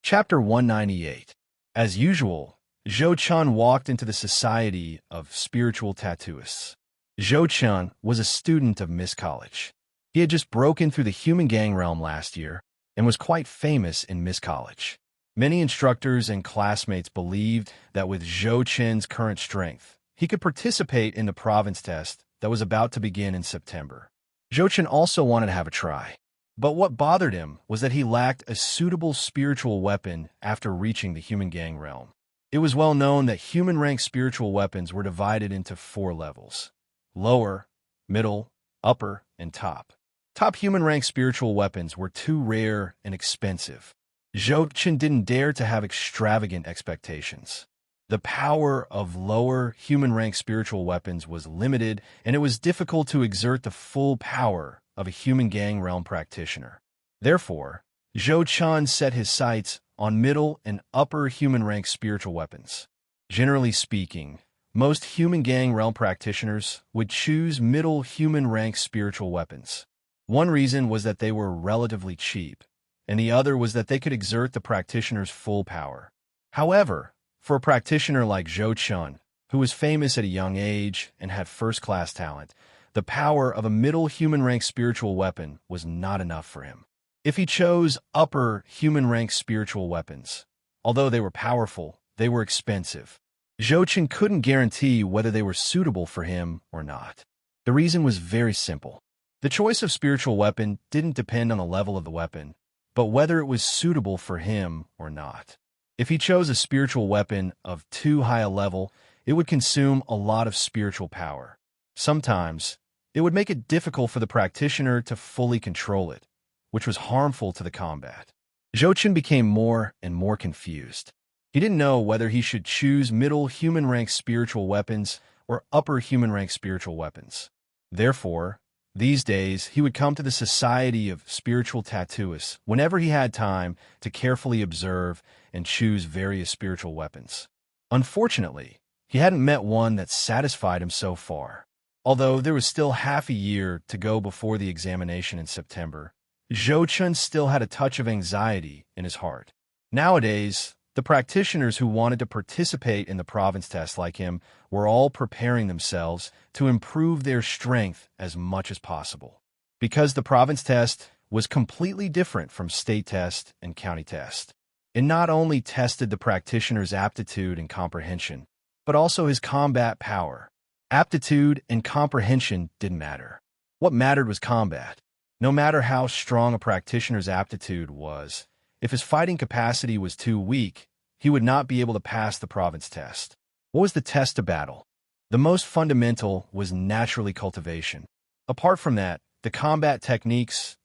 Chapter 198. As usual, Zhou Chun walked into the Society of Spiritual Tattooists. Zhou Chun was a student of Miss College. He had just broken through the human gang realm last year and was quite famous in Miss College. Many instructors and classmates believed that with Zhou Chun's current strength, he could participate in the province test that was about to begin in September. Zhou Chun also wanted to have a try. But what bothered him was that he lacked a suitable spiritual weapon after reaching the human gang realm. It was well known that human-rank spiritual weapons were divided into 4 levels: lower, middle, upper, and top. Top human-rank spiritual weapons were too rare and expensive. Zhou Chun didn't dare to have extravagant expectations. The power of lower human-rank spiritual weapons was limited, and it was difficult to exert the full power of a human gang realm practitioner. Therefore, Zhou Chun set his sights on middle and upper human-rank spiritual weapons. Generally speaking, most human gang realm practitioners would choose middle human-rank spiritual weapons. One reason was that they were relatively cheap, and the other was that they could exert the practitioner's full power. However, for a practitioner like Zhou Chun, who was famous at a young age and had first-class talent, the power of a middle human-rank spiritual weapon was not enough for him. If he chose upper human-rank spiritual weapons, although they were powerful, they were expensive. Zhou Chun couldn't guarantee whether they were suitable for him or not. The reason was very simple. The choice of spiritual weapon didn't depend on the level of the weapon, but whether it was suitable for him or not. If he chose a spiritual weapon of too high a level, it would consume a lot of spiritual power. Sometimes, it would make it difficult for the practitioner to fully control it, which was harmful to the combat. Zhou Chun became more and more confused. He didn't know whether he should choose middle human-rank spiritual weapons or upper human-rank spiritual weapons. Therefore, these days, he would come to the Society of Spiritual Tattooists whenever he had time to carefully observe and choose various spiritual weapons. Unfortunately, he hadn't met one that satisfied him so far. Although there was still half a year to go before the examination in September, Zhou Chun still had a touch of anxiety in his heart. Nowadays, the practitioners who wanted to participate in the province test like him were all preparing themselves to improve their strength as much as possible. Because the province test was completely different from state test and county test. It not only tested the practitioner's aptitude and comprehension, but also his combat power. Aptitude and comprehension didn't matter. What mattered was combat. No matter how strong a practitioner's aptitude was, if his fighting capacity was too weak, he would not be able to pass the province test. What was the test to battle? The most fundamental was naturally cultivation. Apart from that, the combat techniques,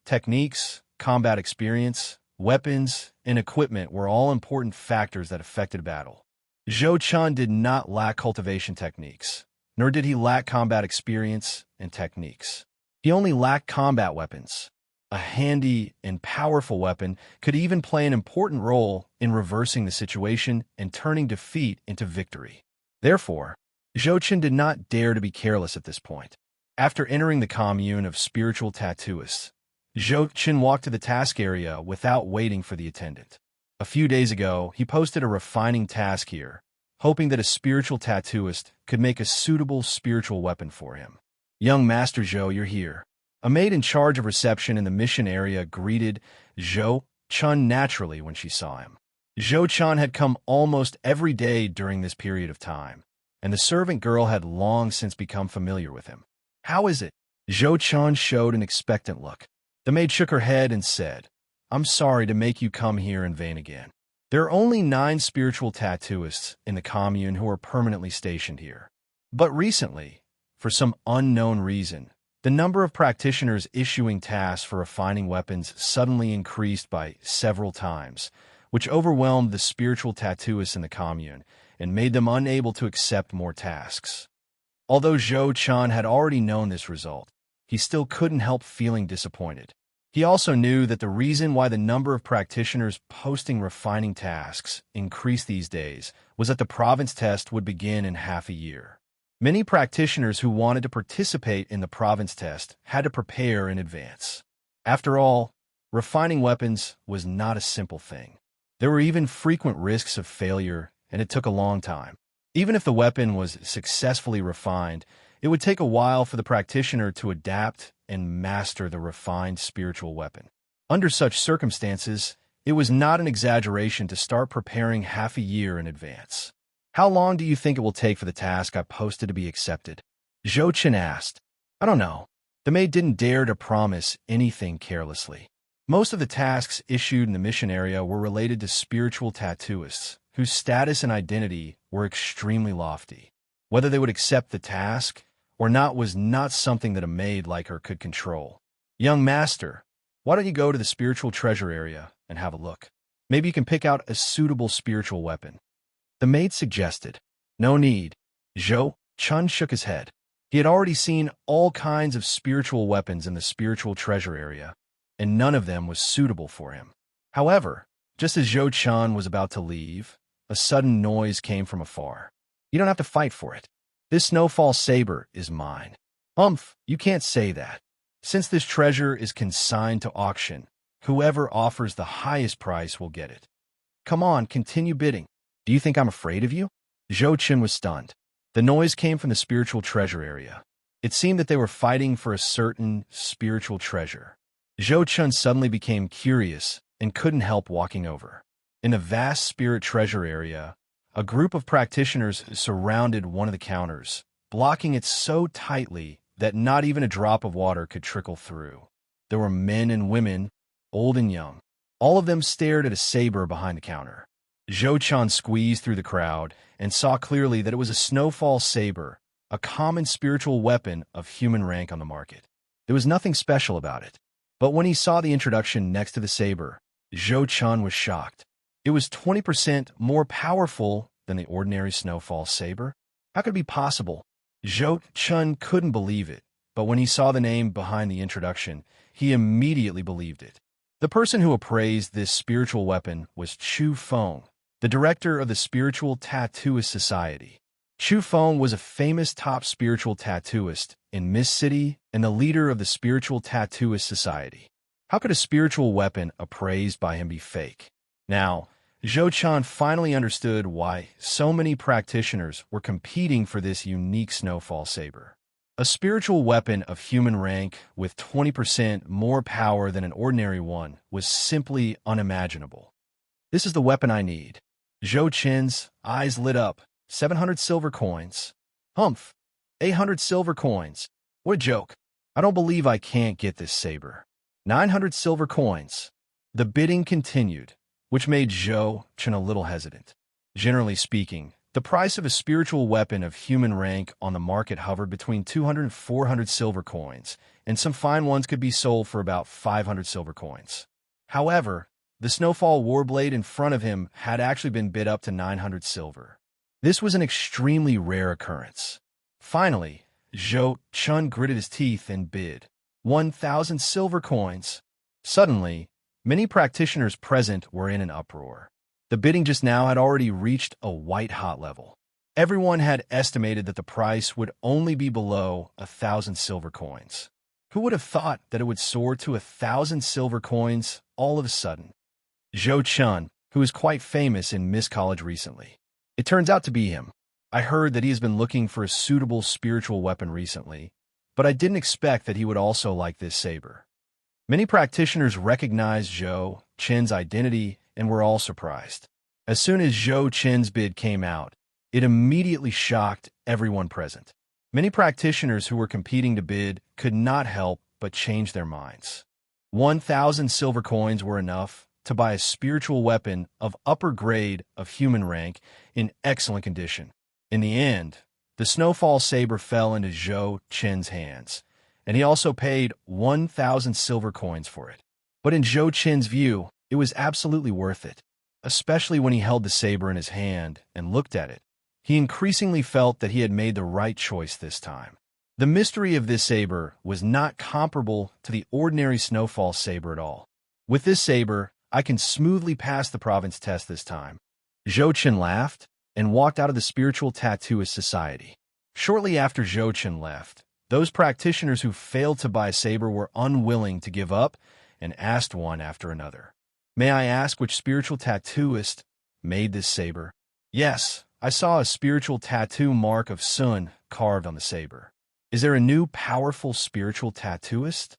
combat experience, weapons, and equipment were all important factors that affected battle. Zhou Chun did not lack cultivation techniques, nor did he lack combat experience and techniques. He only lacked combat weapons. A handy and powerful weapon could even play an important role in reversing the situation and turning defeat into victory. Therefore, Zhou Chun did not dare to be careless at this point. After entering the commune of spiritual tattooists, Zhou Chun walked to the task area without waiting for the attendant. A few days ago, he posted a refining task here, hoping that a spiritual tattooist could make a suitable spiritual weapon for him. "Young Master Zhou, you're here." A maid in charge of reception in the mission area greeted Zhou Chun naturally when she saw him. Zhou Chun had come almost every day during this period of time, and the servant girl had long since become familiar with him. "How is it?" Zhou Chun showed an expectant look. The maid shook her head and said, "I'm sorry to make you come here in vain again. There are only 9 spiritual tattooists in the commune who are permanently stationed here. But recently, for some unknown reason, the number of practitioners issuing tasks for refining weapons suddenly increased by several times, which overwhelmed the spiritual tattooists in the commune and made them unable to accept more tasks." Although Zhou Chun had already known this result, he still couldn't help feeling disappointed. He also knew that the reason why the number of practitioners posting refining tasks increased these days was that the province test would begin in half a year. Many practitioners who wanted to participate in the province test had to prepare in advance. After all, refining weapons was not a simple thing. There were even frequent risks of failure, and it took a long time. Even if the weapon was successfully refined, it would take a while for the practitioner to adapt and master the refined spiritual weapon. Under such circumstances, it was not an exaggeration to start preparing half a year in advance. "How long do you think it will take for the task I posted to be accepted?" Zhou Chen asked. "I don't know." The maid didn't dare to promise anything carelessly. Most of the tasks issued in the mission area were related to spiritual tattooists, whose status and identity were extremely lofty. Whether they would accept the task or not was not something that a maid like her could control. "Young master, why don't you go to the spiritual treasure area and have a look? Maybe you can pick out a suitable spiritual weapon," the maid suggested. "No need." Zhou Chun shook his head. He had already seen all kinds of spiritual weapons in the spiritual treasure area, and none of them was suitable for him. However, just as Zhou Chun was about to leave, a sudden noise came from afar. "You don't have to fight for it. This snowfall saber is mine." "Humph, you can't say that. Since this treasure is consigned to auction, whoever offers the highest price will get it. Come on, continue bidding. Do you think I'm afraid of you?" Zhou Chen was stunned. The noise came from the spiritual treasure area. It seemed that they were fighting for a certain spiritual treasure. Zhou Chen suddenly became curious and couldn't help walking over. In the vast spirit treasure area, a group of practitioners surrounded one of the counters, blocking it so tightly that not even a drop of water could trickle through. There were men and women, old and young. All of them stared at a saber behind the counter. Zhou Chen squeezed through the crowd and saw clearly that it was a snowfall saber, a common spiritual weapon of human rank on the market. There was nothing special about it. But when he saw the introduction next to the saber, Zhou Chen was shocked. It was 20% more powerful than the ordinary snowfall saber. How could it be possible? Zhou Chen couldn't believe it, but when he saw the name behind the introduction, he immediately believed it. The person who appraised this spiritual weapon was Chu Feng, the director of the Spiritual Tattooist Society. Chu Feng was a famous top spiritual tattooist in Mist City and the leader of the Spiritual Tattooist Society. How could a spiritual weapon appraised by him be fake? Now, Zhou Chen finally understood why so many practitioners were competing for this unique snowfall saber. A spiritual weapon of human rank with 20% more power than an ordinary one was simply unimaginable. "This is the weapon I need." Zhou Chen's eyes lit up. 700 silver coins. "Humph, 800 silver coins. What a joke. I don't believe I can't get this saber." 900 silver coins. The bidding continued, which made Zhou Chen a little hesitant. Generally speaking, the price of a spiritual weapon of human rank on the market hovered between 200 and 400 silver coins, and some fine ones could be sold for about 500 silver coins. However, the snowfall warblade in front of him had actually been bid up to 900 silver. This was an extremely rare occurrence. Finally, Zhou Chen gritted his teeth and bid 1,000 silver coins. Suddenly, many practitioners present were in an uproar. The bidding just now had already reached a white-hot level. Everyone had estimated that the price would only be below 1,000 silver coins. Who would have thought that it would soar to 1,000 silver coins all of a sudden? Zhou Chen, who is quite famous in Miss College recently. It turns out to be him. I heard that he has been looking for a suitable spiritual weapon recently, but I didn't expect that he would also like this saber. Many practitioners recognized Zhou Chen's identity and were all surprised. As soon as Zhou Chen's bid came out, it immediately shocked everyone present. Many practitioners who were competing to bid could not help but change their minds. 1,000 silver coins were enough to buy a spiritual weapon of upper grade of human rank in excellent condition. In the end, the snowfall saber fell into Zhou Chen's hands, and he also paid 1,000 silver coins for it. But in Zhou Chen's view, it was absolutely worth it, especially when he held the saber in his hand and looked at it. He increasingly felt that he had made the right choice this time. The mystery of this saber was not comparable to the ordinary snowfall saber at all. With this saber, I can smoothly pass the province test this time. Zhou Chen laughed and walked out of the Spiritual Tattooist Society. Shortly after Zhou Chen left, those practitioners who failed to buy a saber were unwilling to give up and asked one after another. May I ask which spiritual tattooist made this saber? Yes, I saw a spiritual tattoo mark of Sun carved on the saber. Is there a new powerful spiritual tattooist?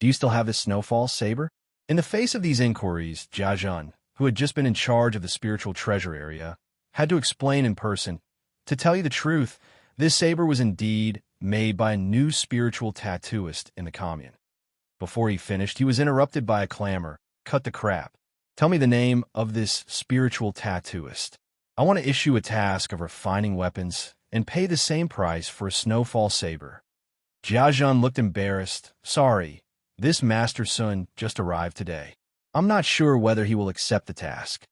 Do you still have this snowfall saber? In the face of these inquiries, Jiajun, who had just been in charge of the spiritual treasure area, had to explain in person. To tell you the truth, this saber was indeed made by a new spiritual tattooist in the commune. Before he finished, he was interrupted by a clamor. Cut the crap. Tell me the name of this spiritual tattooist. I want to issue a task of refining weapons and pay the same price for a snowfall saber. Jiajun looked embarrassed. Sorry, this Master Sun just arrived today. I'm not sure whether he will accept the task.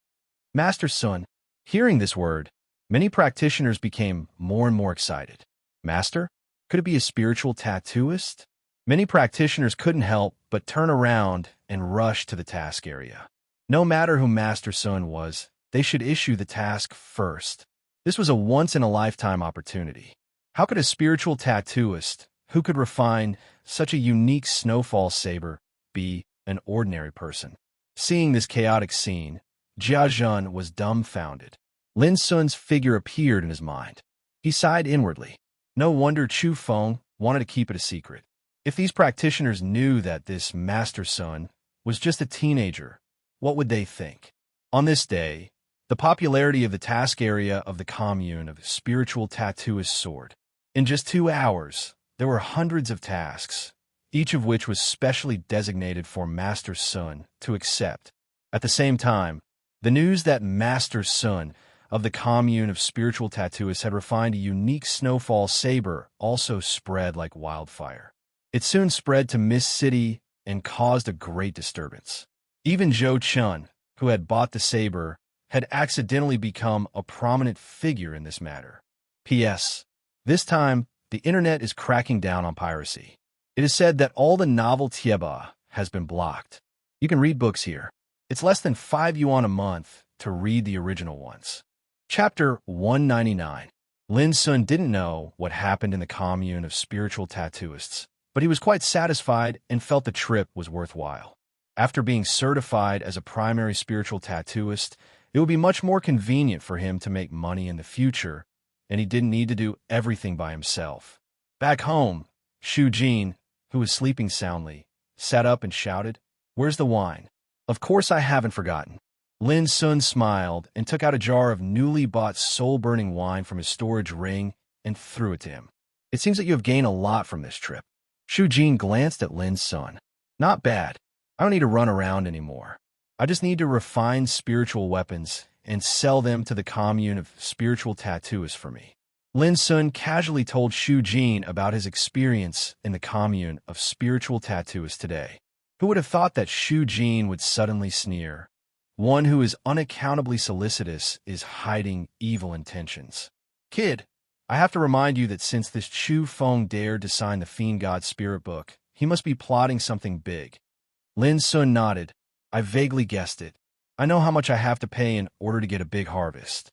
Master Sun, hearing this word, many practitioners became more and more excited. Master? Could it be a spiritual tattooist? Many practitioners couldn't help but turn around and rush to the task area. No matter who Master Sun was, they should issue the task first. This was a once-in-a-lifetime opportunity. How could a spiritual tattooist, who could refine such a unique snowfall saber, be an ordinary person? Seeing this chaotic scene, Jiajun was dumbfounded. Lin Sun's figure appeared in his mind. He sighed inwardly. No wonder Chu Feng wanted to keep it a secret. If these practitioners knew that this Master Sun was just a teenager, what would they think? On this day, the popularity of the task area of the commune of spiritual tattooists soared. In just 2 hours, there were hundreds of tasks, each of which was specially designated for Master Sun to accept. At the same time, the news that Master Sun of the commune of spiritual tattooists had refined a unique snowfall saber also spread like wildfire. It soon spread to Mist City and caused a great disturbance. Even Zhou Chun, who had bought the saber, had accidentally become a prominent figure in this matter. P.S. This time, the internet is cracking down on piracy. It is said that all the novel Tieba has been blocked. You can read books here. It's less than 5 yuan a month to read the original ones. Chapter 199. Lin Sun didn't know what happened in the commune of spiritual tattooists, but he was quite satisfied and felt the trip was worthwhile. After being certified as a primary spiritual tattooist, it would be much more convenient for him to make money in the future, and he didn't need to do everything by himself. Back home, Shu Jin, who was sleeping soundly, sat up and shouted, "Where's the wine?" "Of course I haven't forgotten." Lin Sun smiled and took out a jar of newly bought soul-burning wine from his storage ring and threw it to him. "It seems that you have gained a lot from this trip." Shu Jin glanced at Lin Sun. "Not bad. I don't need to run around anymore. I just need to refine spiritual weapons and sell them to the commune of spiritual tattooists for me." Lin Sun casually told Shu Jin about his experience in the commune of spiritual tattooists today. Who would have thought that Shu Jin would suddenly sneer? One who is unaccountably solicitous is hiding evil intentions. "Kid, I have to remind you that since this Chu Feng dared to sign the Fiend God Spirit Book, he must be plotting something big." Lin Sun nodded. "I vaguely guessed it. I know how much I have to pay in order to get a big harvest."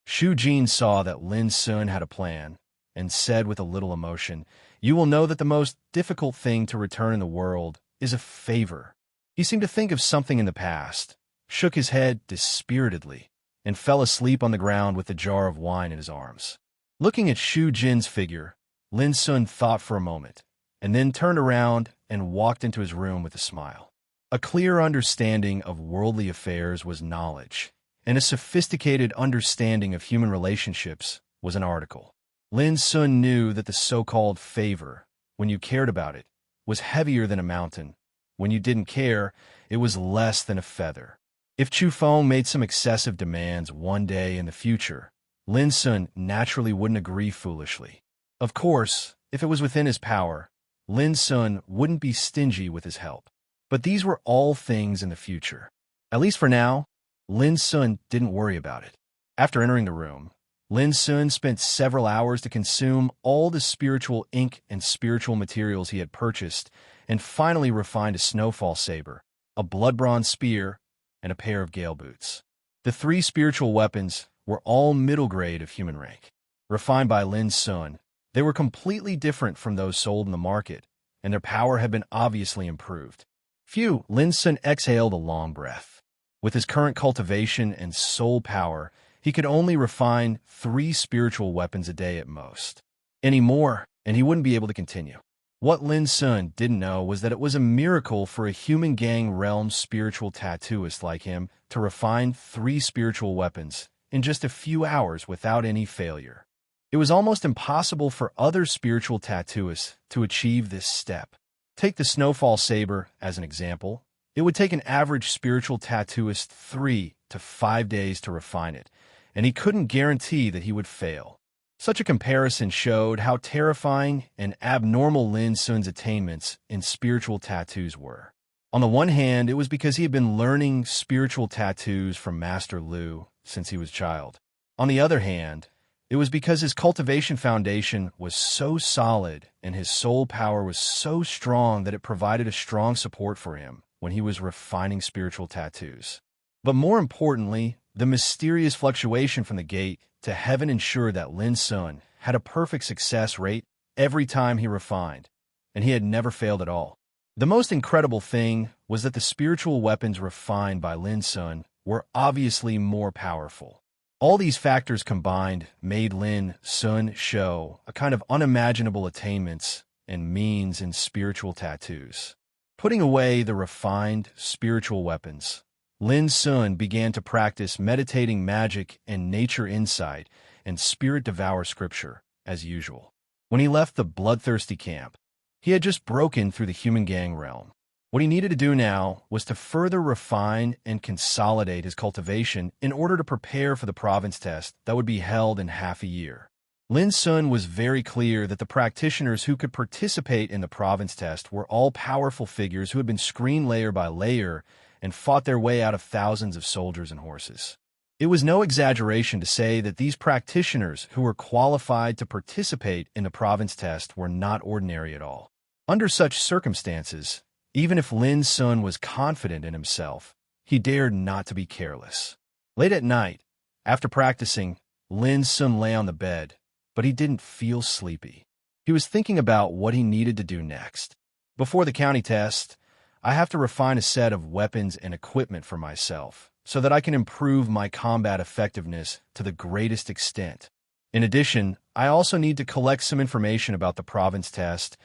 Shu Jin saw that Lin Sun had a plan and said with a little emotion, "You will know that the most difficult thing to return in the world is a favor." He seemed to think of something in the past, shook his head dispiritedly, and fell asleep on the ground with the jar of wine in his arms. Looking at Shu Jin's figure, Lin Sun thought for a moment, and then turned around and walked into his room with a smile. A clear understanding of worldly affairs was knowledge, and a sophisticated understanding of human relationships was an article. Lin Sun knew that the so-called favor, when you cared about it, was heavier than a mountain. When you didn't care, it was less than a feather. If Chu Feng made some excessive demands one day in the future, Lin Sun naturally wouldn't agree foolishly. Of course, if it was within his power, Lin Sun wouldn't be stingy with his help. But these were all things in the future. At least for now, Lin Sun didn't worry about it. After entering the room, Lin Sun spent several hours to consume all the spiritual ink and spiritual materials he had purchased, and finally refined a snowfall saber, a blood-bronze spear, and a pair of gale boots. The 3 spiritual weapons were all middle grade of human rank. Refined by Lin Sun, they were completely different from those sold in the market, and their power had been obviously improved. Phew, Lin Sun exhaled a long breath. With his current cultivation and soul power, he could only refine 3 spiritual weapons a day at most. Any more, and he wouldn't be able to continue. What Lin Sun didn't know was that it was a miracle for a human gang realm spiritual tattooist like him to refine 3 spiritual weapons in just a few hours without any failure. It was almost impossible for other spiritual tattooists to achieve this step. Take the Snowfall Saber as an example. It would take an average spiritual tattooist 3 to 5 days to refine it, and he couldn't guarantee that he would fail. Such a comparison showed how terrifying and abnormal Lin Sun's attainments in spiritual tattoos were. On the one hand, it was because he had been learning spiritual tattoos from Master Lu since he was a child. On the other hand, it was because his cultivation foundation was so solid and his soul power was so strong that it provided a strong support for him when he was refining spiritual tattoos. But more importantly, the mysterious fluctuation from the gate to heaven ensured that Lin Sun had a perfect success rate every time he refined, and he had never failed at all. The most incredible thing was that the spiritual weapons refined by Lin Sun were obviously more powerful. All these factors combined made Lin Sun show a kind of unimaginable attainments and means in spiritual tattoos. Putting away the refined spiritual weapons, Lin Sun began to practice meditating magic and nature insight and spirit devour scripture, as usual. When he left the bloodthirsty camp, he had just broken through the human gang realm. What he needed to do now was to further refine and consolidate his cultivation in order to prepare for the province test that would be held in half a year. Lin Sun was very clear that the practitioners who could participate in the province test were all powerful figures who had been screened layer by layer and fought their way out of thousands of soldiers and horses. It was no exaggeration to say that these practitioners who were qualified to participate in the province test were not ordinary at all. Under such circumstances, even if Lin Sun was confident in himself, he dared not to be careless. Late at night, after practicing, Lin Sun lay on the bed, but he didn't feel sleepy. He was thinking about what he needed to do next. Before the county test, I have to refine a set of weapons and equipment for myself so that I can improve my combat effectiveness to the greatest extent. In addition, I also need to collect some information about the province test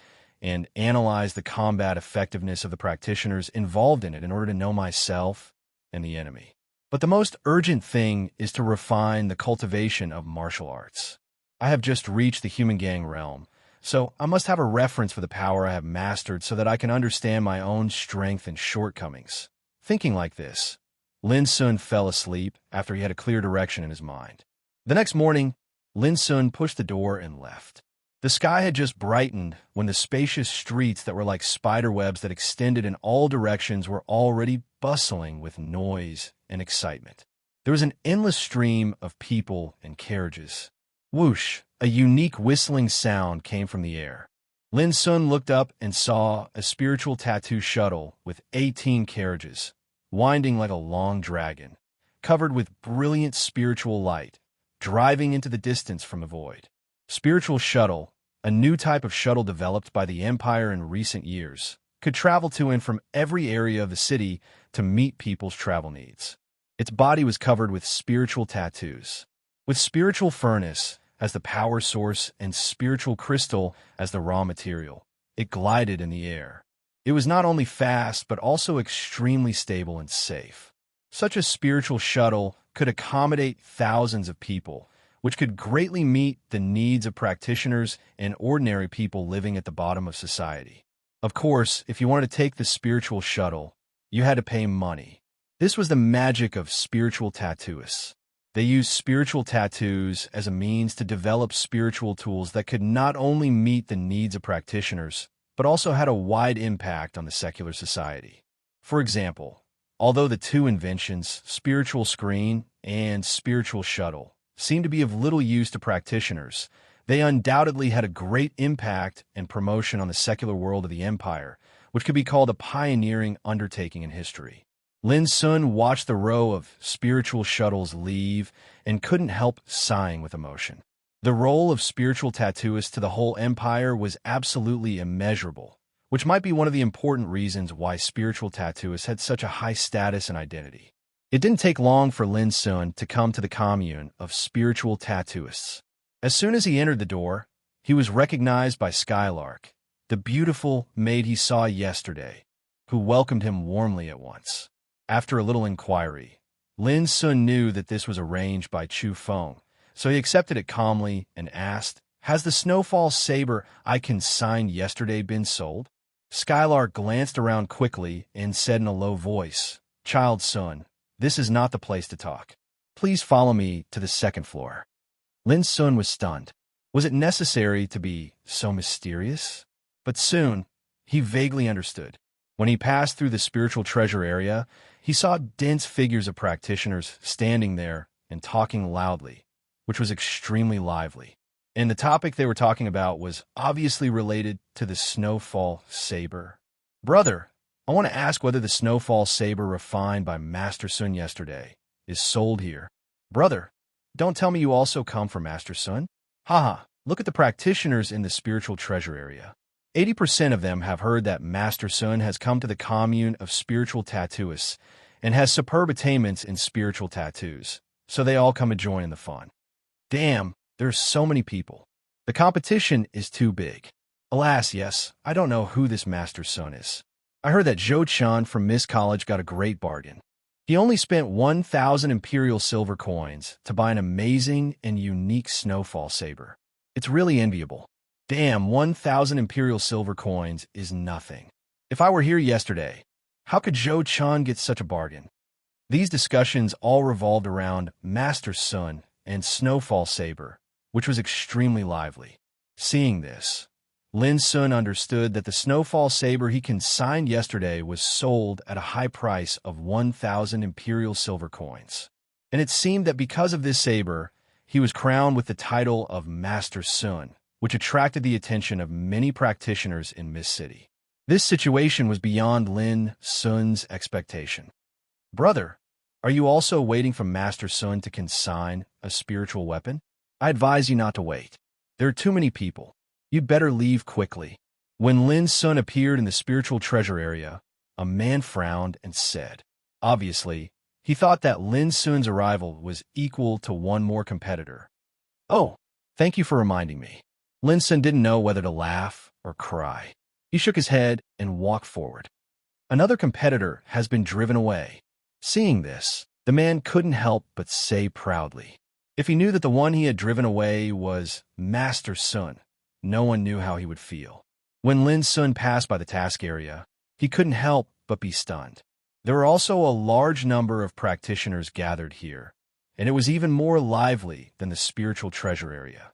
and analyze the combat effectiveness of the practitioners involved in it in order to know myself and the enemy. But the most urgent thing is to refine the cultivation of martial arts. I have just reached the human gang realm, so I must have a reference for the power I have mastered so that I can understand my own strength and shortcomings. Thinking like this, Lin Sun fell asleep after he had a clear direction in his mind. The next morning, Lin Sun pushed the door and left. The sky had just brightened when the spacious streets that were like spider webs that extended in all directions were already bustling with noise and excitement. There was an endless stream of people and carriages. Whoosh! A unique whistling sound came from the air. Lin Sun looked up and saw a spiritual tattoo shuttle with 18 carriages, winding like a long dragon, covered with brilliant spiritual light, driving into the distance from the void. Spiritual shuttle, a new type of shuttle developed by the Empire in recent years, could travel to and from every area of the city to meet people's travel needs. Its body was covered with spiritual tattoos, with spiritual furnace as the power source and spiritual crystal as the raw material. It glided in the air. It was not only fast, but also extremely stable and safe. Such a spiritual shuttle could accommodate thousands of people, which could greatly meet the needs of practitioners and ordinary people living at the bottom of society. Of course, if you wanted to take the spiritual shuttle, you had to pay money. This was the magic of spiritual tattooists. They used spiritual tattoos as a means to develop spiritual tools that could not only meet the needs of practitioners, but also had a wide impact on the secular society. For example, although the two inventions, spiritual screen and spiritual shuttle, seemed to be of little use to practitioners, they undoubtedly had a great impact and promotion on the secular world of the Empire, which could be called a pioneering undertaking in history. Lin Sun watched the row of spiritual shuttles leave and couldn't help sighing with emotion. The role of spiritual tattooists to the whole empire was absolutely immeasurable, which might be one of the important reasons why spiritual tattooists had such a high status and identity. It didn't take long for Lin Sun to come to the commune of spiritual tattooists. As soon as he entered the door, he was recognized by Skylark, the beautiful maid he saw yesterday, who welcomed him warmly at once. After a little inquiry, Lin Sun knew that this was arranged by Chu Feng, so he accepted it calmly and asked, "Has the snowfall saber I consigned yesterday been sold?" Skylark glanced around quickly and said in a low voice, "Child Sun, this is not the place to talk. Please follow me to the second floor." Lin Sun was stunned. Was it necessary to be so mysterious? But soon, he vaguely understood. When he passed through the spiritual treasure area, he saw dense figures of practitioners standing there and talking loudly, which was extremely lively. And the topic they were talking about was obviously related to the snowfall saber. "Brother, I want to ask whether the snowfall saber refined by Master Sun yesterday is sold here." "Brother, don't tell me you also come from Master Sun?" "Haha, look at the practitioners in the spiritual treasure area. 80% of them have heard that Master Sun has come to the commune of spiritual tattooists and has superb attainments in spiritual tattoos, so they all come to join in the fun." "Damn, there's so many people. The competition is too big." "Alas, yes, I don't know who this Master Sun is. I heard that Zhou Chan from Miss College got a great bargain. He only spent 1,000 imperial silver coins to buy an amazing and unique snowfall saber. It's really enviable." "Damn, 1,000 imperial silver coins is nothing. If I were here yesterday, how could Zhou Chan get such a bargain?" These discussions all revolved around Master Sun and snowfall saber, which was extremely lively. Seeing this, Lin Sun understood that the snowfall saber he consigned yesterday was sold at a high price of 1,000 imperial silver coins. And it seemed that because of this saber, he was crowned with the title of Master Sun, which attracted the attention of many practitioners in Miss City. This situation was beyond Lin Sun's expectation. "Brother, are you also waiting for Master Sun to consign a spiritual weapon? I advise you not to wait. There are too many people. You'd better leave quickly." When Lin Sun appeared in the spiritual treasure area, a man frowned and said, obviously, he thought that Lin Sun's arrival was equal to one more competitor. "Oh, thank you for reminding me." Lin Sun didn't know whether to laugh or cry. He shook his head and walked forward. "Another competitor has been driven away." Seeing this, the man couldn't help but say proudly, if he knew that the one he had driven away was Master Sun, no one knew how he would feel. When Lin Sun passed by the task area, he couldn't help but be stunned. There were also a large number of practitioners gathered here, and it was even more lively than the spiritual treasure area.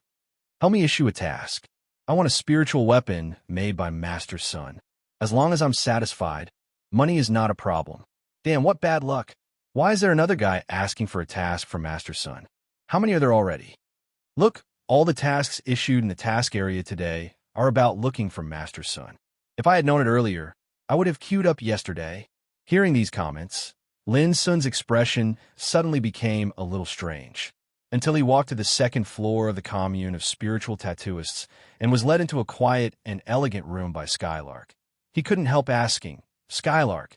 "Help me issue a task. I want a spiritual weapon made by Master Sun. As long as I'm satisfied, money is not a problem." Damn, what bad luck. Why is there another guy asking for a task from Master Sun? How many are there already? Look, all the tasks issued in the task area today are about looking for Master Sun. If I had known it earlier, I would have queued up yesterday. Hearing these comments, Lin Sun's expression suddenly became a little strange, until he walked to the second floor of the commune of spiritual tattooists and was led into a quiet and elegant room by Skylark. He couldn't help asking, "Skylark,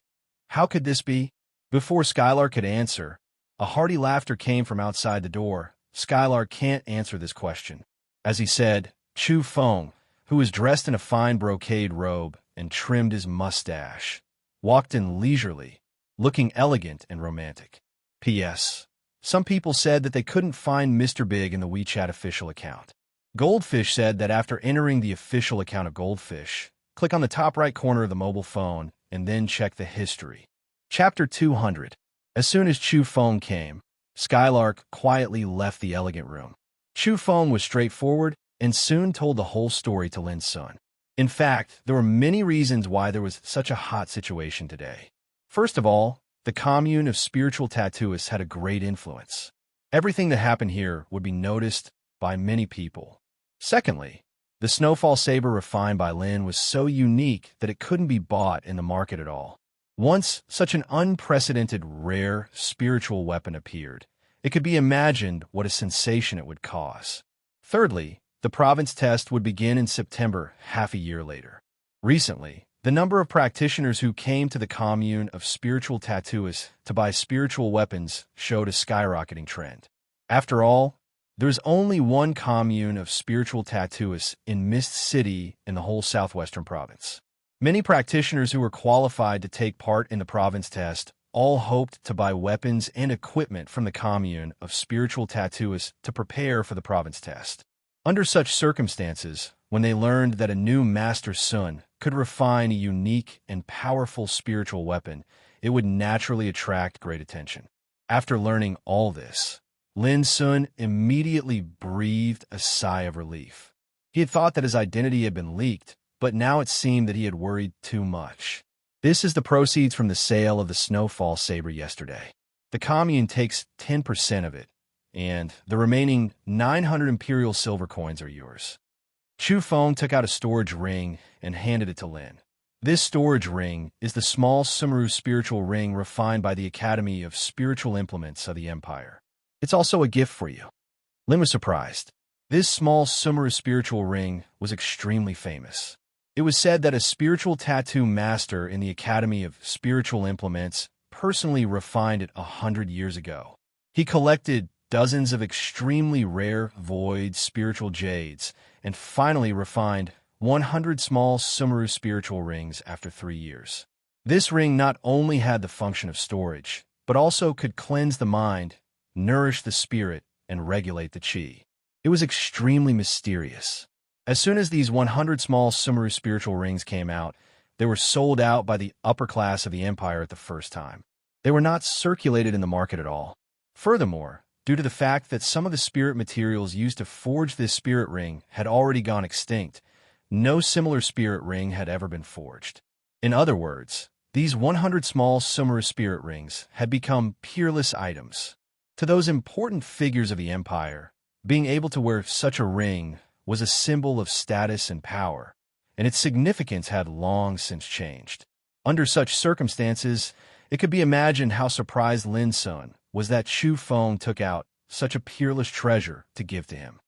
how could this be?" Before Skylark could answer, a hearty laughter came from outside the door. "Skylark can't answer this question." As he said, Chu Feng, who was dressed in a fine brocade robe and trimmed his mustache, walked in leisurely, looking elegant and romantic. P.S. Some people said that they couldn't find Mr. Big in the WeChat official account. Goldfish said that after entering the official account of Goldfish, click on the top right corner of the mobile phone and then check the history. Chapter 200. As soon as Chu Feng came, Skylark quietly left the elegant room. Chu Feng was straightforward and soon told the whole story to Lin Sun. In fact, there were many reasons why there was such a hot situation today. First of all, the commune of spiritual tattooists had a great influence. Everything that happened here would be noticed by many people. Secondly, the snowfall saber refined by Lin was so unique that it couldn't be bought in the market at all. Once such an unprecedented, rare, spiritual weapon appeared, it could be imagined what a sensation it would cause. Thirdly, the province test would begin in September, half a year later. Recently, The number of practitioners who came to the commune of spiritual tattooists to buy spiritual weapons showed a skyrocketing trend. After all, there's only one commune of spiritual tattooists in Mist City in the whole southwestern province. Many practitioners who were qualified to take part in the province test all hoped to buy weapons and equipment from the commune of spiritual tattooists to prepare for the province test. Under such circumstances, when they learned that a new Master Sun could refine a unique and powerful spiritual weapon, it would naturally attract great attention. After learning all this, Lin Sun immediately breathed a sigh of relief. He had thought that his identity had been leaked, but now it seemed that he had worried too much. This is the proceeds from the sale of the Snowfall Saber yesterday. The commune takes 10% of it, and the remaining 900 Imperial silver coins are yours. Chu Feng took out a storage ring and handed it to Lin. This storage ring is the small Sumeru spiritual ring refined by the Academy of Spiritual Implements of the Empire. It's also a gift for you. Lin was surprised. This small Sumeru spiritual ring was extremely famous. It was said that a spiritual tattoo master in the Academy of Spiritual Implements personally refined it 100 years ago. He collected dozens of extremely rare void spiritual jades and finally refined 100 small Sumeru spiritual rings after 3 years. This ring not only had the function of storage, but also could cleanse the mind, nourish the spirit, and regulate the qi. It was extremely mysterious. As soon as these 100 small Sumeru spiritual rings came out, they were sold out by the upper class of the empire at the first time. They were not circulated in the market at all. Furthermore, due to the fact that some of the spirit materials used to forge this spirit ring had already gone extinct, no similar spirit ring had ever been forged. In other words, these 100 small Sumeru spirit rings had become peerless items. To those important figures of the empire, being able to wear such a ring was a symbol of status and power, and its significance had long since changed. Under such circumstances, it could be imagined how surprised Lin Sun was that Chu Feng took out such a peerless treasure to give to him.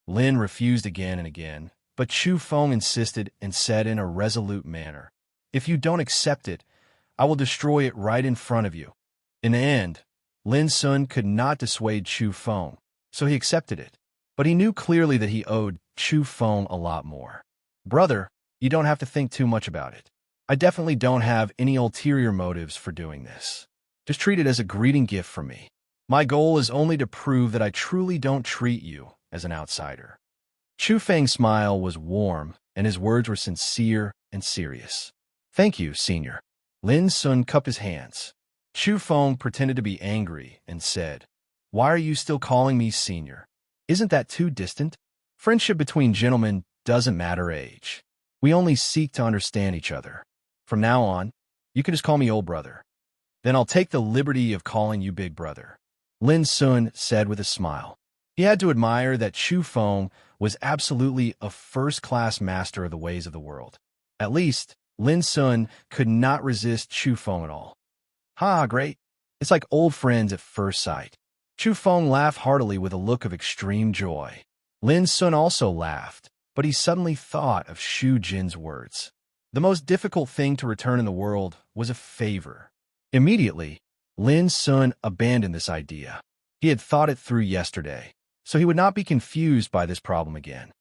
Lin refused again and again, but Chu Feng insisted and said in a resolute manner, "If you don't accept it, I will destroy it right in front of you." In the end, Lin Sun could not dissuade Chu Feng, so he accepted it. But he knew clearly that he owed Chu Feng a lot more. "Brother, you don't have to think too much about it. I definitely don't have any ulterior motives for doing this. Just treat it as a greeting gift from me. My goal is only to prove that I truly don't treat you as an outsider." Chu Feng's smile was warm, and his words were sincere and serious. "Thank you, senior." Lin Sun cupped his hands. Chu Feng pretended to be angry and said, "Why are you still calling me senior? Isn't that too distant? Friendship between gentlemen doesn't matter age. We only seek to understand each other. From now on, you can just call me old brother. Then I'll take the liberty of calling you big brother," Lin Sun said with a smile. He had to admire that Chu Feng was absolutely a first-class master of the ways of the world. At least, Lin Sun could not resist Chu Feng at all. "Ha, great. It's like old friends at first sight." Chu Feng laughed heartily with a look of extreme joy. Lin Sun also laughed, but he suddenly thought of Shu Jin's words. The most difficult thing to return in the world was a favor. Immediately, Lin Sun abandoned this idea. He had thought it through yesterday, so he would not be confused by this problem again.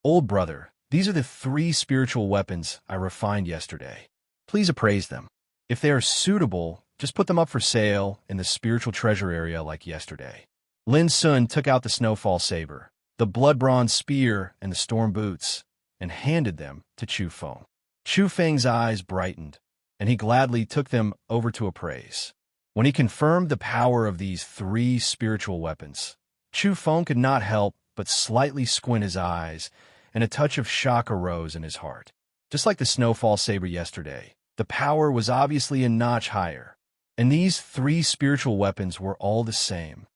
"Old brother, these are the 3 spiritual weapons I refined yesterday. Please appraise them. If they are suitable, just put them up for sale in the spiritual treasure area like yesterday." Lin Sun took out the Snowfall Saber, the Blood Bronze Spear, and the Storm Boots, and handed them to Chu Feng. Chu Feng's eyes brightened, and he gladly took them over to appraise. When he confirmed the power of these 3 spiritual weapons, Chu Feng could not help but slightly squint his eyes, and a touch of shock arose in his heart. Just like the Snowfall Saber yesterday, the power was obviously a notch higher, and these 3 spiritual weapons were all the same.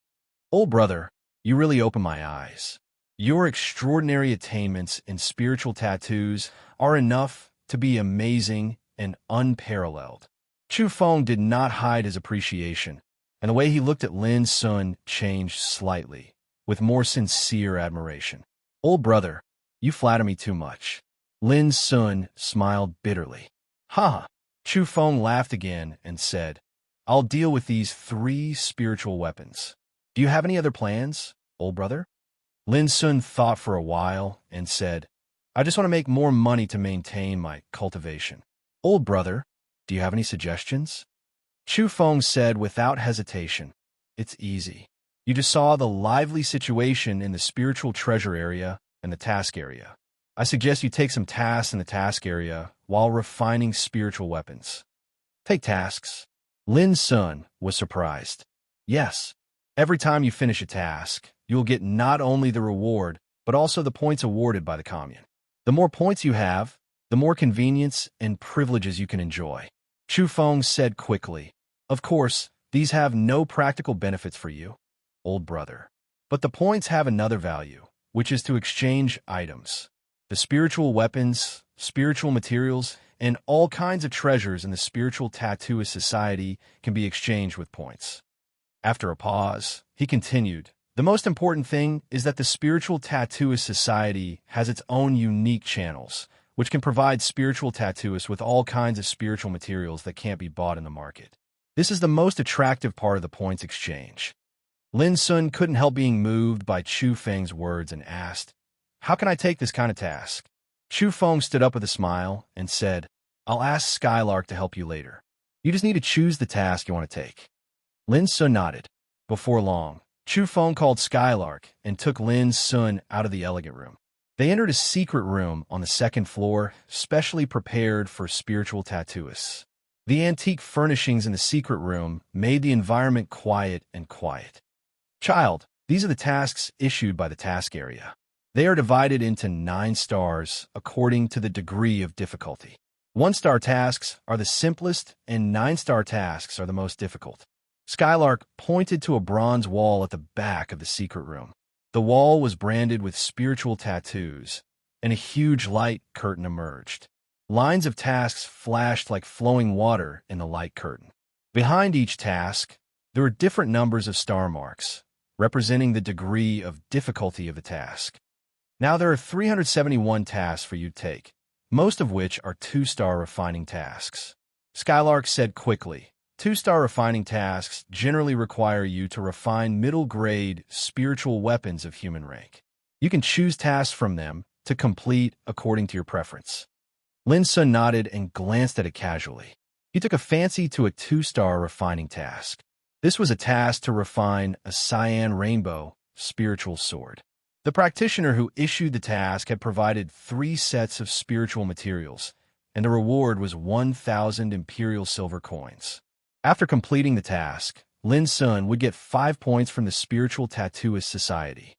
"Old brother, you really opened my eyes. Your extraordinary attainments in spiritual tattoos are enough to be amazing and unparalleled." Chu Feng did not hide his appreciation, and the way he looked at Lin Sun changed slightly, with more sincere admiration. "Old brother, you flatter me too much." Lin Sun smiled bitterly. Ha! Chu Feng laughed again and said, I'll deal with these 3 spiritual weapons. Do you have any other plans, old brother? Lin Sun thought for a while and said, I just want to make more money to maintain my cultivation. Old brother, do you have any suggestions? Chu Feng said without hesitation, It's easy. You just saw the lively situation in the spiritual treasure area and the task area. I suggest you take some tasks in the task area while refining spiritual weapons. Take tasks. Lin Sun was surprised. Yes, every time you finish a task, you'll get not only the reward, but also the points awarded by the commune. The more points you have, the more convenience and privileges you can enjoy. Chu Feng said quickly, Of course, these have no practical benefits for you, old brother. But the points have another value, which is to exchange items. The spiritual weapons, spiritual materials, and all kinds of treasures in the spiritual tattooist society can be exchanged with points. After a pause, he continued, The most important thing is that the spiritual tattooist society has its own unique channels, which can provide spiritual tattooists with all kinds of spiritual materials that can't be bought in the market. This is the most attractive part of the points exchange. Lin Sun couldn't help being moved by Chu Feng's words and asked, How can I take this kind of task? Chu Feng stood up with a smile and said, I'll ask Skylark to help you later. You just need to choose the task you want to take. Lin Sun nodded. Before long, Chu Feng called Skylark and took Lin Sun out of the elegant room. They entered a secret room on the 2nd floor, specially prepared for spiritual tattooists. The antique furnishings in the secret room made the environment quiet and quiet. Child, these are the tasks issued by the task area. They are divided into 9 stars according to the degree of difficulty. 1-star tasks are the simplest and 9-star tasks are the most difficult. Skylark pointed to a bronze wall at the back of the secret room. The wall was branded with spiritual tattoos, and a huge light curtain emerged. Lines of tasks flashed like flowing water in the light curtain. Behind each task, there were different numbers of star marks, representing the degree of difficulty of the task. Now there are 371 tasks for you to take, most of which are 2-star refining tasks. Skylark said quickly, 2-star refining tasks generally require you to refine middle-grade spiritual weapons of human rank. You can choose tasks from them to complete according to your preference. Lin Sun nodded and glanced at it casually. He took a fancy to a 2-star refining task. This was a task to refine a cyan rainbow spiritual sword. The practitioner who issued the task had provided 3 sets of spiritual materials, and the reward was 1,000 imperial silver coins. After completing the task, Lin Sun would get 5 points from the Spiritual Tattooist Society.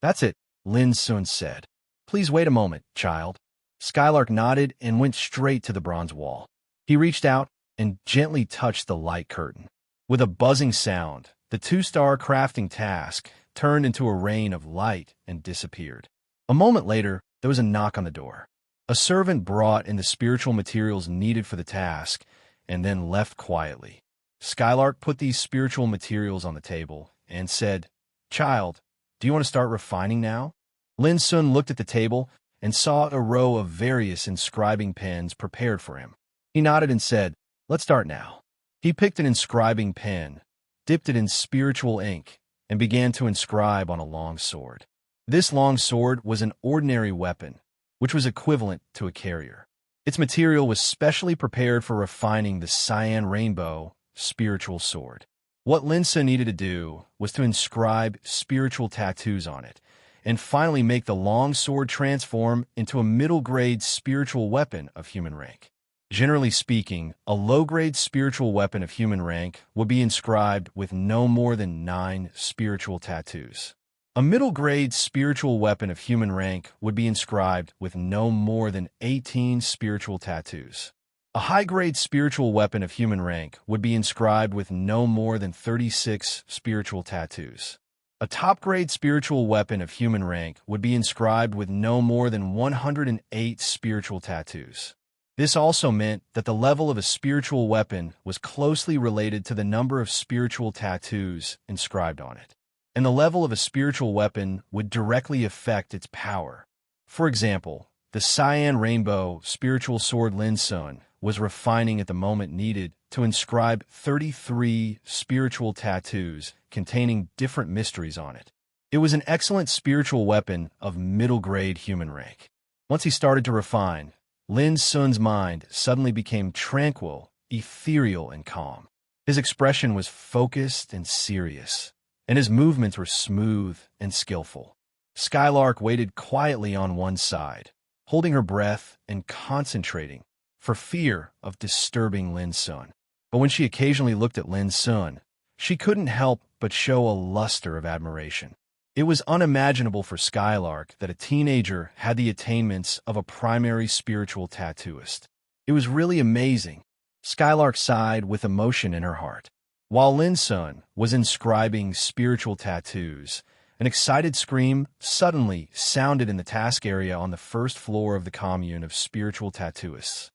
That's it, Lin Sun said. Please wait a moment, child. Skylark nodded and went straight to the bronze wall. He reached out and gently touched the light curtain. With a buzzing sound, the 2-star crafting task turned into a rain of light and disappeared. A moment later, there was a knock on the door. A servant brought in the spiritual materials needed for the task and then left quietly. Skylark put these spiritual materials on the table and said, Child, do you want to start refining now? Lin Sun looked at the table and saw a row of various inscribing pens prepared for him. He nodded and said, Let's start now. He picked an inscribing pen, dipped it in spiritual ink, and began to inscribe on a long sword. This long sword was an ordinary weapon, which was equivalent to a carrier. Its material was specially prepared for refining the cyan rainbow spiritual sword. What Lin Sun needed to do was to inscribe spiritual tattoos on it, and finally make the long sword transform into a middle-grade spiritual weapon of human rank. Generally speaking, a low-grade spiritual weapon of human rank would be inscribed with no more than 9 spiritual tattoos. A middle-grade spiritual weapon of human rank would be inscribed with no more than 18 spiritual tattoos. A high-grade spiritual weapon of human rank would be inscribed with no more than 36 spiritual tattoos. A top-grade spiritual weapon of human rank would be inscribed with no more than 108 spiritual tattoos. This also meant that the level of a spiritual weapon was closely related to the number of spiritual tattoos inscribed on it, and the level of a spiritual weapon would directly affect its power. For example, the cyan rainbow spiritual sword Lin Sun was refining at the moment needed to inscribe 33 spiritual tattoos containing different mysteries on it. It was an excellent spiritual weapon of middle-grade human rank. Once he started to refine, Lin Sun's mind suddenly became tranquil, ethereal, and calm. His expression was focused and serious, and his movements were smooth and skillful. Skylark waited quietly on one side, holding her breath and concentrating for fear of disturbing Lin Sun. But when she occasionally looked at Lin Sun, she couldn't help but show a luster of admiration. It was unimaginable for Skylark that a teenager had the attainments of a primary spiritual tattooist. It was really amazing. Skylark sighed with emotion in her heart. While Lin Sun was inscribing spiritual tattoos, an excited scream suddenly sounded in the task area on the first floor of the commune of spiritual tattooists.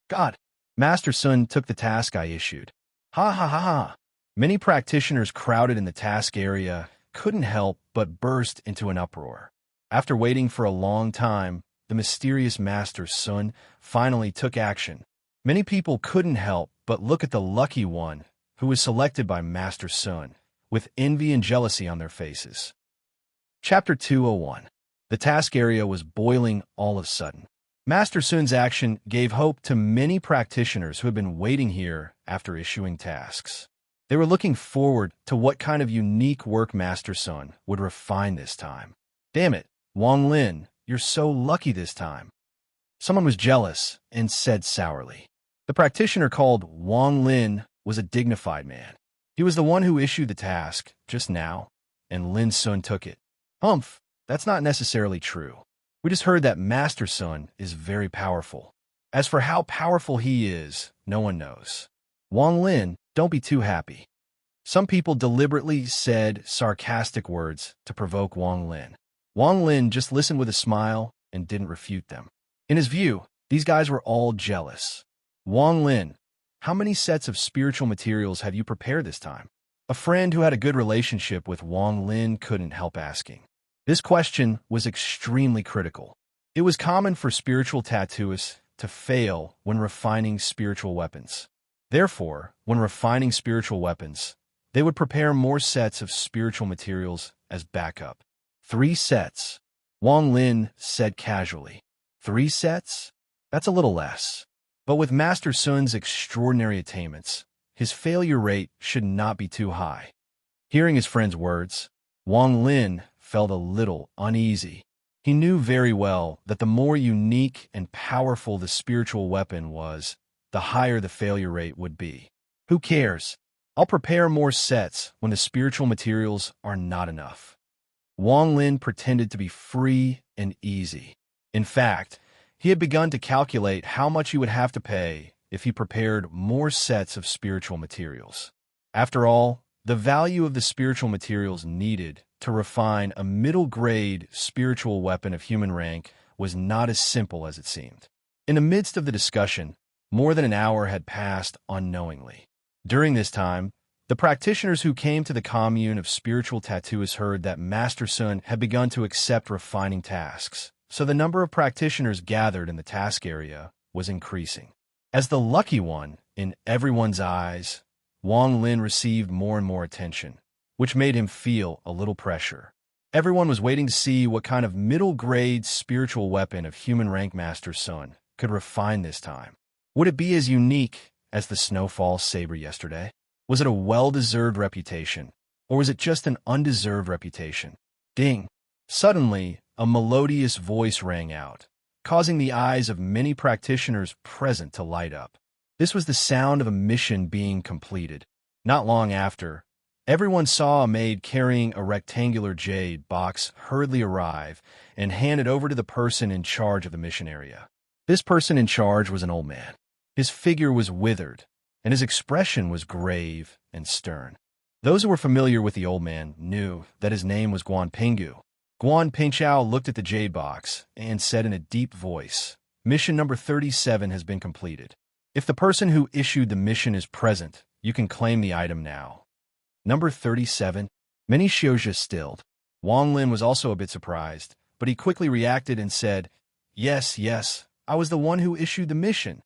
God, Master Sun took the task I issued. Ha ha ha ha. Many practitioners crowded in the task area couldn't help but burst into an uproar. After waiting for a long time, the mysterious Master Sun finally took action. Many people couldn't help but look at the lucky one who was selected by Master Sun, with envy and jealousy on their faces. Chapter 201. The task area was boiling all of a sudden. Master Sun's action gave hope to many practitioners who had been waiting here after issuing tasks. They were looking forward to what kind of unique work Master Sun would refine this time. Damn it, Wang Lin, you're so lucky this time. Someone was jealous and said sourly. The practitioner called Wang Lin was a dignified man. He was the one who issued the task just now, and Lin Sun took it. Humph, that's not necessarily true. We just heard that Master Sun is very powerful. As for how powerful he is, no one knows. Wang Lin, don't be too happy. Some people deliberately said sarcastic words to provoke Wang Lin. Wang Lin just listened with a smile and didn't refute them. In his view, these guys were all jealous. Wang Lin, how many sets of spiritual materials have you prepared this time? A friend who had a good relationship with Wang Lin couldn't help asking. This question was extremely critical. It was common for spiritual tattooists to fail when refining spiritual weapons. Therefore, when refining spiritual weapons, they would prepare more sets of spiritual materials as backup. 3 sets, Wang Lin said casually. 3 sets? That's a little less. But with Master Sun's extraordinary attainments, his failure rate should not be too high. Hearing his friend's words, Wang Lin felt a little uneasy. He knew very well that the more unique and powerful the spiritual weapon was, the higher the failure rate would be. Who cares? I'll prepare more sets when the spiritual materials are not enough. Wang Lin pretended to be free and easy. In fact, he had begun to calculate how much he would have to pay if he prepared more sets of spiritual materials. After all, the value of the spiritual materials needed to refine a middle-grade spiritual weapon of human rank was not as simple as it seemed. In the midst of the discussion, more than an hour had passed unknowingly. During this time, the practitioners who came to the commune of spiritual tattooists heard that Master Sun had begun to accept refining tasks, so the number of practitioners gathered in the task area was increasing. As the lucky one in everyone's eyes, Wang Lin received more and more attention, which made him feel a little pressure. Everyone was waiting to see what kind of middle-grade spiritual weapon of human rank Master Sun could refine this time. Would it be as unique as the Snowfall Saber yesterday? Was it a well-deserved reputation, or was it just an undeserved reputation? Ding! Suddenly, a melodious voice rang out, causing the eyes of many practitioners present to light up. This was the sound of a mission being completed. Not long after, everyone saw a maid carrying a rectangular jade box hurriedly arrive and hand it over to the person in charge of the mission area. This person in charge was an old man. His figure was withered, and his expression was grave and stern. Those who were familiar with the old man knew that his name was Guan Pingu. Guan Pingchao looked at the jade box and said in a deep voice, "Mission number 37 has been completed. If the person who issued the mission is present, you can claim the item now." Number 37? Many Xiuzhi stilled. Wang Lin was also a bit surprised, but he quickly reacted and said, Yes, I was the one who issued the mission."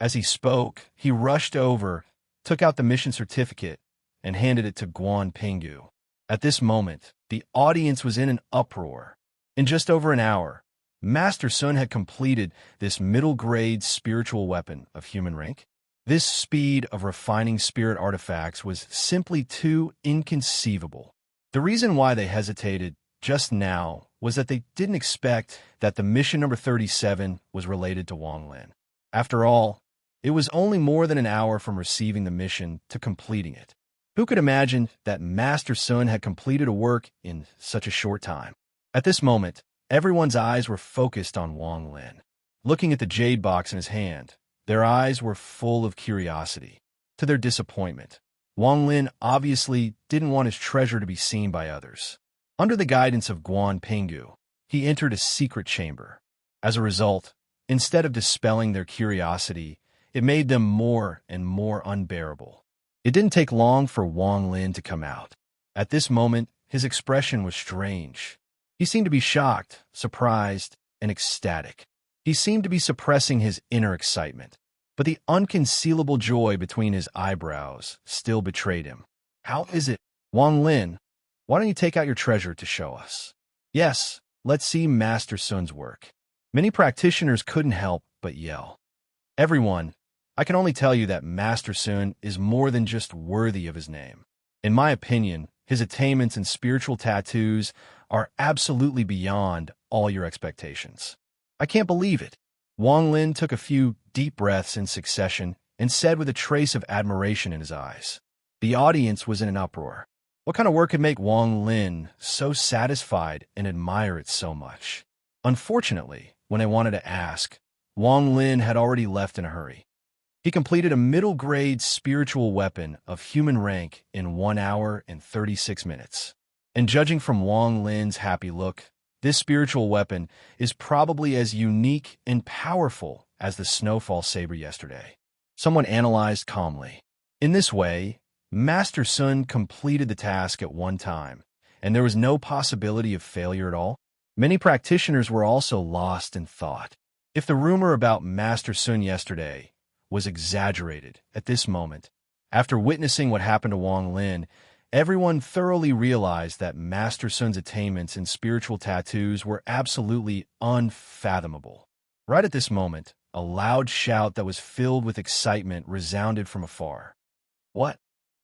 As he spoke, he rushed over, took out the mission certificate, and handed it to Guan Pingyu. At this moment, the audience was in an uproar. In just over an hour, Master Sun had completed this middle-grade spiritual weapon of human rank. This speed of refining spirit artifacts was simply too inconceivable. The reason why they hesitated just now was that they didn't expect that the mission number 37 was related to Wang Lin. After all, it was only more than an hour from receiving the mission to completing it. Who could imagine that Master Sun had completed a work in such a short time? At this moment, everyone's eyes were focused on Wang Lin. Looking at the jade box in his hand, their eyes were full of curiosity. To their disappointment, Wang Lin obviously didn't want his treasure to be seen by others. Under the guidance of Guan Pingyu, he entered a secret chamber. As a result, instead of dispelling their curiosity, it made them more and more unbearable. It didn't take long for Wang Lin to come out. At this moment, his expression was strange. He seemed to be shocked, surprised, and ecstatic. He seemed to be suppressing his inner excitement, but the unconcealable joy between his eyebrows still betrayed him. How is it, Wang Lin? Why don't you take out your treasure to show us? Yes, let's see Master Sun's work. Many practitioners couldn't help but yell. Everyone, I can only tell you that Master Sun is more than just worthy of his name. In my opinion, his attainments in spiritual tattoos are absolutely beyond all your expectations. I can't believe it. Wang Lin took a few deep breaths in succession and said with a trace of admiration in his eyes. The audience was in an uproar. What kind of work could make Wang Lin so satisfied and admire it so much? Unfortunately, when I wanted to ask, Wang Lin had already left in a hurry. He completed a middle-grade spiritual weapon of human rank in 1 hour and 36 minutes. And judging from Wang Lin's happy look, this spiritual weapon is probably as unique and powerful as the snowfall saber yesterday. Someone analyzed calmly. In this way, Master Sun completed the task at one time, and there was no possibility of failure at all. Many practitioners were also lost in thought. If the rumor about Master Sun yesterday was exaggerated at this moment, after witnessing what happened to Wang Lin, everyone thoroughly realized that Master Sun's attainments in spiritual tattoos were absolutely unfathomable. Right at this moment, a loud shout that was filled with excitement resounded from afar. What?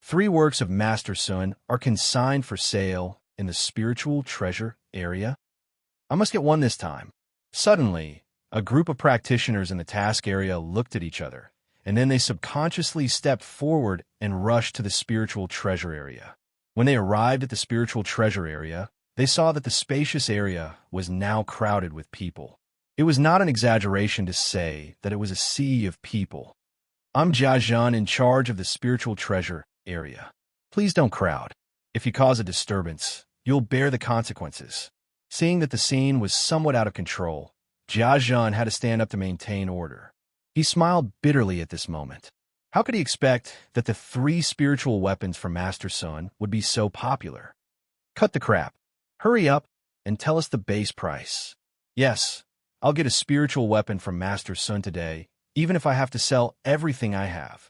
3 works of Master Sun are consigned for sale in the spiritual treasure area? I must get one this time. Suddenly, a group of practitioners in the task area looked at each other, and then they subconsciously stepped forward and rushed to the spiritual treasure area. When they arrived at the spiritual treasure area, they saw that the spacious area was now crowded with people. It was not an exaggeration to say that it was a sea of people. I'm Jia Zhan, in charge of the spiritual treasure area. Please don't crowd. If you cause a disturbance, you'll bear the consequences. Seeing that the scene was somewhat out of control, Jia Zhan had to stand up to maintain order. He smiled bitterly at this moment. How could he expect that the 3 spiritual weapons from Master Sun would be so popular? Cut the crap. Hurry up and tell us the base price. Yes, I'll get a spiritual weapon from Master Sun today, even if I have to sell everything I have.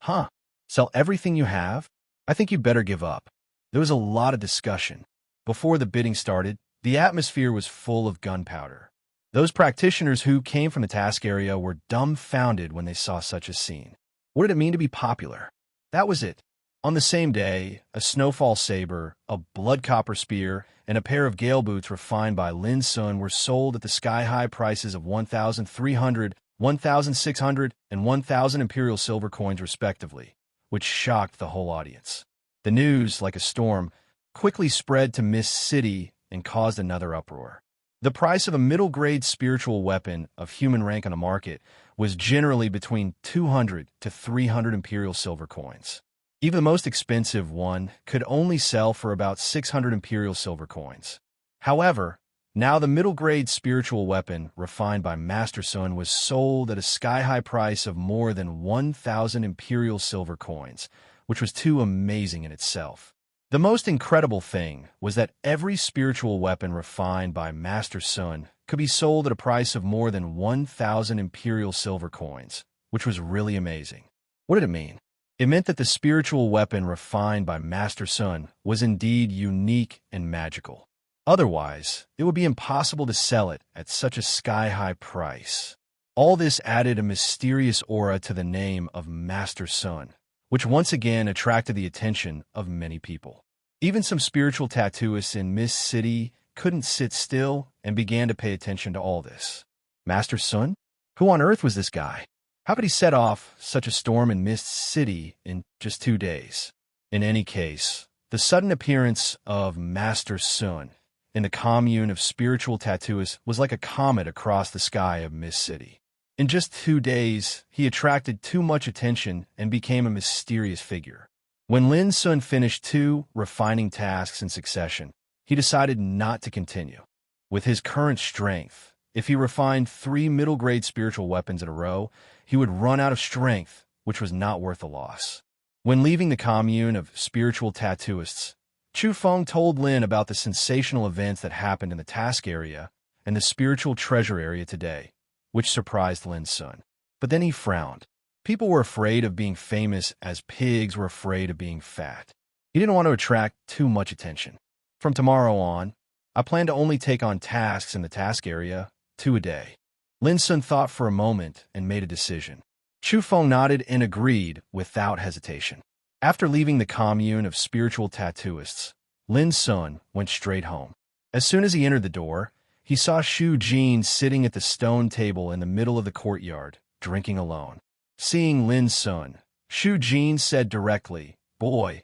Huh? Sell everything you have? I think you'd better give up. There was a lot of discussion. Before the bidding started, the atmosphere was full of gunpowder. Those practitioners who came from the task area were dumbfounded when they saw such a scene. What did it mean to be popular? That was it. On the same day, a snowfall saber, a blood copper spear, and a pair of gale boots refined by Lin Sun were sold at the sky-high prices of 1,300, 1,600, and 1,000 imperial silver coins respectively, which shocked the whole audience. The news, like a storm, quickly spread to Mist City and caused another uproar. The price of a middle-grade spiritual weapon of human rank on the market was generally between 200 to 300 imperial silver coins. Even the most expensive one could only sell for about 600 imperial silver coins. However, now the middle-grade spiritual weapon refined by Master Sun was sold at a sky-high price of more than 1,000 imperial silver coins, which was too amazing in itself. The most incredible thing was that every spiritual weapon refined by Master Sun could be sold at a price of more than 1,000 imperial silver coins, which was really amazing. What did it mean? It meant that the spiritual weapon refined by Master Sun was indeed unique and magical. Otherwise, it would be impossible to sell it at such a sky-high price. All this added a mysterious aura to the name of Master Sun, which once again attracted the attention of many people. Even some spiritual tattooists in Mist City couldn't sit still and began to pay attention to all this. Master Sun? Who on earth was this guy? How could he set off such a storm in Mist City in just 2 days? In any case, the sudden appearance of Master Sun in the commune of spiritual tattooists was like a comet across the sky of Mist City. In just 2 days, he attracted too much attention and became a mysterious figure. When Lin Sun finished 2 refining tasks in succession, he decided not to continue. With his current strength, if he refined 3 middle-grade spiritual weapons in a row, he would run out of strength, which was not worth the loss. When leaving the commune of spiritual tattooists, Chu Feng told Lin about the sensational events that happened in the task area and the spiritual treasure area today, which surprised Lin Sun. But then he frowned. People were afraid of being famous as pigs were afraid of being fat. He didn't want to attract too much attention. From tomorrow on, I plan to only take on tasks in the task area 2 a day. Lin Sun thought for a moment and made a decision. Chu Feng nodded and agreed without hesitation. After leaving the commune of spiritual tattooists, Lin Sun went straight home. As soon as he entered the door, he saw Shu Jin sitting at the stone table in the middle of the courtyard, drinking alone. Seeing Lin Sun, Shu Jin said directly, "Boy,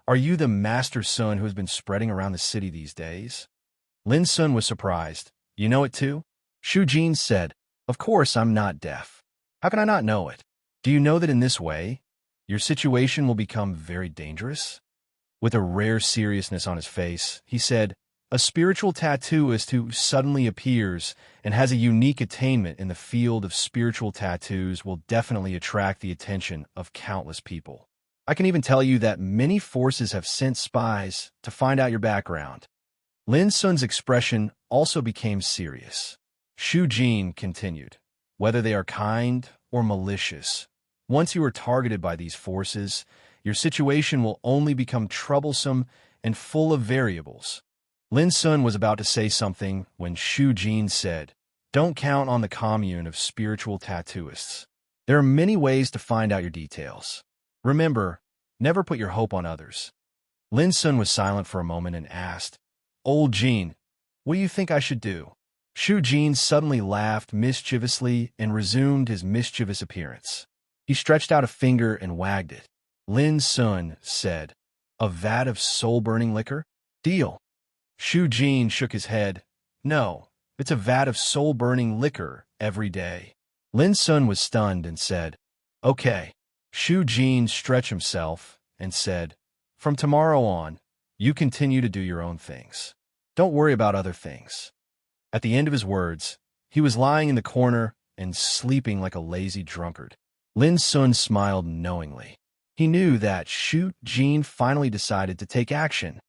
are you the Master Sun who has been spreading around the city these days?" Lin Sun was surprised. "You know it too?" Shu Jin said, "Of course I'm not deaf. How can I not know it? Do you know that in this way, your situation will become very dangerous?" With a rare seriousness on his face, he said, "A spiritual tattooist who suddenly appears and has a unique attainment in the field of spiritual tattoos will definitely attract the attention of countless people. I can even tell you that many forces have sent spies to find out your background." Lin Sun's expression also became serious. Shu Jin continued, "Whether they are kind or malicious, once you are targeted by these forces, your situation will only become troublesome and full of variables." Lin Sun was about to say something when Shu Jin said, "Don't count on the commune of spiritual tattooists. There are many ways to find out your details. Remember, never put your hope on others." Lin Sun was silent for a moment and asked, "Old Jin, what do you think I should do?" Shu Jin suddenly laughed mischievously and resumed his mischievous appearance. He stretched out a finger and wagged it. Lin Sun said, "A vat of soul-burning liquor? Deal." Shu Jin shook his head. "No, it's a vat of soul-burning liquor every day." Lin Sun was stunned and said, "Okay." Shu Jin stretched himself and said, "From tomorrow on, you continue to do your own things. Don't worry about other things." At the end of his words, he was lying in the corner and sleeping like a lazy drunkard. Lin Sun smiled knowingly. He knew that Shu Jin finally decided to take action.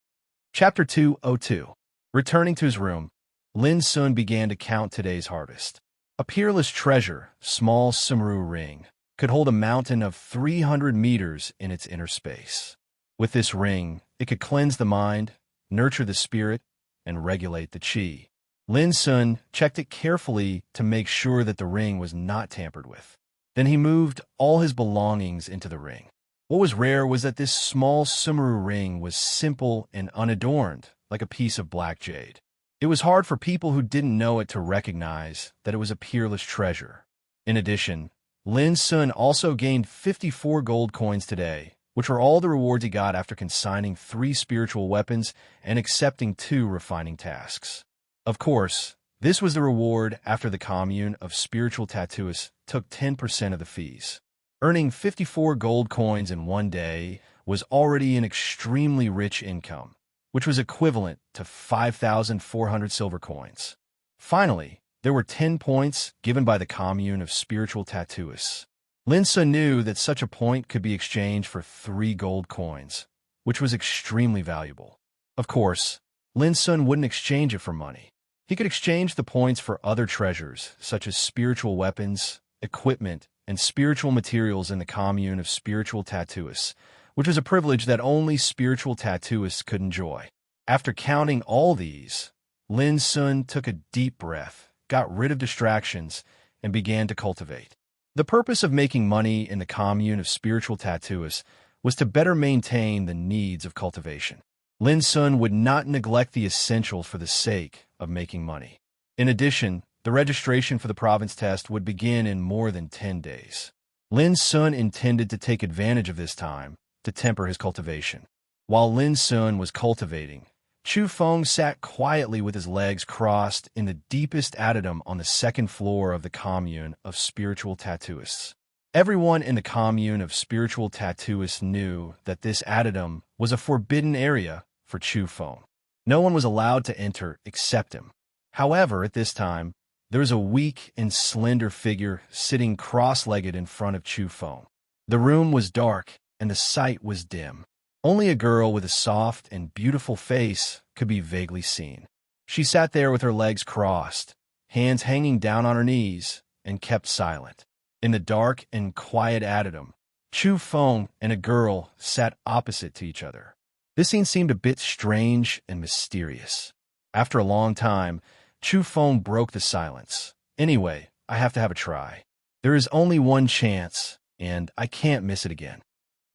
Chapter 202. Returning to his room, Lin Sun began to count today's harvest. A peerless treasure, small Sumru ring, could hold a mountain of 300 meters in its inner space. With this ring, it could cleanse the mind, nurture the spirit, and regulate the qi. Lin Sun checked it carefully to make sure that the ring was not tampered with. Then he moved all his belongings into the ring. What was rare was that this small Sumru ring was simple and unadorned, like a piece of black jade. It was hard for people who didn't know it to recognize that it was a peerless treasure. In addition, Lin Sun also gained 54 gold coins today, which were all the rewards he got after consigning 3 spiritual weapons and accepting 2 refining tasks. Of course, this was the reward after the commune of spiritual tattooists took 10% of the fees. Earning 54 gold coins in 1 day was already an extremely rich income, which was equivalent to 5,400 silver coins. Finally, there were 10 points given by the commune of spiritual tattooists. Lin Sun knew that such a point could be exchanged for 3 gold coins, which was extremely valuable. Of course, Lin Sun wouldn't exchange it for money. He could exchange the points for other treasures, such as spiritual weapons, equipment, and spiritual materials in the commune of spiritual tattooists, which was a privilege that only spiritual tattooists could enjoy. After counting all these, Lin Sun took a deep breath, got rid of distractions, and began to cultivate. The purpose of making money in the commune of spiritual tattooists was to better maintain the needs of cultivation. Lin Sun would not neglect the essentials for the sake of making money. In addition, the registration for the province test would begin in more than 10 days. Lin Sun intended to take advantage of this time to temper his cultivation. While Lin Sun was cultivating, Chu Feng sat quietly with his legs crossed in the deepest adytum on the second floor of the commune of spiritual tattooists. Everyone in the commune of spiritual tattooists knew that this adytum was a forbidden area for Chu Feng. No one was allowed to enter except him. However, at this time, there was a weak and slender figure sitting cross-legged in front of Chu Feng. The room was dark and the sight was dim. Only a girl with a soft and beautiful face could be vaguely seen. She sat there with her legs crossed, hands hanging down on her knees, and kept silent. In the dark and quiet adytum, Chu Feng and a girl sat opposite to each other. This scene seemed a bit strange and mysterious. After a long time, Chu Feng broke the silence. Anyway, I have to have a try. There is only one chance, and I can't miss it again.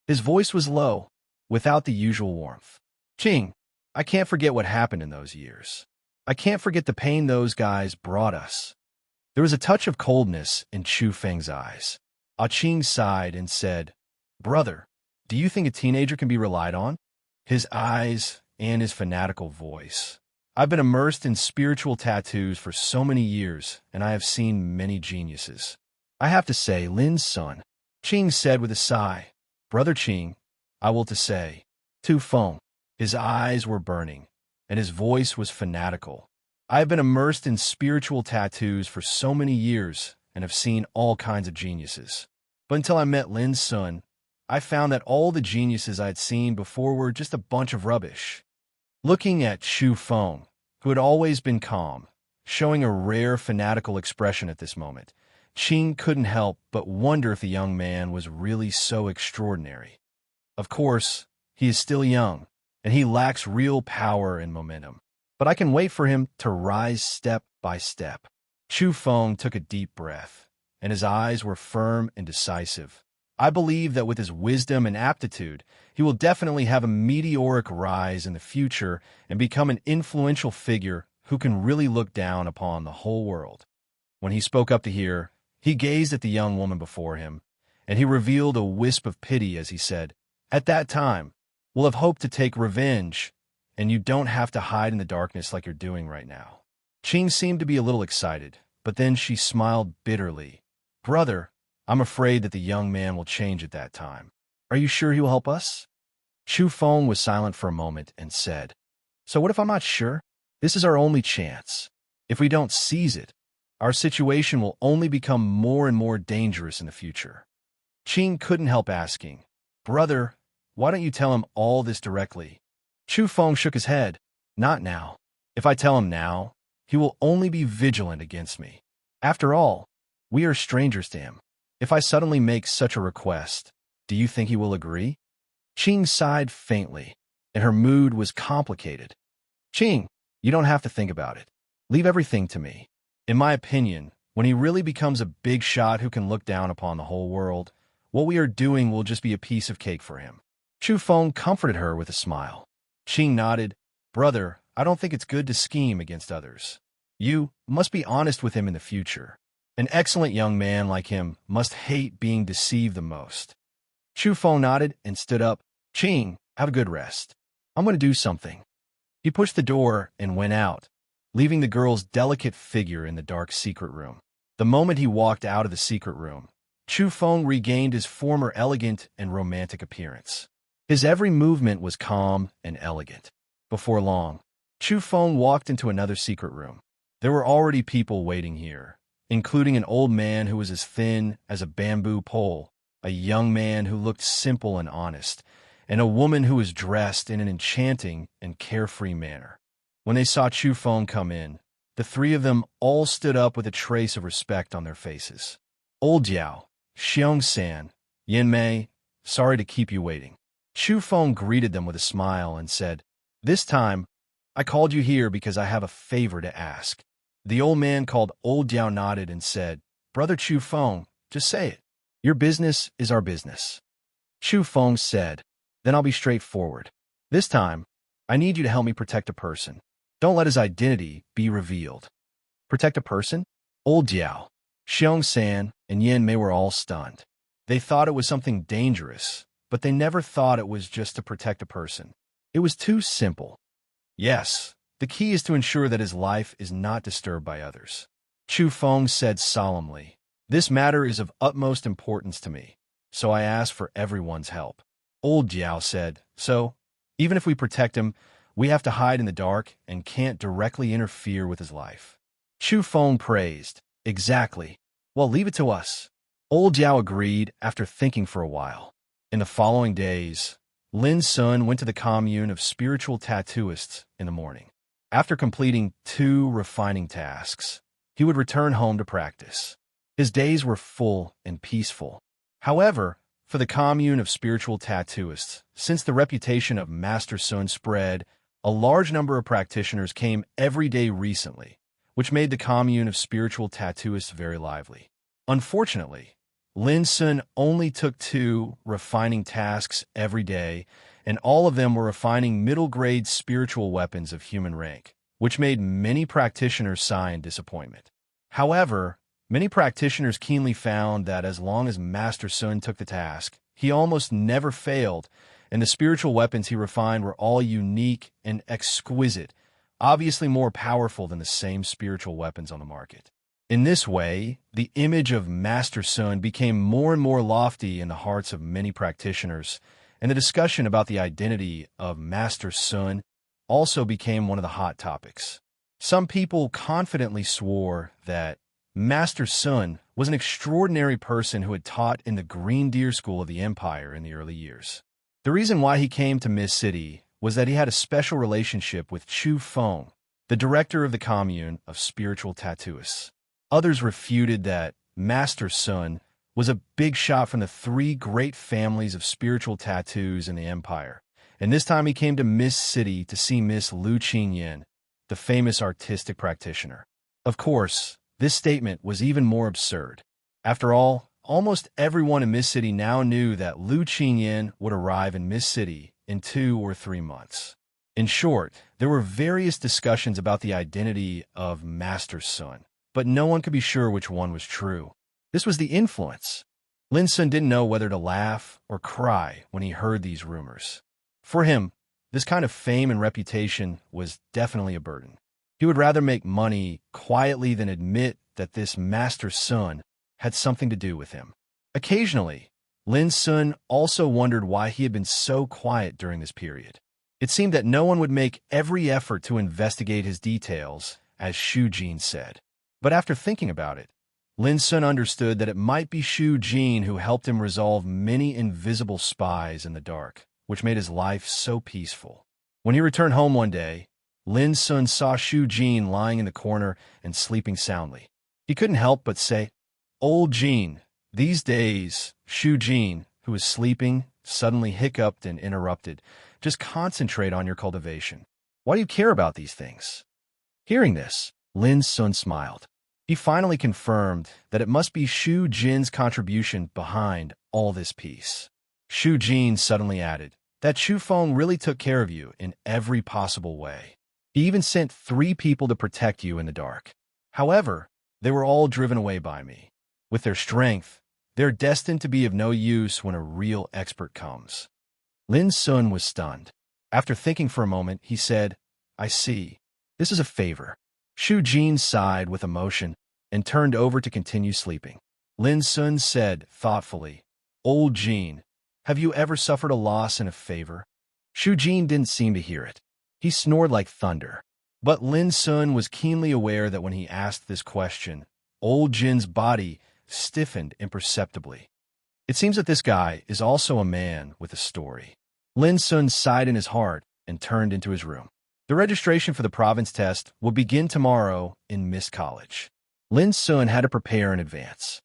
His voice was low, without the usual warmth. Ching, I can't forget what happened in those years. I can't forget the pain those guys brought us. There was a touch of coldness in Chu Feng's eyes. Ching sighed and said, "Brother, do you think a teenager can be relied on?" His eyes and his fanatical voice. I've been immersed in spiritual tattoos for so many years, and I have seen many geniuses. I have to say, Lin's son, Ching said with a sigh. Brother Ching, I will to say. Tu Feng. His eyes were burning, and his voice was fanatical. I have been immersed in spiritual tattoos for so many years and have seen all kinds of geniuses. But until I met Lin's son, I found that all the geniuses I'd seen before were just a bunch of rubbish. Looking at Chu Feng, who had always been calm, showing a rare fanatical expression at this moment, Ching couldn't help but wonder if the young man was really so extraordinary. Of course, he is still young, and he lacks real power and momentum. But I can wait for him to rise step by step. Chu Feng took a deep breath, and his eyes were firm and decisive. I believe that with his wisdom and aptitude, he will definitely have a meteoric rise in the future and become an influential figure who can really look down upon the whole world. When he spoke up to hear, he gazed at the young woman before him, and he revealed a wisp of pity as he said, "At that time, we'll have hoped to take revenge, and you don't have to hide in the darkness like you're doing right now." Ching seemed to be a little excited, but then she smiled bitterly. "Brother, I'm afraid that the young man will change at that time. Are you sure he will help us?" Chu Feng was silent for a moment and said, "So what if I'm not sure? This is our only chance. If we don't seize it, our situation will only become more and more dangerous in the future." Ching couldn't help asking, "Brother, why don't you tell him all this directly?" Chu Feng shook his head. "Not now. If I tell him now, he will only be vigilant against me. After all, we are strangers to him. If I suddenly make such a request, do you think he will agree?" Ching sighed faintly, and her mood was complicated. "Ching, you don't have to think about it. Leave everything to me. In my opinion, when he really becomes a big shot who can look down upon the whole world, what we are doing will just be a piece of cake for him." Chu Feng comforted her with a smile. Ching nodded. "Brother, I don't think it's good to scheme against others. You must be honest with him in the future. An excellent young man like him must hate being deceived the most." Chu Feng nodded and stood up. "Ching, have a good rest. I'm going to do something." He pushed the door and went out, leaving the girl's delicate figure in the dark secret room. The moment he walked out of the secret room, Chu Feng regained his former elegant and romantic appearance. His every movement was calm and elegant. Before long, Chu Feng walked into another secret room. There were already people waiting here, including an old man who was as thin as a bamboo pole, a young man who looked simple and honest, and a woman who was dressed in an enchanting and carefree manner. When they saw Chu Feng come in, the three of them all stood up with a trace of respect on their faces. "Old Yao," Xiong-san, Yin-mei, sorry to keep you waiting. Chu Feng greeted them with a smile and said, "This time, I called you here because I have a favor to ask." The old man called Old Diao nodded and said, "Brother Chu Feng, just say it. Your business is our business." Chu Feng said, "Then I'll be straightforward. This time, I need you to help me protect a person. Don't let his identity be revealed." Protect a person? Old Diao, Xiong-san, and Yin-mei were all stunned. They thought it was something dangerous, but they never thought it was just to protect a person. It was too simple. Yes, the key is to ensure that his life is not disturbed by others. Chu Feng said solemnly, "This matter is of utmost importance to me, so I ask for everyone's help." Old Diao said, "So, even if we protect him, we have to hide in the dark and can't directly interfere with his life." Chu Feng praised, "Exactly. Well, leave it to us." Old Diao agreed after thinking for a while. In the following days, Lin Sun went to the commune of spiritual tattooists in the morning. After completing 2 refining tasks, he would return home to practice. His days were full and peaceful. However, for the commune of spiritual tattooists, since the reputation of Master Sun spread, a large number of practitioners came every day recently, which made the commune of spiritual tattooists very lively. Unfortunately, Lin Sun only took 2 refining tasks every day, and all of them were refining middle-grade spiritual weapons of human rank, which made many practitioners sigh in disappointment. However, many practitioners keenly found that as long as Master Sun took the task, he almost never failed, and the spiritual weapons he refined were all unique and exquisite, obviously more powerful than the same spiritual weapons on the market. In this way, the image of Master Sun became more and more lofty in the hearts of many practitioners, and the discussion about the identity of Master Sun also became one of the hot topics. Some people confidently swore that Master Sun was an extraordinary person who had taught in the Green Deer School of the Empire in the early years. The reason why he came to Mist City was that he had a special relationship with Chu Feng, the director of the commune of spiritual tattooists. Others refuted that Master Sun was a big shot from the 3 great families of spiritual tattoos in the empire, and this time he came to Mist City to see Miss Lu Qingyan, the famous artistic practitioner. Of course, this statement was even more absurd. After all, almost everyone in Mist City now knew that Lu Qingyan would arrive in Mist City in 2 or 3 months. In short, there were various discussions about the identity of Master Sun, but no one could be sure which one was true. This was the influence. Lin Sun didn't know whether to laugh or cry when he heard these rumors. For him, this kind of fame and reputation was definitely a burden. He would rather make money quietly than admit that this Master Sun had something to do with him. Occasionally, Lin Sun also wondered why he had been so quiet during this period. It seemed that no one would make every effort to investigate his details, as Shu Jin said. But after thinking about it, Lin Sun understood that it might be Shu Jin who helped him resolve many invisible spies in the dark, which made his life so peaceful. When he returned home one day, Lin Sun saw Shu Jin lying in the corner and sleeping soundly. He couldn't help but say, "Old Jin." These days, Shu Jin, who was sleeping, suddenly hiccuped and interrupted. "Just concentrate on your cultivation. Why do you care about these things?" Hearing this, Lin Sun smiled. He finally confirmed that it must be Shu Jin's contribution behind all this peace. Shu Jin suddenly added, "That Chu Feng really took care of you in every possible way. He even sent 3 people to protect you in the dark. However, they were all driven away by me. With their strength, they're destined to be of no use when a real expert comes." Lin Sun was stunned. After thinking for a moment, he said, "I see. This is a favor." Shu Jin sighed with emotion and turned over to continue sleeping. Lin Sun said thoughtfully, "Old Jin, have you ever suffered a loss in a favor?" Shu Jin didn't seem to hear it. He snored like thunder. But Lin Sun was keenly aware that when he asked this question, Old Jin's body stiffened imperceptibly. It seems that this guy is also a man with a story. Lin Sun sighed in his heart and turned into his room. The registration for the province test will begin tomorrow in Mist College. Lin Sun had to prepare in advance.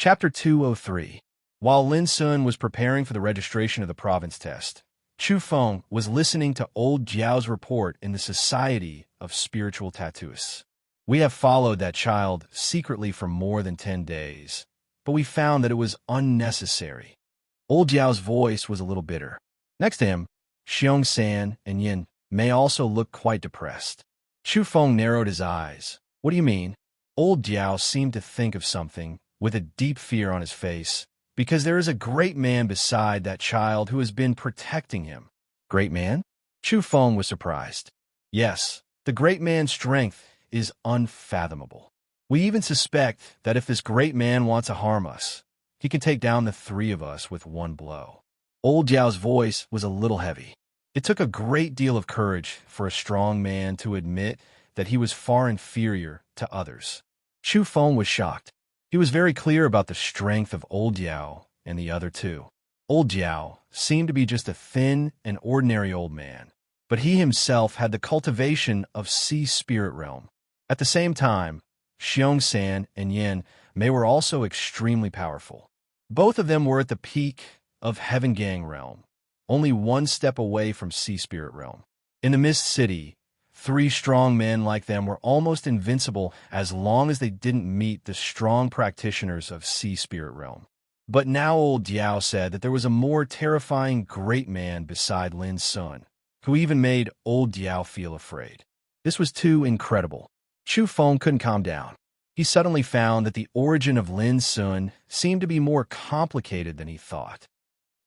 Chapter 203. While Lin Sun was preparing for the registration of the province test, Chu Feng was listening to old Jiao's report in the Society of Spiritual Tattooists. We have followed that child secretly for more than 10 days, but we found that it was unnecessary. Old Jiao's voice was a little bitter. Next to him, Xiong San and Yin Mei also looked quite depressed. Chu Feng narrowed his eyes. What do you mean? Old Jiao seemed to think of something, with a deep fear on his face, because there is a great man beside that child who has been protecting him. Great man? Chu Feng was surprised. Yes, the great man's strength is unfathomable. We even suspect that if this great man wants to harm us, he can take down the three of us with one blow. Old Jiao's voice was a little heavy. It took a great deal of courage for a strong man to admit that he was far inferior to others. Chu Feng was shocked. He was very clear about the strength of Old Jiao and the other two. Old Jiao seemed to be just a thin and ordinary old man, but he himself had the cultivation of Sea Spirit Realm. At the same time, Xiong San and Yin Mei were also extremely powerful. Both of them were at the peak of Heaven Gang Realm, only one step away from Sea Spirit Realm. In the Mist City, 3 strong men like them were almost invincible as long as they didn't meet the strong practitioners of Sea Spirit Realm. But now old Diao said that there was a more terrifying great man beside Lin Sun, who even made old Diao feel afraid. This was too incredible. Chu Feng couldn't calm down. He suddenly found that the origin of Lin Sun seemed to be more complicated than he thought.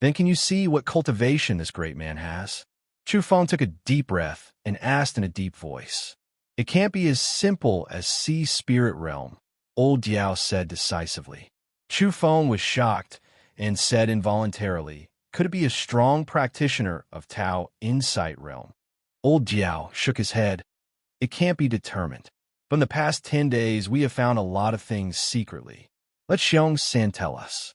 Then can you see what cultivation this great man has? Chu Feng took a deep breath and asked in a deep voice. It can't be as simple as Sea Spirit Realm, old Diao said decisively. Chu Feng was shocked and said involuntarily, could it be a strong practitioner of Tao Insight Realm? Old Diao shook his head. It can't be determined. But in the past 10 days, we have found a lot of things secretly. Let Xiong San tell us.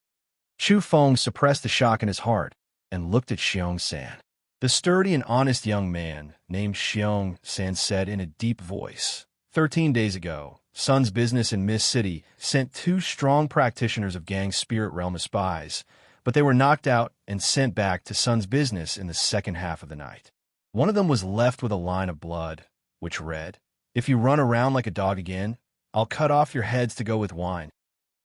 Chu Feng suppressed the shock in his heart and looked at Xiong San. The sturdy and honest young man named Xiong San said in a deep voice, 13 days ago, Sun's business in Mist City sent 2 strong practitioners of Gang Spirit Realm as spies, but they were knocked out and sent back to Sun's business in the second half of the night. One of them was left with a line of blood, which read, if you run around like a dog again, I'll cut off your heads to go with wine.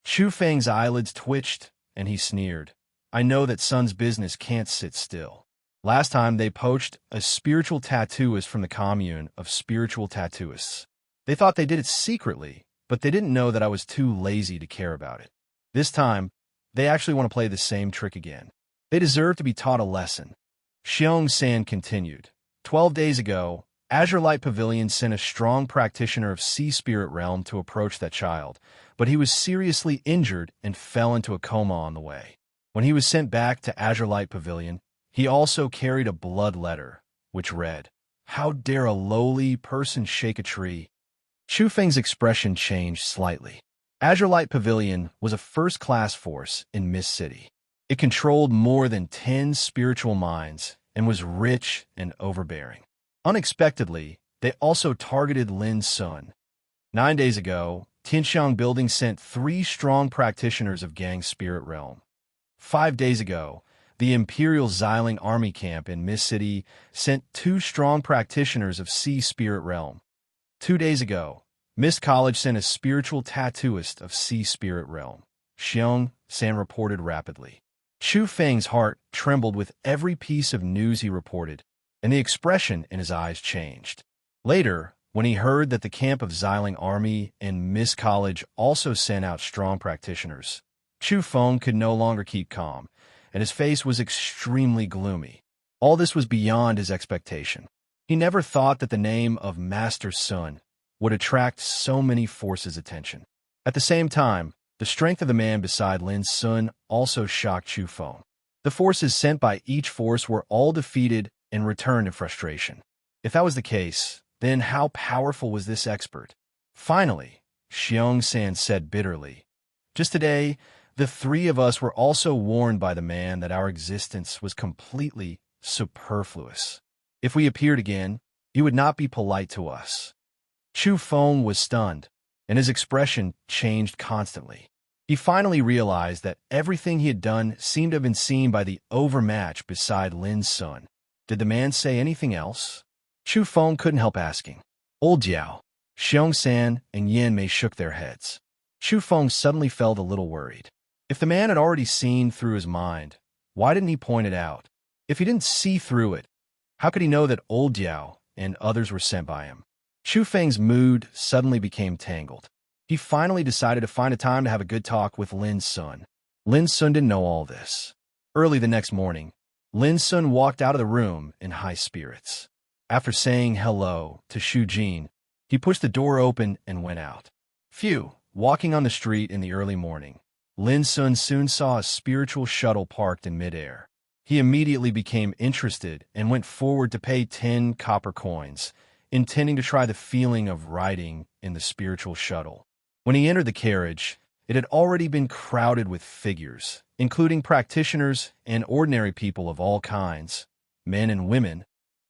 Chu Feng's eyelids twitched, and he sneered. I know that Sun's business can't sit still. Last time they poached a spiritual tattooist from the commune of spiritual tattooists. They thought they did it secretly, but they didn't know that I was too lazy to care about it. This time, they actually want to play the same trick again. They deserve to be taught a lesson. Xiong San continued. 12 days ago, Azure Light Pavilion sent a strong practitioner of Sea Spirit Realm to approach that child, but he was seriously injured and fell into a coma on the way. When he was sent back to Azure Light Pavilion, he also carried a blood letter, which read, how dare a lowly person shake a tree? Chu Feng's expression changed slightly. Azure Light Pavilion was a first-class force in Mist City. It controlled more than 10 spiritual minds and was rich and overbearing. Unexpectedly, they also targeted Lin Sun. 9 days ago, Tianxiang Building sent 3 strong practitioners of Gang Spirit Realm. 5 days ago, the Imperial Xiling Army Camp in Mist City sent 2 strong practitioners of Sea Spirit Realm. 2 days ago, Mist College sent a spiritual tattooist of Sea Spirit Realm. Xiong San reported rapidly. Chu Feng's heart trembled with every piece of news he reported, and the expression in his eyes changed. Later, when he heard that the camp of Xiling Army and Mist College also sent out strong practitioners, Chu Feng could no longer keep calm, and his face was extremely gloomy. All this was beyond his expectation. He never thought that the name of Master Sun would attract so many forces' attention. At the same time, the strength of the man beside Lin Sun also shocked Chu Feng. The forces sent by each force were all defeated and returned in frustration. If that was the case, then how powerful was this expert? Finally, Xiong San said bitterly, just today, the 3 of us were also warned by the man that our existence was completely superfluous. If we appeared again, he would not be polite to us. Chu Feng was stunned, and his expression changed constantly. He finally realized that everything he had done seemed to have been seen by the overmatch beside Lin's son. Did the man say anything else? Chu Feng couldn't help asking. Old Jiao, Xiong San, and Yin Mei shook their heads. Chu Feng suddenly felt a little worried. If the man had already seen through his mind, why didn't he point it out? If he didn't see through it, how could he know that Old Jiao and others were sent by him? Chu Feng's mood suddenly became tangled. He finally decided to find a time to have a good talk with Lin's son. Lin's son didn't know all this. Early the next morning, Lin's son walked out of the room in high spirits. After saying hello to Shu Jin, he pushed the door open and went out. Walking on the street in the early morning, Lin's son soon saw a spiritual shuttle parked in midair. He immediately became interested and went forward to pay 10 copper coins, intending to try the feeling of riding in the spiritual shuttle. When he entered the carriage, it had already been crowded with figures, including practitioners and ordinary people of all kinds, men and women,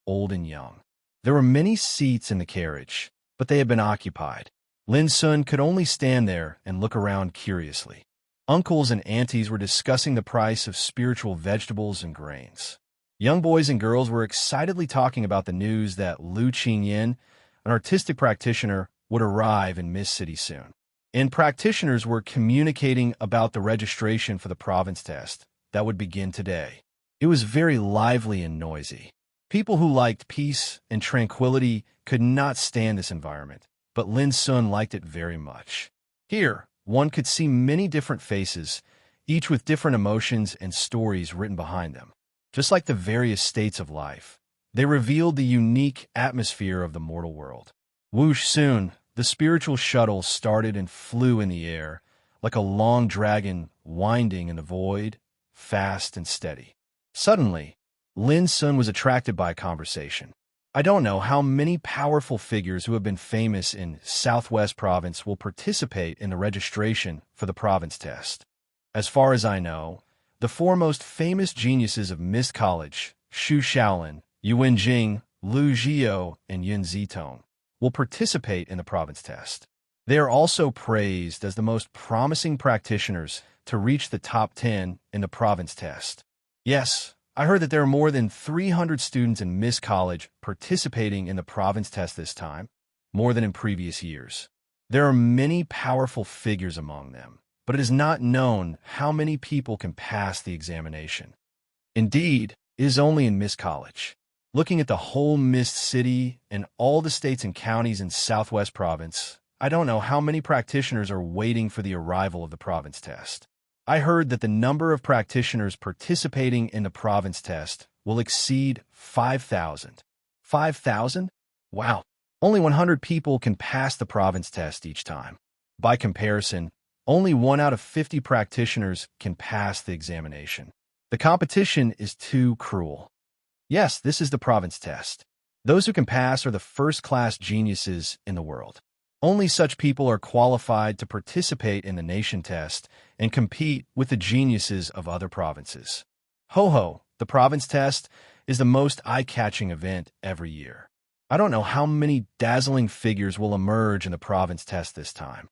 old and young. There were many seats in the carriage, but they had been occupied. Lin's son could only stand there and look around curiously. Uncles and aunties were discussing the price of spiritual vegetables and grains. Young boys and girls were excitedly talking about the news that Lu Qingyan, an artistic practitioner, would arrive in Mist City soon. And practitioners were communicating about the registration for the province test that would begin today. It was very lively and noisy. People who liked peace and tranquility could not stand this environment, but Lin's son liked it very much. Here, one could see many different faces, each with different emotions and stories written behind them. Just like the various states of life, they revealed the unique atmosphere of the mortal world. Whoosh, soon, the spiritual shuttle started and flew in the air, like a long dragon winding in the void, fast and steady. Suddenly, Lin's son was attracted by a conversation. I don't know how many powerful figures who have been famous in Southwest Province will participate in the registration for the province test. As far as I know, the four most famous geniuses of Mist College, Xu Shaolin, Yuan Jing, Lu Zhio, and Yun Zitong, will participate in the province test. They are also praised as the most promising practitioners to reach the top 10 in the province test. Yes, I heard that there are more than 300 students in Mist College participating in the province test this time, more than in previous years. There are many powerful figures among them, but it is not known how many people can pass the examination. Indeed, it is only in Mist College. Looking at the whole Mist City and all the states and counties in Southwest Province, I don't know how many practitioners are waiting for the arrival of the province test. I heard that the number of practitioners participating in the province test will exceed 5,000. 5,000? Wow. Only 100 people can pass the province test each time. By comparison, only 1 out of 50 practitioners can pass the examination. The competition is too cruel. Yes, this is the province test. Those who can pass are the first-class geniuses in the world. Only such people are qualified to participate in the nation test and compete with the geniuses of other provinces. Ho-ho, the province test is the most eye-catching event every year. I don't know how many dazzling figures will emerge in the province test this time.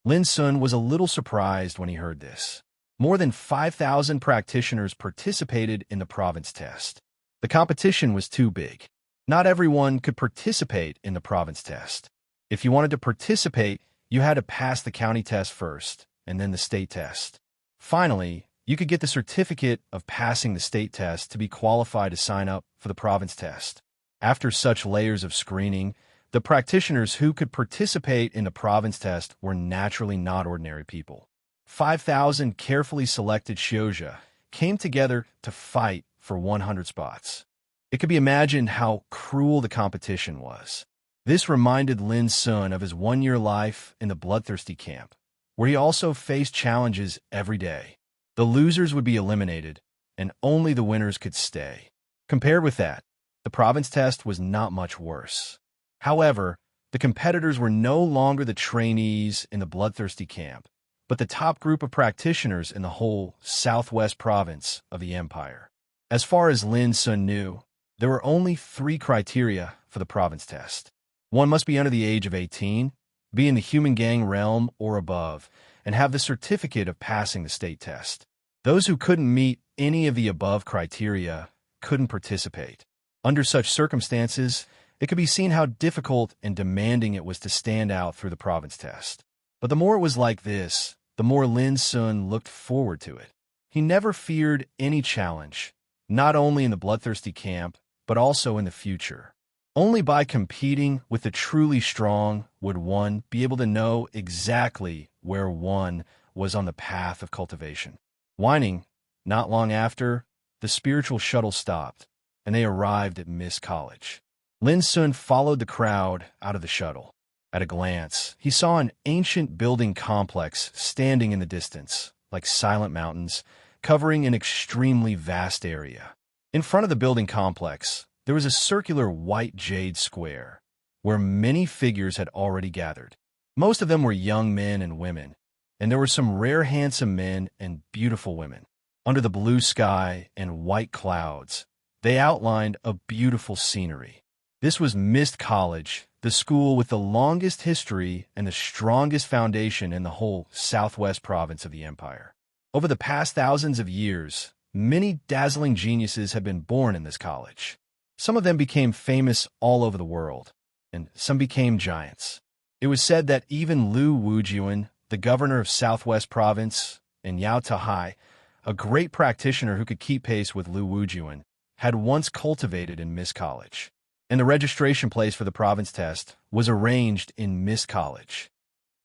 Lin's son was a little surprised when he heard this. More than 5,000 practitioners participated in the province test. The competition was too big. Not everyone could participate in the province test. If you wanted to participate, you had to pass the county test first, and then the state test. Finally, you could get the certificate of passing the state test to be qualified to sign up for the province test. After such layers of screening, the practitioners who could participate in the province test were naturally not ordinary people. 5,000 carefully selected Xiozha came together to fight for 100 spots. It could be imagined how cruel the competition was. This reminded Lin's son of his one-year life in the bloodthirsty camp, where he also faced challenges every day. The losers would be eliminated, and only the winners could stay. Compared with that, the province test was not much worse. However, the competitors were no longer the trainees in the bloodthirsty camp, but the top group of practitioners in the whole southwest province of the empire. As far as Lin's son knew, there were only 3 criteria for the province test. One must be under the age of 18, be in the human gang realm or above, and have the certificate of passing the state test. Those who couldn't meet any of the above criteria couldn't participate. Under such circumstances, it could be seen how difficult and demanding it was to stand out through the province test. But the more it was like this, the more Lin Sun looked forward to it. He never feared any challenge, not only in the bloodthirsty camp, but also in the future. Only by competing with the truly strong would one be able to know exactly where one was on the path of cultivation. Whining, not long after, the spiritual shuttle stopped, and they arrived at Miss College. Lin Sun followed the crowd out of the shuttle. At a glance, he saw an ancient building complex standing in the distance, like silent mountains, covering an extremely vast area. In front of the building complex, there was a circular white jade square, where many figures had already gathered. Most of them were young men and women, and there were some rare handsome men and beautiful women. Under the blue sky and white clouds, they outlined a beautiful scenery. This was Mist College, the school with the longest history and the strongest foundation in the whole southwest province of the empire. Over the past thousands of years, many dazzling geniuses have been born in this college. Some of them became famous all over the world, and some became giants. It was said that even Lu Wujian, the governor of Southwest Province, and Yao Tahai, a great practitioner who could keep pace with Lu Wujian, had once cultivated in Mist College. And the registration place for the province test was arranged in Mist College.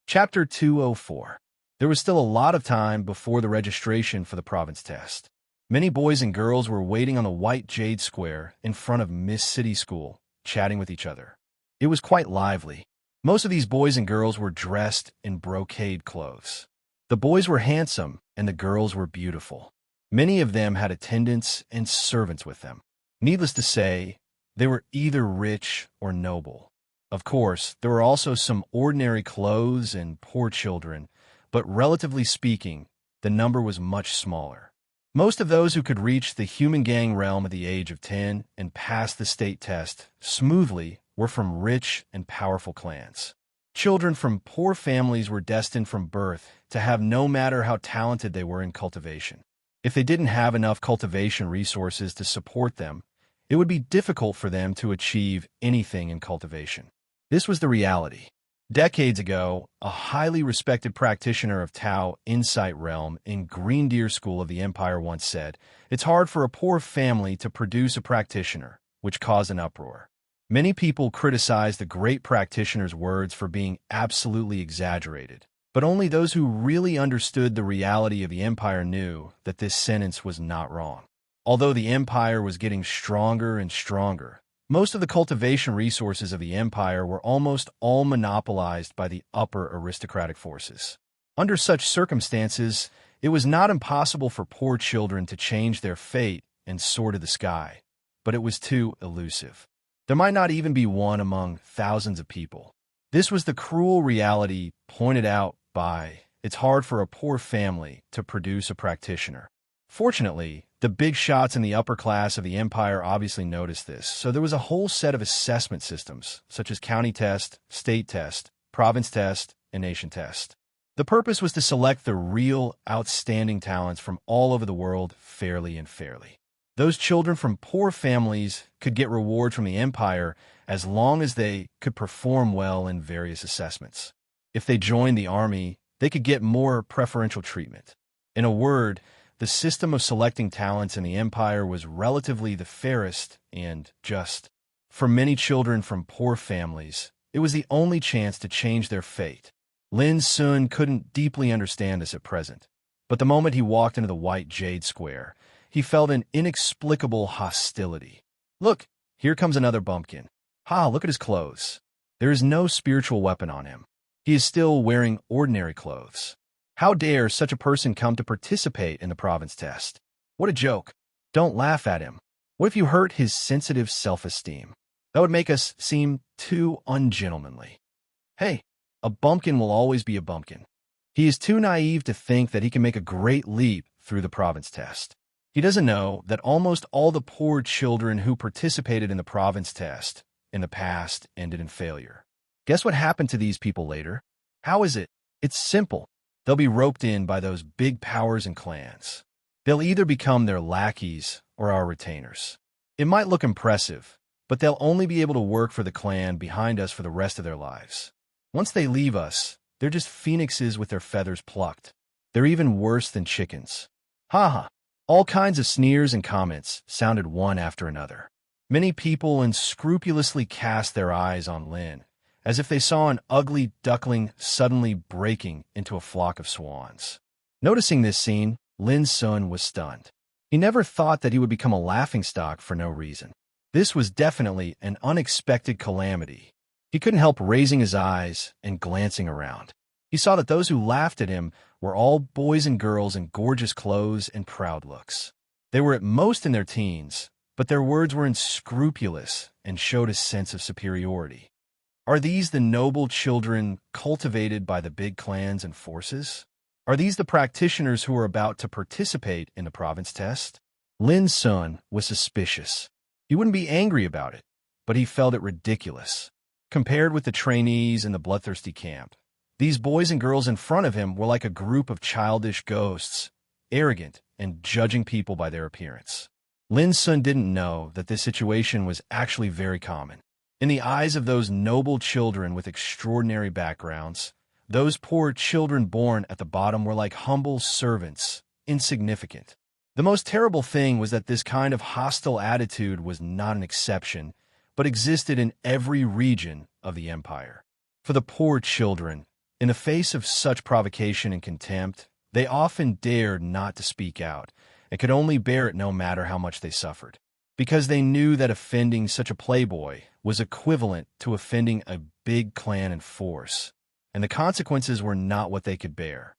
Chapter 204. There was still a lot of time before the registration for the province test. Many boys and girls were waiting on the white jade square in front of Mist City School, chatting with each other. It was quite lively. Most of these boys and girls were dressed in brocade clothes. The boys were handsome, and the girls were beautiful. Many of them had attendants and servants with them. Needless to say, they were either rich or noble. Of course, there were also some ordinary clothes and poor children, but relatively speaking, the number was much smaller. Most of those who could reach the human gang realm at the age of 10 and pass the state test smoothly were from rich and powerful clans. Children from poor families were destined from birth to have no matter how talented they were in cultivation. If they didn't have enough cultivation resources to support them, it would be difficult for them to achieve anything in cultivation. This was the reality. Decades ago, a highly respected practitioner of Tao Insight Realm in Green Deer School of the Empire once said, "It's hard for a poor family to produce a practitioner," which caused an uproar. Many people criticized the great practitioner's words for being absolutely exaggerated, but only those who really understood the reality of the empire knew that this sentence was not wrong. Although the empire was getting stronger and stronger, most of the cultivation resources of the empire were almost all monopolized by the upper aristocratic forces. Under such circumstances, it was not impossible for poor children to change their fate and soar to the sky, but it was too elusive. There might not even be one among thousands of people. This was the cruel reality pointed out by, "It's hard for a poor family to produce a practitioner." Fortunately, the big shots in the upper class of the empire obviously noticed this, so there was a whole set of assessment systems, such as county test, state test, province test, and nation test. The purpose was to select the real, outstanding talents from all over the world fairly and fairly. Those children from poor families could get rewards from the empire as long as they could perform well in various assessments. If they joined the army, they could get more preferential treatment. In a word, the system of selecting talents in the empire was relatively the fairest and just. For many children from poor families, it was the only chance to change their fate. Lin Sun couldn't deeply understand this at present, but the moment he walked into the white jade square, he felt an inexplicable hostility. Look, here comes another bumpkin. Ha, look at his clothes. There is no spiritual weapon on him. He is still wearing ordinary clothes. How dare such a person come to participate in the province test? What a joke. Don't laugh at him. What if you hurt his sensitive self-esteem? That would make us seem too ungentlemanly. Hey, a bumpkin will always be a bumpkin. He is too naive to think that he can make a great leap through the province test. He doesn't know that almost all the poor children who participated in the province test in the past ended in failure. Guess what happened to these people later? How is it? It's simple. They'll be roped in by those big powers and clans. They'll either become their lackeys or our retainers. It might look impressive, but they'll only be able to work for the clan behind us for the rest of their lives. Once they leave us, they're just phoenixes with their feathers plucked. They're even worse than chickens. Ha. All kinds of sneers and comments sounded one after another. Many people unscrupulously cast their eyes on Lin, as if they saw an ugly duckling suddenly breaking into a flock of swans. Noticing this scene, Lin Sun was stunned. He never thought that he would become a laughingstock for no reason. This was definitely an unexpected calamity. He couldn't help raising his eyes and glancing around. He saw that those who laughed at him were all boys and girls in gorgeous clothes and proud looks. They were at most in their teens, but their words were unscrupulous and showed a sense of superiority. Are these the noble children cultivated by the big clans and forces? Are these the practitioners who are about to participate in the province test? Lin Sun was suspicious. He wouldn't be angry about it, but he felt it ridiculous. Compared with the trainees in the bloodthirsty camp, these boys and girls in front of him were like a group of childish ghosts, arrogant and judging people by their appearance. Lin Sun didn't know that this situation was actually very common. In the eyes of those noble children with extraordinary backgrounds, those poor children born at the bottom were like humble servants, insignificant. The most terrible thing was that this kind of hostile attitude was not an exception, but existed in every region of the empire. For the poor children, in the face of such provocation and contempt, they often dared not to speak out, and could only bear it no matter how much they suffered, because they knew that offending such a playboy was equivalent to offending a big clan in force, and the consequences were not what they could bear.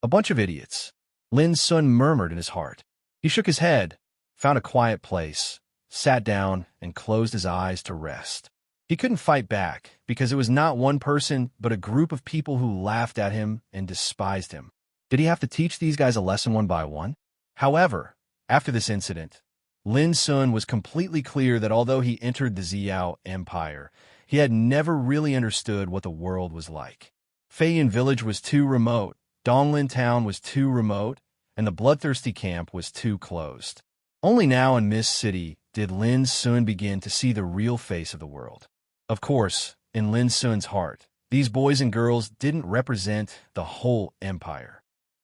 A bunch of idiots, Lin Sun murmured in his heart. He shook his head, found a quiet place, sat down, and closed his eyes to rest. He couldn't fight back, because it was not one person, but a group of people who laughed at him and despised him. Did he have to teach these guys a lesson one by one? However, after this incident, Lin Sun was completely clear that although he entered the Xiao Empire, he had never really understood what the world was like. Feiyan Village was too remote, Donglin Town was too remote, and the bloodthirsty camp was too closed. Only now in Mist City did Lin Sun begin to see the real face of the world. Of course, in Lin Sun's heart, these boys and girls didn't represent the whole empire.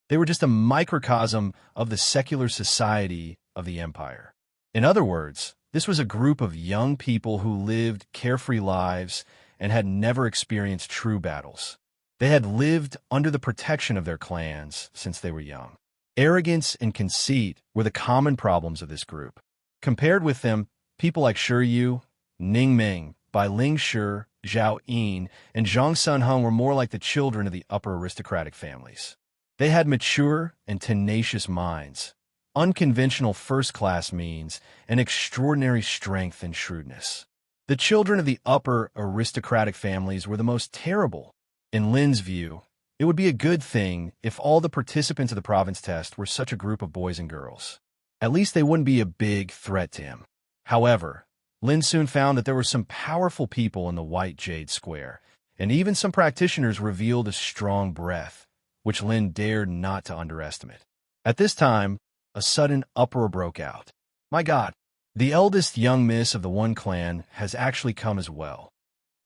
They were just a microcosm of the secular society of the empire. In other words, this was a group of young people who lived carefree lives and had never experienced true battles. They had lived under the protection of their clans since they were young. Arrogance and conceit were the common problems of this group. Compared with them, people like Shi Yu, Ning Ming, Bai Ling Shi, Zhao Yin, and Zhang Sunheng were more like the children of the upper aristocratic families. They had mature and tenacious minds, unconventional first-class means, and extraordinary strength and shrewdness. The children of the upper aristocratic families were the most terrible. In Lin's view, it would be a good thing if all the participants of the province test were such a group of boys and girls. At least they wouldn't be a big threat to him. However, Lin soon found that there were some powerful people in the White Jade Square, and even some practitioners revealed a strong breath, which Lin dared not to underestimate. At this time, a sudden uproar broke out. My God, the eldest young miss of the One clan has actually come as well.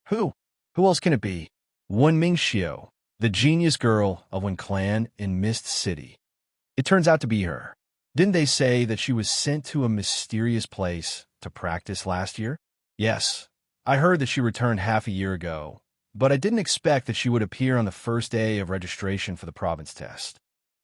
Who? Who else can it be? Wen Mingxiu, the genius girl of One clan in Mist City. It turns out to be her. Didn't they say that she was sent to a mysterious place to practice last year? Yes, I heard that she returned half a year ago, but I didn't expect that she would appear on the first day of registration for the province test.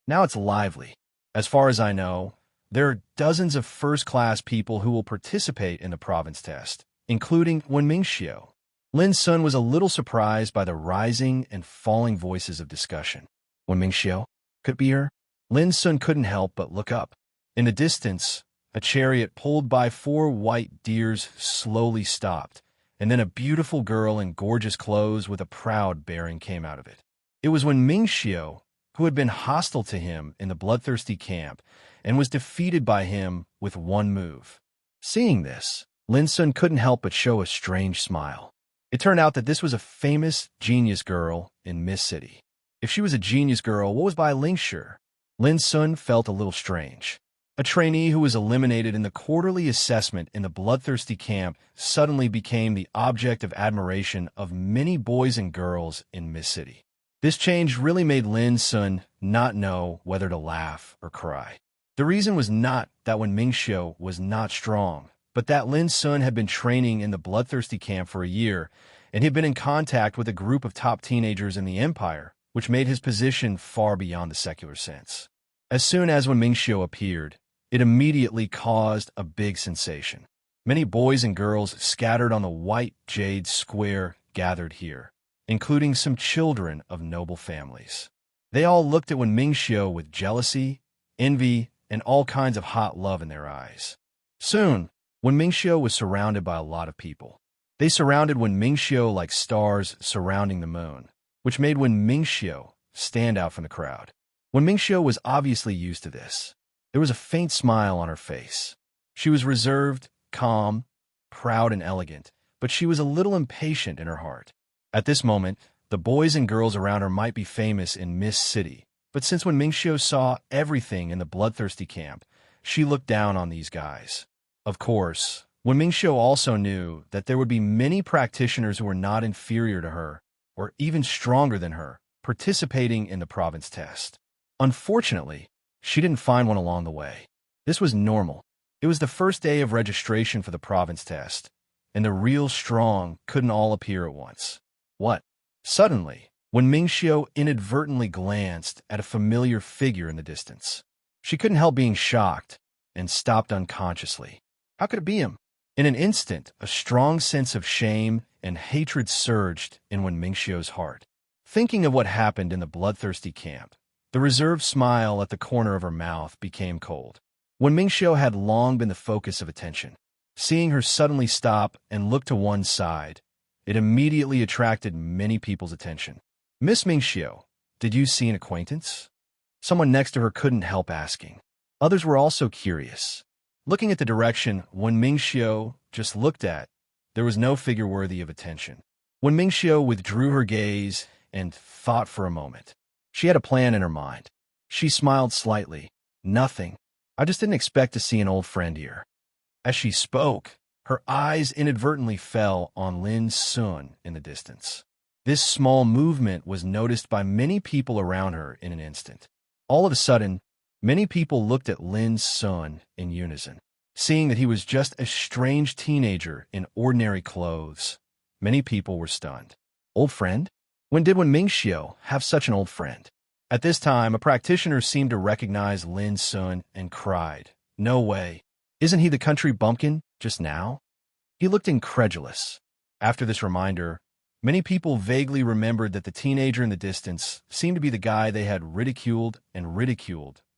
Now it's lively. As far as I know, there are dozens of first-class people who will participate in the province test, including Wen Mingxiu. Lin Sun was a little surprised by the rising and falling voices of discussion. Wen Mingxiu? Could it be her? Lin Sun couldn't help but look up. In the distance, a chariot pulled by 4 white deers slowly stopped, and then a beautiful girl in gorgeous clothes with a proud bearing came out of it. It was Wen Mingxiu, who had been hostile to him in the bloodthirsty camp and was defeated by him with one move. Seeing this, Lin Sun couldn't help but show a strange smile. It turned out that this was a famous genius girl in Mist City. If she was a genius girl, what was Bai Ling sure? Lin Sun felt a little strange. A trainee who was eliminated in the quarterly assessment in the bloodthirsty camp suddenly became the object of admiration of many boys and girls in Miss City. This change really made Lin Sun not know whether to laugh or cry. The reason was not that Wen Mingxiu was not strong, but that Lin Sun had been training in the bloodthirsty camp for a year, and he had been in contact with a group of top teenagers in the empire, which made his position far beyond the secular sense. As soon as Wen Mingxiu appeared, it immediately caused a big sensation. Many boys and girls scattered on the white jade square gathered here, including some children of noble families. They all looked at Wen Mingxiu with jealousy, envy, and all kinds of hot love in their eyes. Soon, Wen Mingxiu was surrounded by a lot of people. They surrounded Wen Mingxiu like stars surrounding the moon, which made Wen Mingxiu stand out from the crowd. Wen Mingxiu was obviously used to this. There was a faint smile on her face. She was reserved, calm, proud, and elegant, but she was a little impatient in her heart. At this moment, the boys and girls around her might be famous in Miss City, but since Wen Mingxiu saw everything in the bloodthirsty camp, she looked down on these guys. Of course, Wen Mingxiu also knew that there would be many practitioners who were not inferior to her, or even stronger than her, participating in the province test. Unfortunately, she didn't find one along the way. This was normal. It was the first day of registration for the province test, and the real strong couldn't all appear at once. What? Suddenly, Wen Mingxiu inadvertently glanced at a familiar figure in the distance. She couldn't help being shocked and stopped unconsciously. How could it be him? In an instant, a strong sense of shame and hatred surged in Wen Mingxiu's heart. Thinking of what happened in the bloodthirsty camp, the reserved smile at the corner of her mouth became cold. Wen Mingxiu had long been the focus of attention. Seeing her suddenly stop and look to one side, it immediately attracted many people's attention. Miss Mingxiu, did you see an acquaintance? Someone next to her couldn't help asking. Others were also curious. Looking at the direction Wen Mingxiu just looked at, there was no figure worthy of attention. Wen Mingxiu withdrew her gaze and thought for a moment. She had a plan in her mind. She smiled slightly. Nothing. I just didn't expect to see an old friend here. As she spoke, her eyes inadvertently fell on Lin Sun in the distance. This small movement was noticed by many people around her in an instant. All of a sudden, many people looked at Lin Sun in unison. Seeing that he was just a strange teenager in ordinary clothes, many people were stunned. Old friend? When did Wen Mingxiu have such an old friend? At this time, a practitioner seemed to recognize Lin Sun and cried, "No way. Isn't he the country bumpkin just now?" He looked incredulous. After this reminder, many people vaguely remembered that the teenager in the distance seemed to be the guy they had ridiculed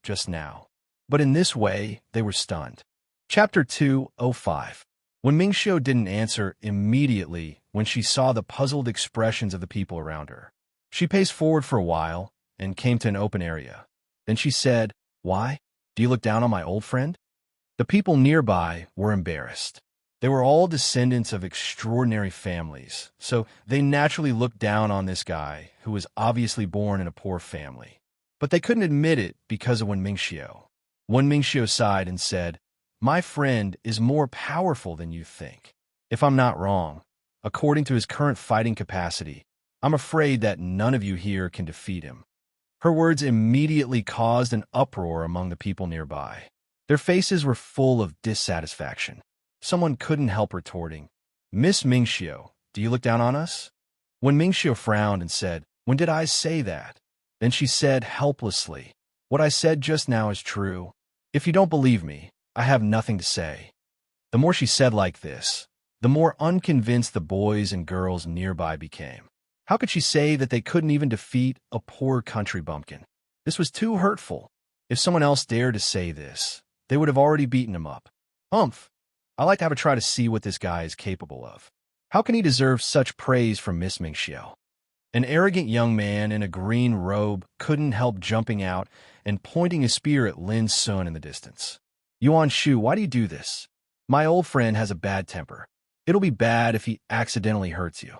just now. But in this way, they were stunned. Chapter 205. When Mingxiu didn't answer immediately when she saw the puzzled expressions of the people around her. She paced forward for a while and came to an open area. Then she said, "Why? Do you look down on my old friend?" The people nearby were embarrassed. They were all descendants of extraordinary families, so they naturally looked down on this guy who was obviously born in a poor family. But they couldn't admit it because of Wen Mingxiu. Wen Mingxiu sighed and said, "My friend is more powerful than you think. If I'm not wrong, according to his current fighting capacity, I'm afraid that none of you here can defeat him." Her words immediately caused an uproar among the people nearby. Their faces were full of dissatisfaction. Someone couldn't help retorting, "Miss Mingxiu, do you look down on us?" When Mingxiu frowned and said, "When did I say that?" Then she said helplessly, "What I said just now is true. If you don't believe me, I have nothing to say." The more she said like this, the more unconvinced the boys and girls nearby became. How could she say that they couldn't even defeat a poor country bumpkin? This was too hurtful. If someone else dared to say this, they would have already beaten him up. Humph! I'd like to have a try to see what this guy is capable of. How can he deserve such praise from Miss Mingxiu? An arrogant young man in a green robe couldn't help jumping out and pointing a spear at Lin Sun in the distance. "Yuan Shu, why do you do this? My old friend has a bad temper. It'll be bad if he accidentally hurts you."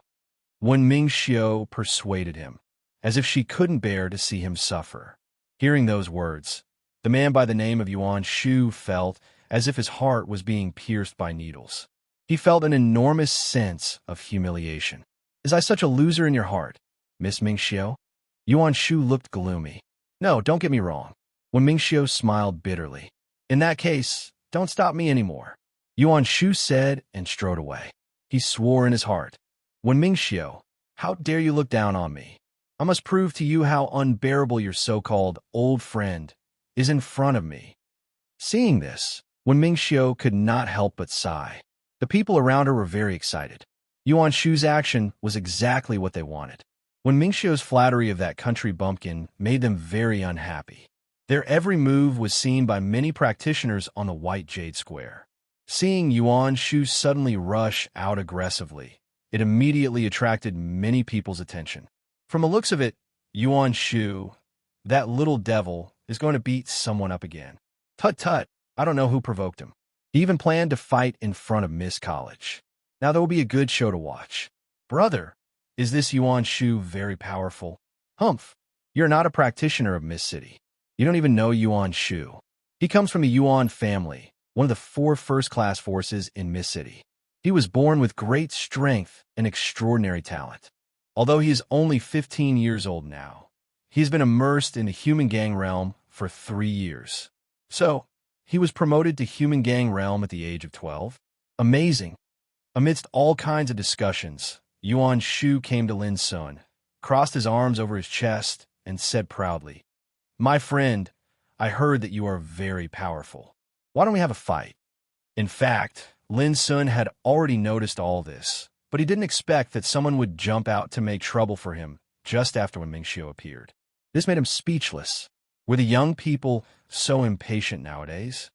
When Mingxiu persuaded him, as if she couldn't bear to see him suffer. Hearing those words, the man by the name of Yuan Shu felt as if his heart was being pierced by needles. He felt an enormous sense of humiliation. "Is I such a loser in your heart, Miss Mingxiu?" Yuan Shu looked gloomy. "No, don't get me wrong." When Mingxiu smiled bitterly. "In that case, don't stop me anymore," Yuan Shu said and strode away. He swore in his heart, "When Mingxiu, how dare you look down on me? I must prove to you how unbearable your so-called old friend is in front of me." Seeing this, Wen Mingxiu could not help but sigh. The people around her were very excited. Yuan Shu's action was exactly what they wanted. Wen Mingxiu's flattery of that country bumpkin made them very unhappy. Their every move was seen by many practitioners on the White Jade Square. Seeing Yuan Shu suddenly rush out aggressively, it immediately attracted many people's attention. From the looks of it, Yuan Shu, that little devil, is going to beat someone up again. Tut tut, I don't know who provoked him. He even planned to fight in front of Miss College. Now there will be a good show to watch. Brother, is this Yuan Shu very powerful? Humph, you're not a practitioner of Miss City. You don't even know Yuan Shu. He comes from the Yuan family, one of the 4 first-class forces in Miss City. He was born with great strength and extraordinary talent. Although he is only 15 years old now, he has been immersed in the human gang realm for 3 years. So, he was promoted to human gang realm at the age of 12. Amazing. Amidst all kinds of discussions, Yuan Shu came to Lin Sun, crossed his arms over his chest, and said proudly, "My friend, I heard that you are very powerful. Why don't we have a fight?" In fact, Lin Sun had already noticed all this, but he didn't expect that someone would jump out to make trouble for him just after when Mingxiu appeared. This made him speechless. Were the young people so impatient nowadays?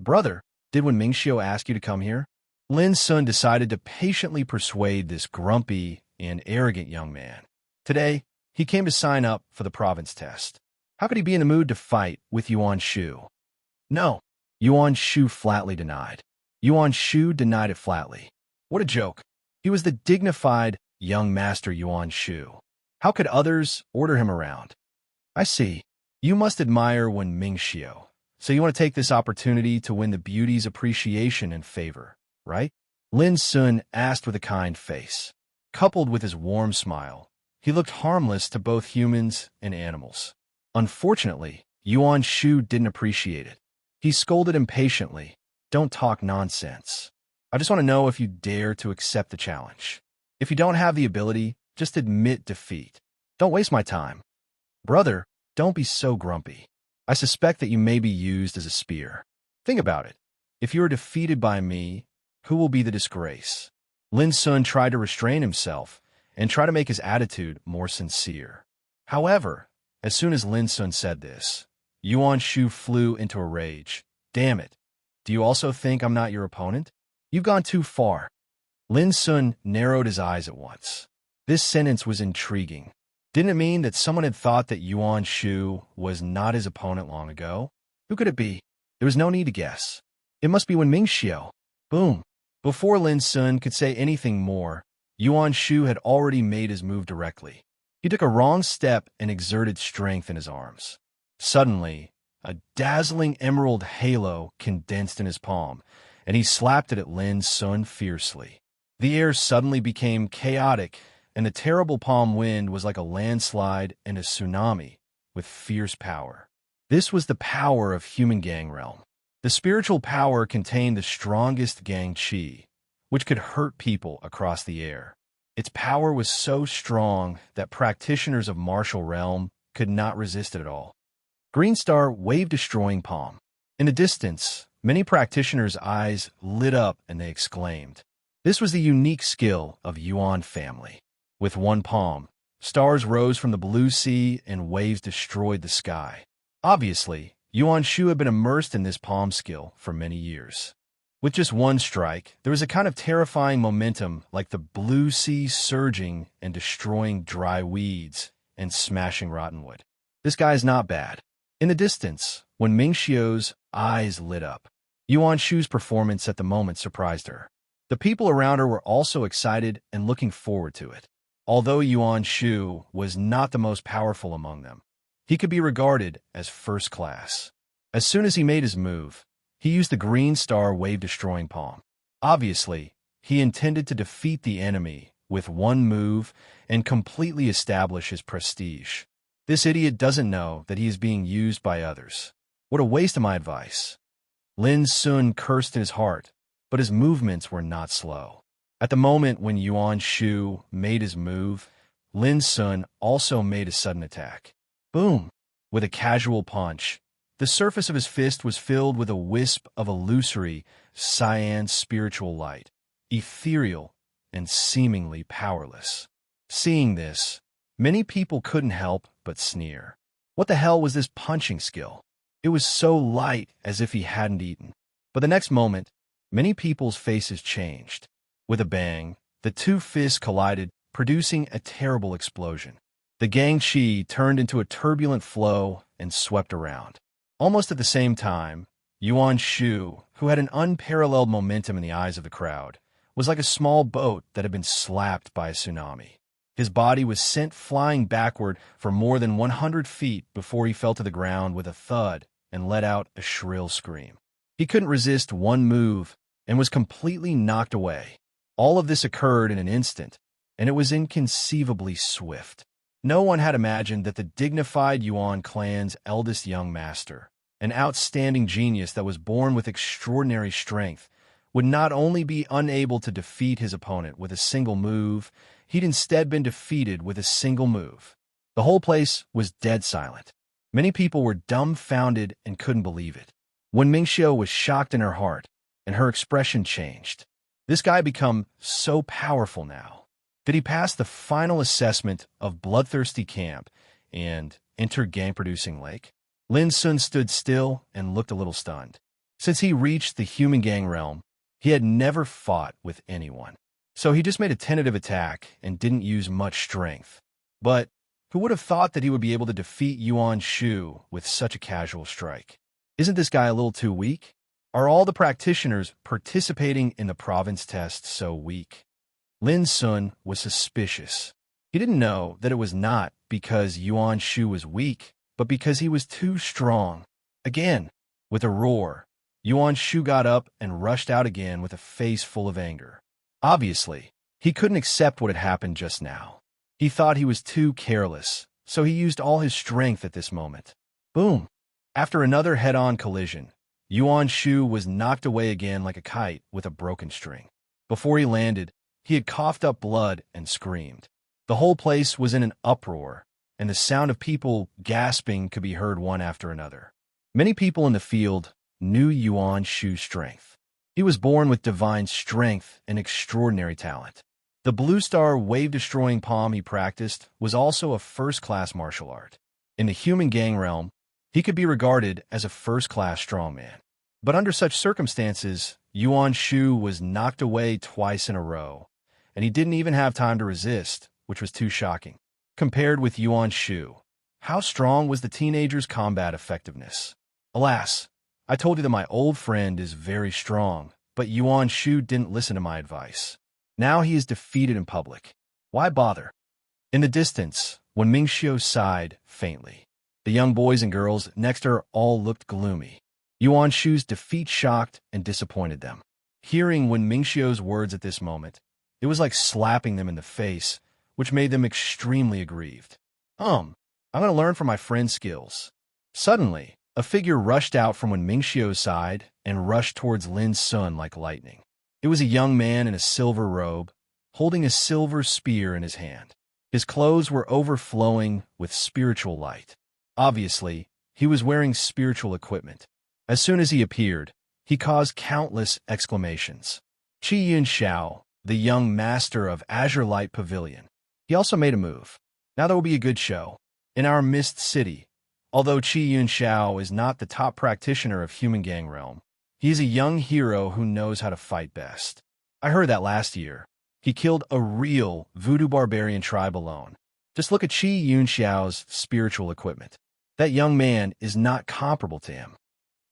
"Brother, did when Mingxiu ask you to come here?" Lin Sun decided to patiently persuade this grumpy and arrogant young man. Today, he came to sign up for the province test. How could he be in the mood to fight with Yuan Shu? No, Yuan Shu flatly denied. Yuan Shu denied it flatly. What a joke. He was the dignified young master Yuan Shu. How could others order him around? I see. You must admire Wen Mingxiu, so you want to take this opportunity to win the beauty's appreciation and favor, right? Lin Sun asked with a kind face. Coupled with his warm smile, he looked harmless to both humans and animals. Unfortunately, Yuan Shu didn't appreciate it. He scolded impatiently. "Don't talk nonsense. I just want to know if you dare to accept the challenge. If you don't have the ability, just admit defeat. Don't waste my time." "Brother, don't be so grumpy. I suspect that you may be used as a spear. Think about it. If you are defeated by me, who will be the disgrace?" Lin Sun tried to restrain himself and try to make his attitude more sincere. However, as soon as Lin Sun said this, Yuan Shu flew into a rage. "Damn it. Do you also think I'm not your opponent? You've gone too far." Lin Sun narrowed his eyes at once. This sentence was intriguing. Didn't it mean that someone had thought that Yuan Shu was not his opponent long ago? Who could it be? There was no need to guess. It must be Wen Mingxiu. Boom. Before Lin Sun could say anything more, Yuan Shu had already made his move directly. He took a wrong step and exerted strength in his arms. Suddenly, a dazzling emerald halo condensed in his palm, and he slapped it at Lin Sun fiercely. The air suddenly became chaotic, and the terrible palm wind was like a landslide and a tsunami with fierce power. This was the power of human gang realm. The spiritual power contained the strongest gang chi, which could hurt people across the air. Its power was so strong that practitioners of martial realm could not resist it at all. Green Star waved destroying palm. In the distance, many practitioners' eyes lit up and they exclaimed. This was the unique skill of Yuan family. With one palm, stars rose from the blue sea and waves destroyed the sky. Obviously, Yuan Shu had been immersed in this palm skill for many years. With just one strike, there was a kind of terrifying momentum like the blue sea surging and destroying dry weeds and smashing rotten wood. This guy is not bad. In the distance, when Mingxiu's eyes lit up, Yuan Shu's performance at the moment surprised her. The people around her were also excited and looking forward to it. Although Yuan Shu was not the most powerful among them, he could be regarded as first class. As soon as he made his move, he used the green star wave-destroying palm. Obviously, he intended to defeat the enemy with one move and completely establish his prestige. This idiot doesn't know that he is being used by others. What a waste of my advice. Lin Sun cursed in his heart, but his movements were not slow. At the moment when Yuan Shu made his move, Lin Sun also made a sudden attack. Boom! With a casual punch, the surface of his fist was filled with a wisp of illusory, cyan spiritual light, ethereal and seemingly powerless. Seeing this, many people couldn't help but sneer. What the hell was this punching skill? It was so light as if he hadn't eaten. But the next moment, many people's faces changed. With a bang, the two fists collided, producing a terrible explosion. The Gangqi turned into a turbulent flow and swept around. Almost at the same time, Yuan Shu, who had an unparalleled momentum in the eyes of the crowd, was like a small boat that had been slapped by a tsunami. His body was sent flying backward for more than 100 feet before he fell to the ground with a thud and let out a shrill scream. He couldn't resist one move and was completely knocked away. All of this occurred in an instant, and it was inconceivably swift. No one had imagined that the dignified Yuan clan's eldest young master, an outstanding genius that was born with extraordinary strength, would not only be unable to defeat his opponent with a single move, he'd instead been defeated with a single move. The whole place was dead silent. Many people were dumbfounded and couldn't believe it. When Mingxiu was shocked in her heart, and her expression changed. This guy become so powerful now. Did he pass the final assessment of Bloodthirsty Camp and enter gang-producing lake? Lin Sun stood still and looked a little stunned. Since he reached the human gang realm, he had never fought with anyone. So he just made a tentative attack and didn't use much strength. But who would have thought that he would be able to defeat Yuan Shu with such a casual strike? Isn't this guy a little too weak? Are all the practitioners participating in the province test so weak? Lin Sun was suspicious. He didn't know that it was not because Yuan Shu was weak, but because he was too strong. Again, with a roar, Yuan Shu got up and rushed out again with a face full of anger. Obviously, he couldn't accept what had happened just now. He thought he was too careless, so he used all his strength at this moment. Boom! After another head-on collision, Yuan Shu was knocked away again like a kite with a broken string. Before he landed, he had coughed up blood and screamed. The whole place was in an uproar, and the sound of people gasping could be heard one after another. Many people in the field knew Yuan Shu's strength. He was born with divine strength and extraordinary talent. The blue star wave-destroying palm he practiced was also a first-class martial art. In the human gang realm, he could be regarded as a first-class strongman. But under such circumstances, Yuan Shu was knocked away twice in a row, and he didn't even have time to resist, which was too shocking. Compared with Yuan Shu, how strong was the teenager's combat effectiveness? Alas, I told you that my old friend is very strong, but Yuan Shu didn't listen to my advice. Now he is defeated in public. Why bother? In the distance, when Mingxiu sighed faintly, the young boys and girls next to her all looked gloomy. Yuan Shu's defeat shocked and disappointed them. Hearing Wen Mingxiu's words at this moment, it was like slapping them in the face, which made them extremely aggrieved. I'm going to learn from my friend's skills. Suddenly, a figure rushed out from Wen Mingxiu's side and rushed towards Lin Sun like lightning. It was a young man in a silver robe, holding a silver spear in his hand. His clothes were overflowing with spiritual light. Obviously, he was wearing spiritual equipment. As soon as he appeared, he caused countless exclamations. Qi Yun Xiao, the young master of Azure Light Pavilion. He also made a move. Now there will be a good show. In our Mist City, although Qi Yun Xiao is not the top practitioner of Human Gang Realm, he is a young hero who knows how to fight best. I heard that last year. He killed a real voodoo barbarian tribe alone. Just look at Qi Yun Xiao's spiritual equipment. That young man is not comparable to him.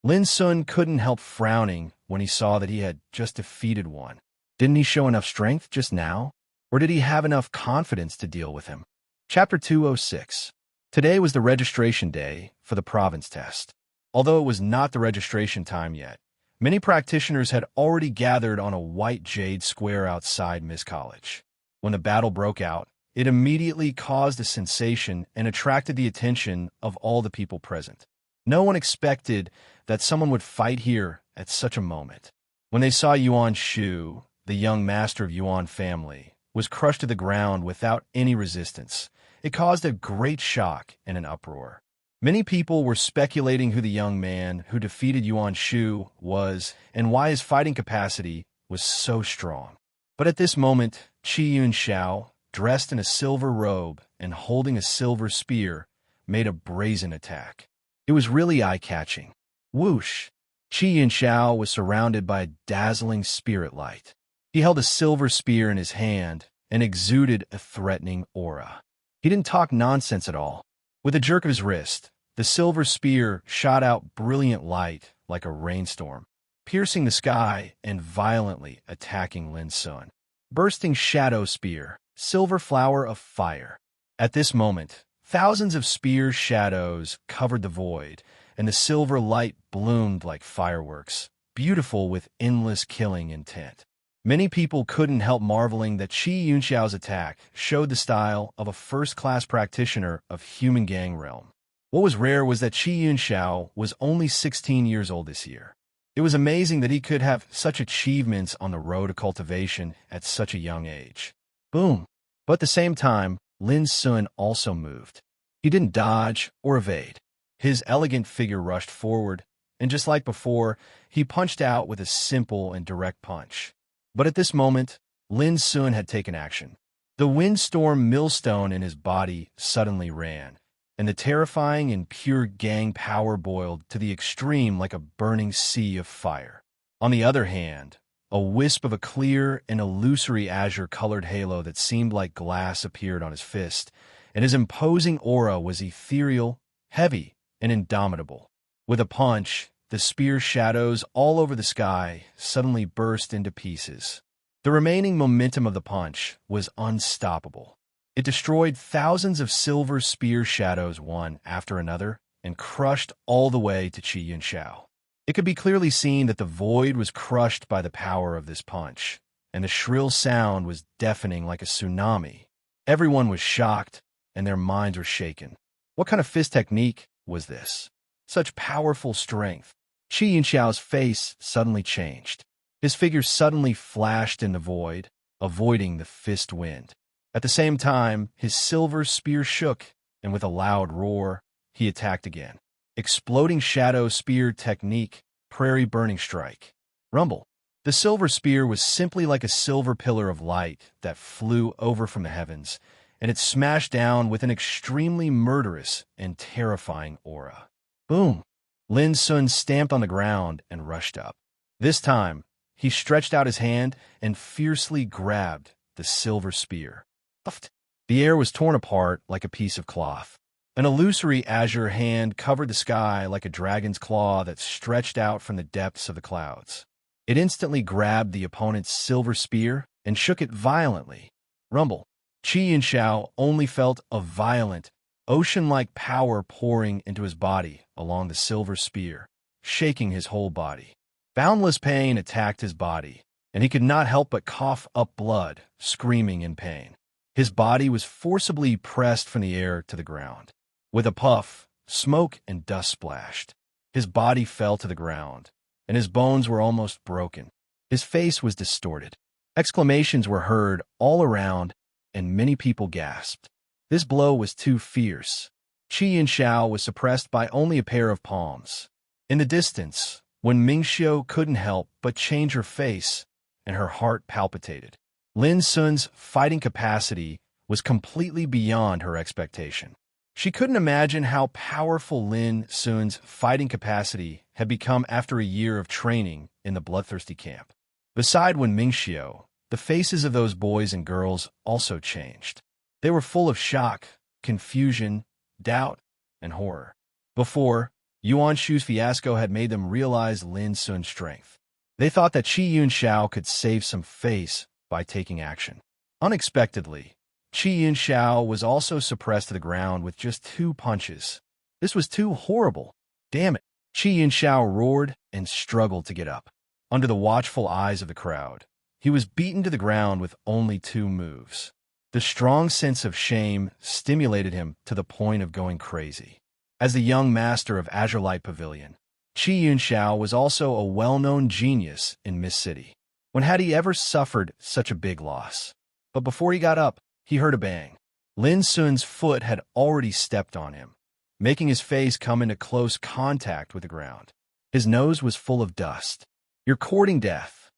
Lin Sun couldn't help frowning when he saw that he had just defeated one. Didn't he show enough strength just now? Or Or did he have enough confidence to deal with him? Chapter 206. Today was the registration day for the province test. Although it was not the registration time yet, many practitioners had already gathered on a white jade square outside Miss College. When the battle broke out, it immediately caused a sensation and attracted the attention of all the people present. No one expected that someone would fight here at such a moment. When they saw Yuan Shu, the young master of Yuan family, was crushed to the ground without any resistance, it caused a great shock and an uproar. Many people were speculating who the young man who defeated Yuan Shu was and why his fighting capacity was so strong. But at this moment, Qi Yunxiao, dressed in a silver robe and holding a silver spear, made a brazen attack. It was really eye-catching. Whoosh! Qi Yunxiao was surrounded by a dazzling spirit light. He held a silver spear in his hand and exuded a threatening aura. He didn't talk nonsense at all. With a jerk of his wrist, the silver spear shot out brilliant light like a rainstorm, piercing the sky and violently attacking Lin Sun. Bursting shadow spear, silver flower of fire. At this moment, thousands of spear shadows covered the void, and the silver light bloomed like fireworks, beautiful with endless killing intent. Many people couldn't help marveling that Qi Yunxiao's attack showed the style of a first-class practitioner of human gang realm. What was rare was that Qi Yunxiao was only 16 years old this year. It was amazing that he could have such achievements on the road to cultivation at such a young age. Boom! But at the same time, Lin Sun also moved. He didn't dodge or evade. His elegant figure rushed forward, and just like before, he punched out with a simple and direct punch. But at this moment, Lin Sun had taken action. The windstorm millstone in his body suddenly ran, and the terrifying and pure gang power boiled to the extreme like a burning sea of fire. On the other hand, a wisp of a clear and illusory azure-colored halo that seemed like glass appeared on his fist, and his imposing aura was ethereal, heavy, and indomitable. With a punch, the spear shadows all over the sky suddenly burst into pieces. The remaining momentum of the punch was unstoppable. It destroyed thousands of silver spear shadows one after another and crushed all the way to Qi Yunxiao. It could be clearly seen that the void was crushed by the power of this punch, and the shrill sound was deafening like a tsunami. Everyone was shocked, and their minds were shaken. What kind of fist technique was this? Such powerful strength. Qi Yunxiao's face suddenly changed. His figure suddenly flashed in the void, avoiding the fist wind. At the same time, his silver spear shook, and with a loud roar, he attacked again. Exploding shadow spear technique, prairie burning strike. Rumble. The silver spear was simply like a silver pillar of light that flew over from the heavens, and it smashed down with an extremely murderous and terrifying aura. Boom! Lin Sun stamped on the ground and rushed up. This time, he stretched out his hand and fiercely grabbed the silver spear. The air was torn apart like a piece of cloth. An illusory azure hand covered the sky like a dragon's claw that stretched out from the depths of the clouds. It instantly grabbed the opponent's silver spear and shook it violently. Rumble. Qi Yunxiao only felt a violent, ocean-like power pouring into his body along the silver spear, shaking his whole body. Boundless pain attacked his body, and he could not help but cough up blood, screaming in pain. His body was forcibly pressed from the air to the ground. With a puff, smoke and dust splashed. His body fell to the ground, and his bones were almost broken. His face was distorted. Exclamations were heard all around, and many people gasped. This blow was too fierce. Qi Yunxiao was suppressed by only a pair of palms. In the distance, when Mingxiu couldn't help but change her face, and her heart palpitated. Lin Sun's fighting capacity was completely beyond her expectation. She couldn't imagine how powerful Lin Sun's fighting capacity had become after a year of training in the bloodthirsty camp. Beside Wen Mingxiu, the faces of those boys and girls also changed. They were full of shock, confusion, doubt, and horror. Before, Yuan Shu's fiasco had made them realize Lin Sun's strength. They thought that Qi Yunxiao could save some face by taking action. Unexpectedly, Qi Yunxiao was also suppressed to the ground with just 2 punches. This was too horrible. Damn it. Qi Yunxiao roared and struggled to get up. Under the watchful eyes of the crowd, he was beaten to the ground with only 2 moves. The strong sense of shame stimulated him to the point of going crazy. As the young master of Azure Light Pavilion, Qi Yunxiao was also a well-known genius in Mist City. When had he ever suffered such a big loss? But before he got up, he heard a bang. Lin Sun's foot had already stepped on him, making his face come into close contact with the ground. His nose was full of dust. "You're courting death,"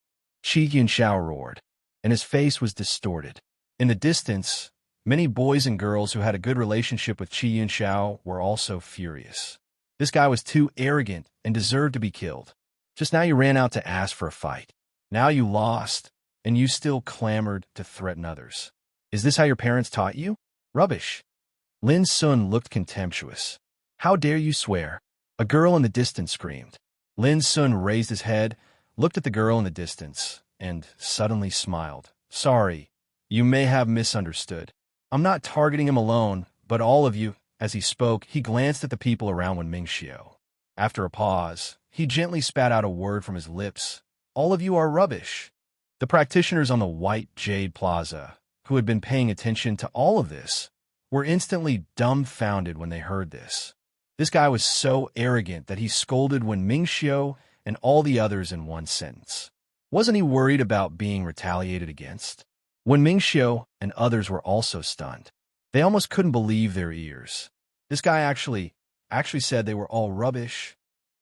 Qi Yunxiao roared, and his face was distorted. In the distance, many boys and girls who had a good relationship with Qi Yunxiao were also furious. This guy was too arrogant and deserved to be killed. Just now you ran out to ask for a fight. Now you lost, and you still clamored to threaten others. Is this how your parents taught you? Rubbish. Lin Sun looked contemptuous. How dare you swear? A girl in the distance screamed. Lin Sun raised his head, looked at the girl in the distance, and suddenly smiled. Sorry, you may have misunderstood. I'm not targeting him alone, but all of you. As he spoke, he glanced at the people around Wen Mingxiu. After a pause, he gently spat out a word from his lips. All of you are rubbish. The practitioners on the White Jade Plaza, who had been paying attention to all of this, were instantly dumbfounded when they heard this. This guy was so arrogant that he scolded Wen Mingxiu and all the others in one sentence. Wasn't he worried about being retaliated against? Wen Mingxiu and others were also stunned. They almost couldn't believe their ears. This guy actually said they were all rubbish.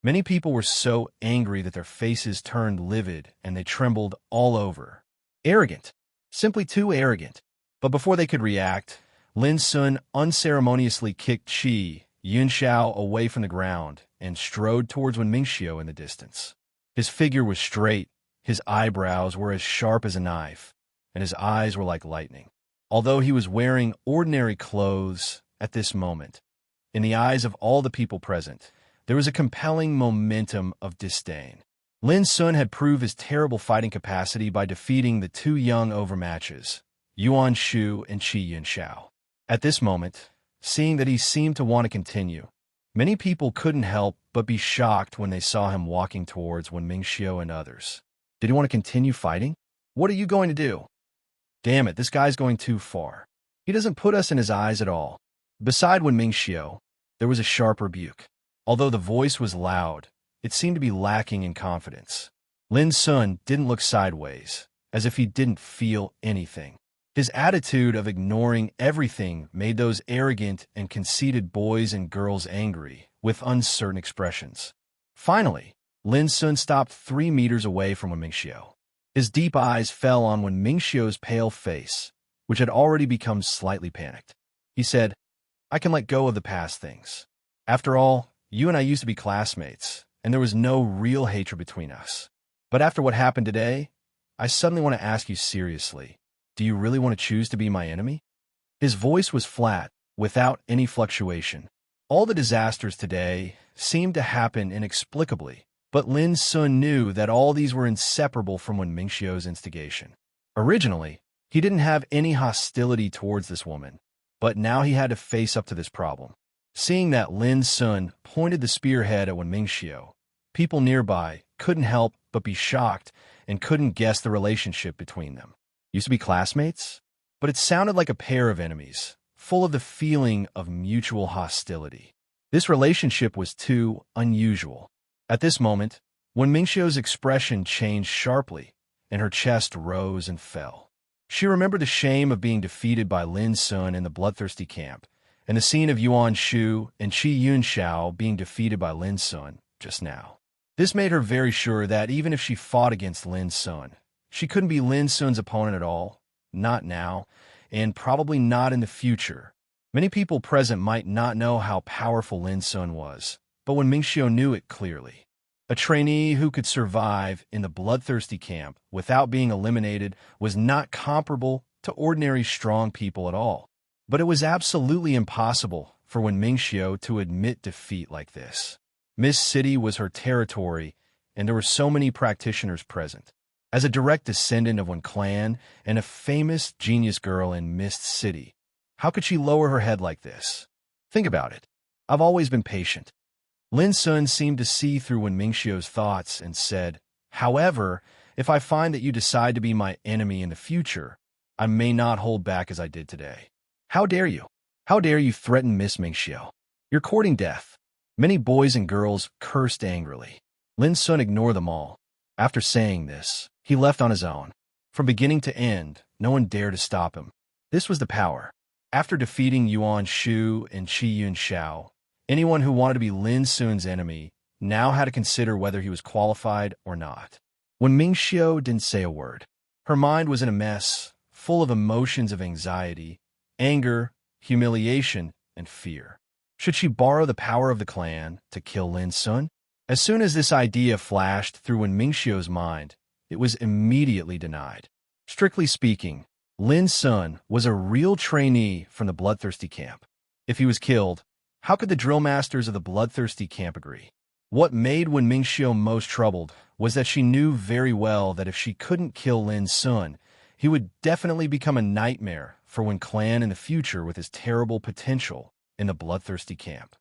Many people were so angry that their faces turned livid and they trembled all over. Arrogant. Simply too arrogant. But before they could react, Lin Sun unceremoniously kicked Qi Yunxiao away from the ground and strode towards Wen Mingxiu in the distance. His figure was straight, his eyebrows were as sharp as a knife, and his eyes were like lightning. Although he was wearing ordinary clothes at this moment, in the eyes of all the people present, there was a compelling momentum of disdain. Lin Sun had proved his terrible fighting capacity by defeating the 2 young overmatches, Yuan Shu and Qi Yunxiao. At this moment, seeing that he seemed to want to continue, many people couldn't help but be shocked when they saw him walking towards Wen Mingxiu and others. Did he want to continue fighting? What are you going to do? Damn it, this guy's going too far. He doesn't put us in his eyes at all. Beside Wen Mingxiu, there was a sharp rebuke. Although the voice was loud, it seemed to be lacking in confidence. Lin Sun didn't look sideways, as if he didn't feel anything. His attitude of ignoring everything made those arrogant and conceited boys and girls angry, with uncertain expressions. Finally, Lin Sun stopped 3 meters away from Wen Mingxiu. His deep eyes fell on Wen Mingxiu's pale face, which had already become slightly panicked. He said, I can let go of the past things. After all, you and I used to be classmates, and there was no real hatred between us. But after what happened today, I suddenly want to ask you seriously, do you really want to choose to be my enemy? His voice was flat, without any fluctuation. All the disasters today seemed to happen inexplicably, but Lin Sun knew that all these were inseparable from Wen Mingxiu's instigation. Originally, he didn't have any hostility towards this woman, but now he had to face up to this problem. Seeing that Lin Sun pointed the spearhead at Wen Mingxiu, people nearby couldn't help but be shocked and couldn't guess the relationship between them. Used to be classmates? But it sounded like a pair of enemies, full of the feeling of mutual hostility. This relationship was too unusual. At this moment, Wen Mingxiu's expression changed sharply, and her chest rose and fell. She remembered the shame of being defeated by Lin Sun in the bloodthirsty camp, and the scene of Yuan Shu and Qi Yunxiao being defeated by Lin Sun just now. This made her very sure that even if she fought against Lin Sun, she couldn't be Lin Sun's opponent at all, not now, and probably not in the future. Many people present might not know how powerful Lin Sun was, but Wen Mingxiu knew it clearly. A trainee who could survive in the bloodthirsty camp without being eliminated was not comparable to ordinary strong people at all. But it was absolutely impossible for Wen Mingxiu to admit defeat like this. Mist City was her territory, and there were so many practitioners present. As a direct descendant of one clan and a famous genius girl in Mist City, how could she lower her head like this? Think about it. I've always been patient. Lin Sun seemed to see through Wen Mingxiu's thoughts and said, however, if I find that you decide to be my enemy in the future, I may not hold back as I did today. How dare you? How dare you threaten Miss Mingxiu? You're courting death. Many boys and girls cursed angrily. Lin Sun ignored them all. After saying this, he left on his own. From beginning to end, no one dared to stop him. This was the power. After defeating Yuan Shu and Qi Yun Xiao, anyone who wanted to be Lin Sun's enemy now had to consider whether he was qualified or not. When Mingxiu didn't say a word, her mind was in a mess, full of emotions of anxiety, anger, humiliation, and fear. Should she borrow the power of the clan to kill Lin Sun? As soon as this idea flashed through Wen Mingxiu's mind, it was immediately denied. Strictly speaking, Lin Sun was a real trainee from the Bloodthirsty camp. If he was killed, how could the drill masters of the Bloodthirsty camp agree? What made Wen Mingxiu most troubled was that she knew very well that if she couldn't kill Lin Sun, he would definitely become a nightmare for Wen Clan in the future with his terrible potential in the Bloodthirsty camp.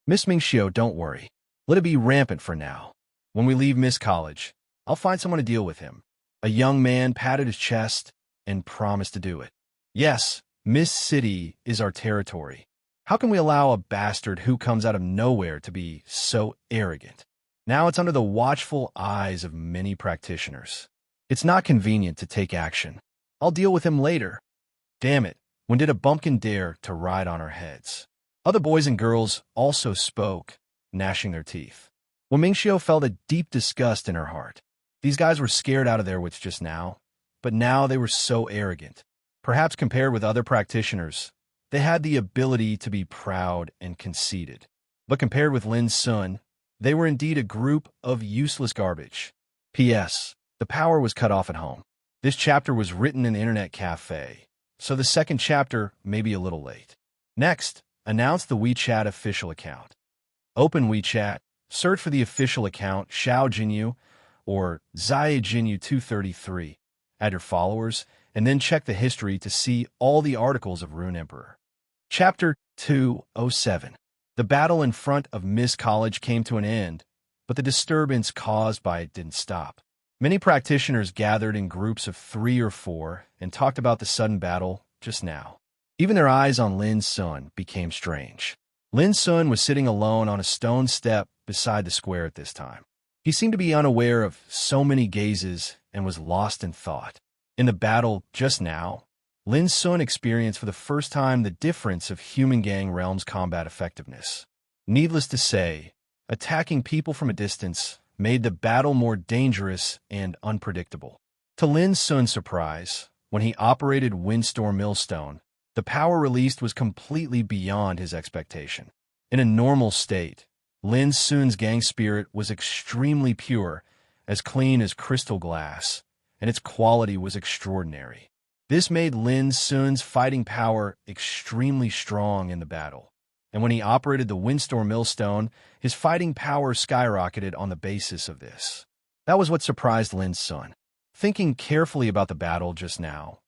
Miss Mingxiu, don't worry. Let it be rampant for now. When we leave Miss College, I'll find someone to deal with him. A young man patted his chest and promised to do it. Yes, Miss City is our territory. How can we allow a bastard who comes out of nowhere to be so arrogant? Now it's under the watchful eyes of many practitioners. It's not convenient to take action. I'll deal with him later. Damn it, when did a bumpkin dare to ride on our heads? Other boys and girls also spoke, gnashing their teeth. Wen Mingxiu felt a deep disgust in her heart. These guys were scared out of their wits just now, but now they were so arrogant. Perhaps compared with other practitioners, they had the ability to be proud and conceited. But compared with Lin Sun, they were indeed a group of useless garbage. P.S. The power was cut off at home. This chapter was written in an internet cafe, so the second chapter may be a little late. Next, announce the WeChat official account. Open WeChat, search for the official account Xiao Jinyu or Zai Jinyu 233, add your followers, and then check the history to see all the articles of Rune Emperor. Chapter 207. The battle in front of Miss College came to an end, but the disturbance caused by it didn't stop. Many practitioners gathered in groups of 3 or 4 and talked about the sudden battle just now. Even their eyes on Lin Sun became strange. Lin Sun was sitting alone on a stone step beside the square at this time. He seemed to be unaware of so many gazes and was lost in thought. In the battle just now, Lin Sun experienced for the first time the difference of human gang realms combat effectiveness. Needless to say, attacking people from a distance made the battle more dangerous and unpredictable. To Lin Sun's surprise, when he operated Windstorm Millstone, the power released was completely beyond his expectation. In a normal state, Lin Sun's gang spirit was extremely pure, as clean as crystal glass, and its quality was extraordinary. This made Lin Sun's fighting power extremely strong in the battle, and when he operated the Windstorm Millstone, his fighting power skyrocketed on the basis of this. That was what surprised Lin Sun. Thinking carefully about the battle just now,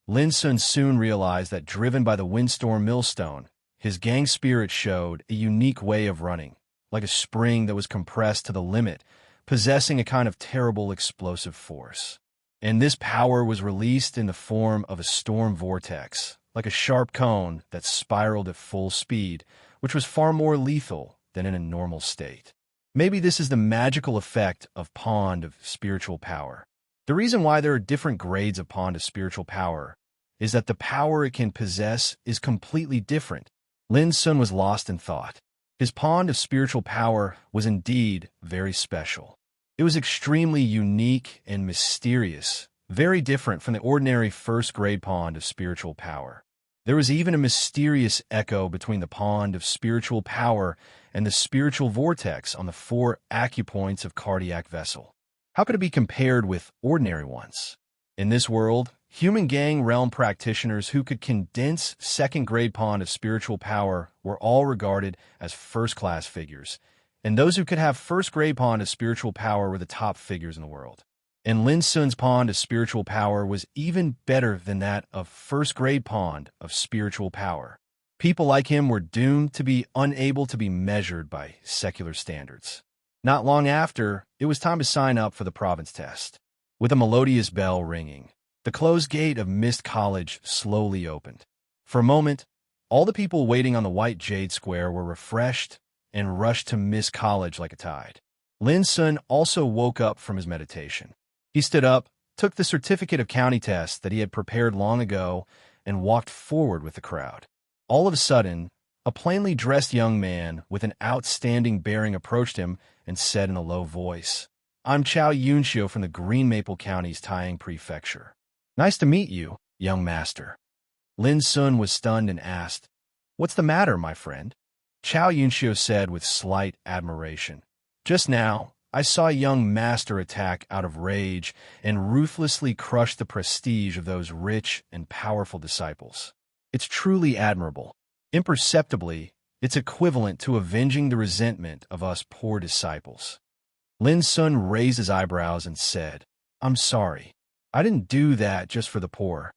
Lin Sun soon realized that driven by the Windstorm Millstone, his gang spirit showed a unique way of running, like a spring that was compressed to the limit, possessing a kind of terrible explosive force. And this power was released in the form of a storm vortex, like a sharp cone that spiraled at full speed, which was far more lethal than in a normal state. Maybe this is the magical effect of Pond of Spiritual Power. The reason why there are different grades of Pond of Spiritual Power is that the power it can possess is completely different. Lin Sun was lost in thought. His Pond of Spiritual Power was indeed very special. It was extremely unique and mysterious, very different from the ordinary first-grade Pond of Spiritual Power. There was even a mysterious echo between the Pond of Spiritual Power and the spiritual vortex on the 4 acupoints of cardiac vessel. How could it be compared with ordinary ones? In this world, human gang realm practitioners who could condense second-grade Pond of Spiritual Power were all regarded as first-class figures, and those who could have first-grade Pond of Spiritual Power were the top figures in the world. And Lin Sun's pond of spiritual power was even better than that of first-grade pond of spiritual power. People like him were doomed to be unable to be measured by secular standards. Not long after, it was time to sign up for the province test. With a melodious bell ringing, the closed gate of Mist College slowly opened. For a moment, all the people waiting on the white jade square were refreshed and rushed to Mist College like a tide. Lin Sun also woke up from his meditation. He stood up, took the certificate of county test that he had prepared long ago, and walked forward with the crowd. All of a sudden, a plainly dressed young man with an outstanding bearing approached him and said in a low voice, "I'm Chao Yunxiu from the Green Maple County's Taiyang Prefecture. Nice to meet you, young master." Lin Sun was stunned and asked, "What's the matter, my friend?" Chao Yunxiu said with slight admiration, "Just now, I saw a young master attack out of rage and ruthlessly crush the prestige of those rich and powerful disciples. It's truly admirable. Imperceptibly, it's equivalent to avenging the resentment of us poor disciples." Lin Sun raised his eyebrows and said, "I'm sorry. I didn't do that just for the poor."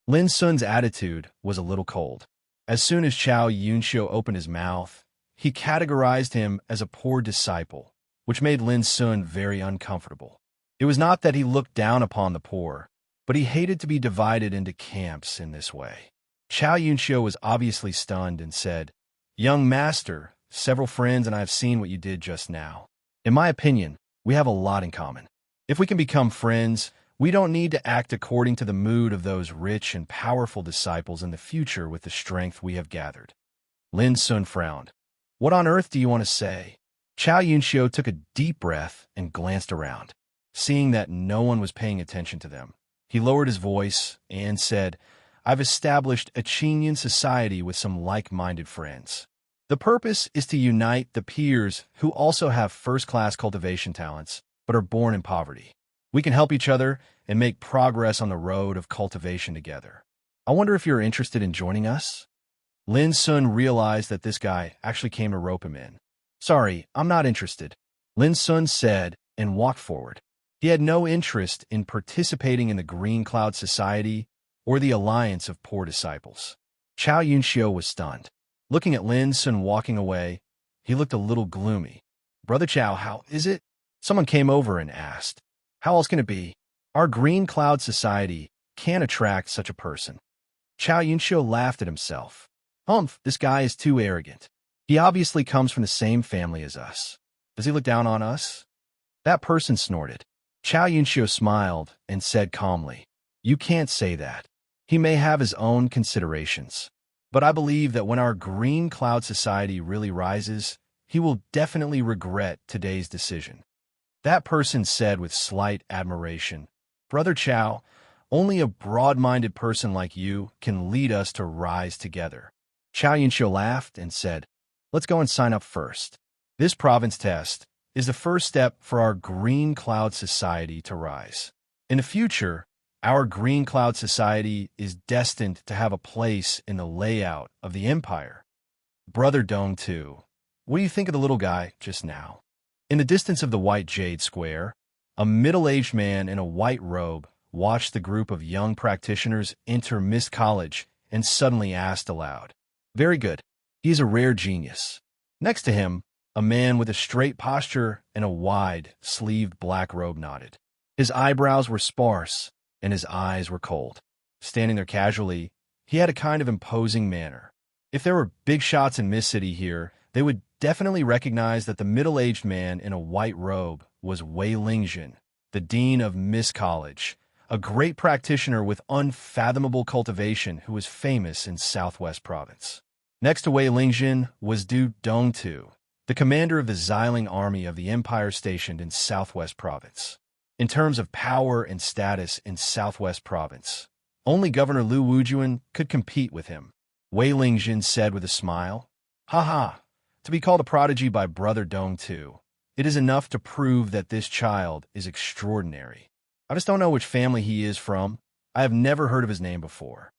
Lin Sun's attitude was a little cold. As soon as Chao Yunxiu opened his mouth, he categorized him as a poor disciple, which made Lin Sun very uncomfortable. It was not that he looked down upon the poor, but he hated to be divided into camps in this way. Chao Yunxiu was obviously stunned and said, "Young master, several friends and I have seen what you did just now. In my opinion, we have a lot in common. If we can become friends, we don't need to act according to the mood of those rich and powerful disciples in the future with the strength we have gathered." Lin Sun frowned. "What on earth do you want to say?" Chao Yunxiu took a deep breath and glanced around. Seeing that no one was paying attention to them, he lowered his voice and said, "I've established a Qinyan society with some like-minded friends. The purpose is to unite the peers who also have first-class cultivation talents, but are born in poverty. We can help each other and make progress on the road of cultivation together. I wonder if you're interested in joining us?" Lin Sun realized that this guy actually came to rope him in. "Sorry, I'm not interested," Lin Sun said and walked forward. He had no interest in participating in the Green Cloud Society or the Alliance of Poor Disciples. Chao Yunxiu was stunned. Looking at Lin Sun walking away, he looked a little gloomy. "Brother Chao, how is it?" Someone came over and asked. "How else can it be? Our Green Cloud Society can't attract such a person." Chao Yunxiu laughed at himself. "Humph, this guy is too arrogant. He obviously comes from the same family as us. Does he look down on us?" That person snorted. Chao Yunxiu smiled and said calmly, "You can't say that. He may have his own considerations. But I believe that when our Green Cloud Society really rises, he will definitely regret today's decision." That person said with slight admiration, "Brother Chao, only a broad-minded person like you can lead us to rise together." Chao Yunxiu laughed and said, "Let's go and sign up first. This province test is the first step for our Green Cloud Society to rise. In the future, our Green Cloud Society is destined to have a place in the layout of the empire." Brother Dong, too. What do you think of the little guy just now? In the distance of the white jade square, a middle-aged man in a white robe watched the group of young practitioners enter Mist College and suddenly asked aloud, "Very good. He is a rare genius." Next to him, a man with a straight posture and a wide-sleeved black robe nodded. His eyebrows were sparse, and his eyes were cold. Standing there casually, he had a kind of imposing manner. If there were big shots in Mist City here, they would definitely recognize that the middle-aged man in a white robe was Wei Lingjin, the dean of Mist College, a great practitioner with unfathomable cultivation who was famous in Southwest Province. Next to Wei Lingjin was Du Dongtu, the commander of the Xiling army of the empire stationed in Southwest Province. In terms of power and status in Southwest Province, only Governor Lu Wujuan could compete with him. Wei Lingjin said with a smile, "Ha ha, to be called a prodigy by Brother Dongtu, it is enough to prove that this child is extraordinary. I just don't know which family he is from. I have never heard of his name before."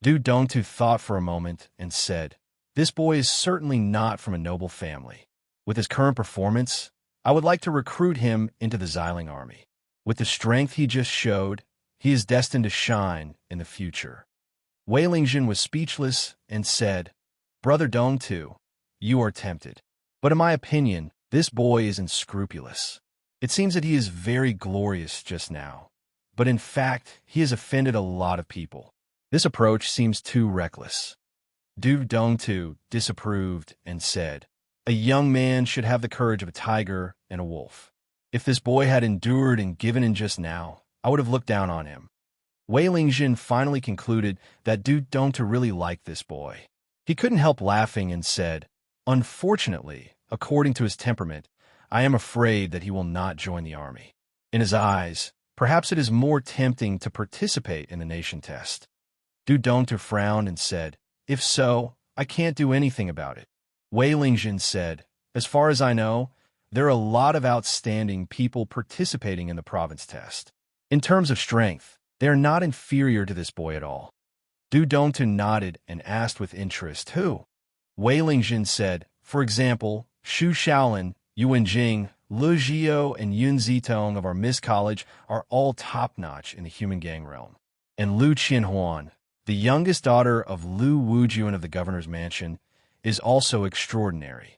Du Dongtu thought for a moment and said, "This boy is certainly not from a noble family. With his current performance, I would like to recruit him into the Xiling army." With the strength he just showed, he is destined to shine in the future. Wei Lingjin was speechless and said, Brother Dongtu, you are tempted. But in my opinion, this boy is unscrupulous. It seems that he is very glorious just now, but in fact, he has offended a lot of people. This approach seems too reckless. Du Dongtu disapproved and said, a young man should have the courage of a tiger and a wolf. If this boy had endured and given in just now, I would have looked down on him. Wei Lingjin finally concluded that Du Dongtu really liked this boy. He couldn't help laughing and said, unfortunately, according to his temperament, I am afraid that he will not join the army. In his eyes, perhaps it is more tempting to participate in the nation test. Du Dongtu frowned and said, if so, I can't do anything about it. Wei Lingjin said, as far as I know, there are a lot of outstanding people participating in the province test. In terms of strength, they are not inferior to this boy at all. Du Dongtu nodded and asked with interest, who? Wei Lingjin said, for example, Xu Shaolin, Yuan Jing, Lu Jiao, and Yun Zitong of our Miss College are all top-notch in the human gang realm. And Lu Qianhuan, the youngest daughter of Lu Wujuan of the governor's mansion, is also extraordinary.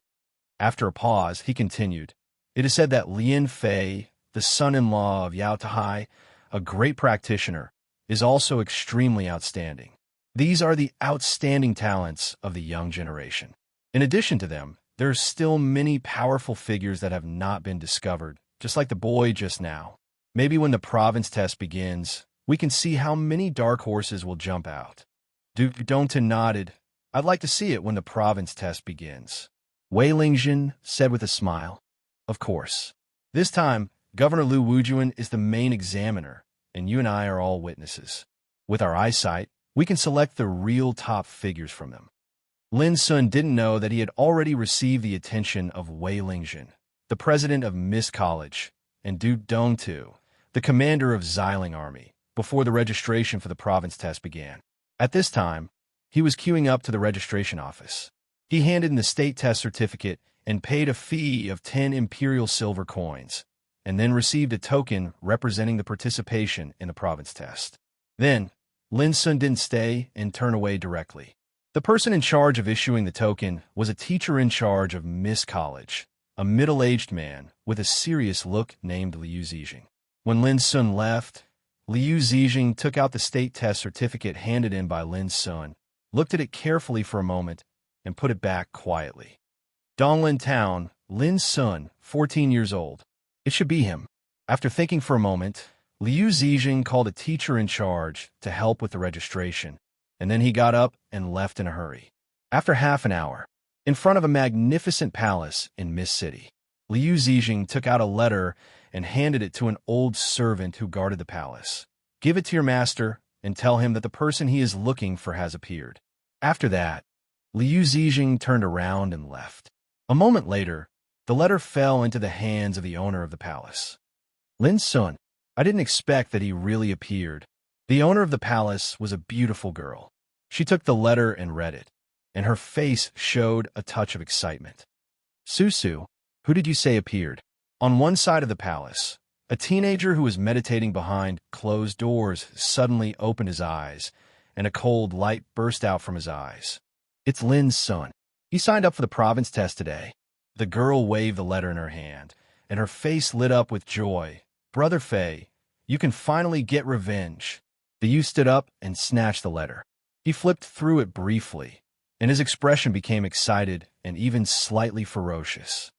After a pause, he continued, it is said that Lin Fei, the son-in-law of Yao Tahai, a great practitioner, is also extremely outstanding. These are the outstanding talents of the young generation. In addition to them, there are still many powerful figures that have not been discovered, just like the boy just now. Maybe when the province test begins, we can see how many dark horses will jump out. Du Dongtu nodded. I'd like to see it when the province test begins. Wei Lingjin said with a smile, of course. This time, Governor Lu Wujuan is the main examiner, and you and I are all witnesses. With our eyesight, we can select the real top figures from them. Lin Sun didn't know that he had already received the attention of Wei Lingjin, the president of Miss College, and Du Dongtu, the commander of Xiling Army, before the registration for the province test began. At this time, he was queuing up to the registration office. He handed in the state test certificate and paid a fee of 10 imperial silver coins, and then received a token representing the participation in the province test. Then, Lin Sun didn't stay and turn away directly. The person in charge of issuing the token was a teacher in charge of Miss College, a middle-aged man with a serious look named Liu Zijing. When Lin Sun left, Liu Zijing took out the state test certificate handed in by Lin Sun, looked at it carefully for a moment, and put it back quietly. Donglin Town, Lin Sun, 14 years old. It should be him. After thinking for a moment, Liu Zijing called a teacher in charge to help with the registration, and then he got up and left in a hurry. After half an hour, in front of a magnificent palace in Miss City, Liu Zijing took out a letter and handed it to an old servant who guarded the palace. Give it to your master and tell him that the person he is looking for has appeared. After that, Liu Zijing turned around and left. A moment later, the letter fell into the hands of the owner of the palace. Lin Sun, I didn't expect that he really appeared. The owner of the palace was a beautiful girl. She took the letter and read it, and her face showed a touch of excitement. Susu, who did you say appeared? On one side of the palace, a teenager who was meditating behind closed doors suddenly opened his eyes, and a cold light burst out from his eyes. It's Lin's son. He signed up for the province test today. The girl waved the letter in her hand, and her face lit up with joy. Brother Fei, you can finally get revenge. The youth stood up and snatched the letter. He flipped through it briefly, and his expression became excited and even slightly ferocious.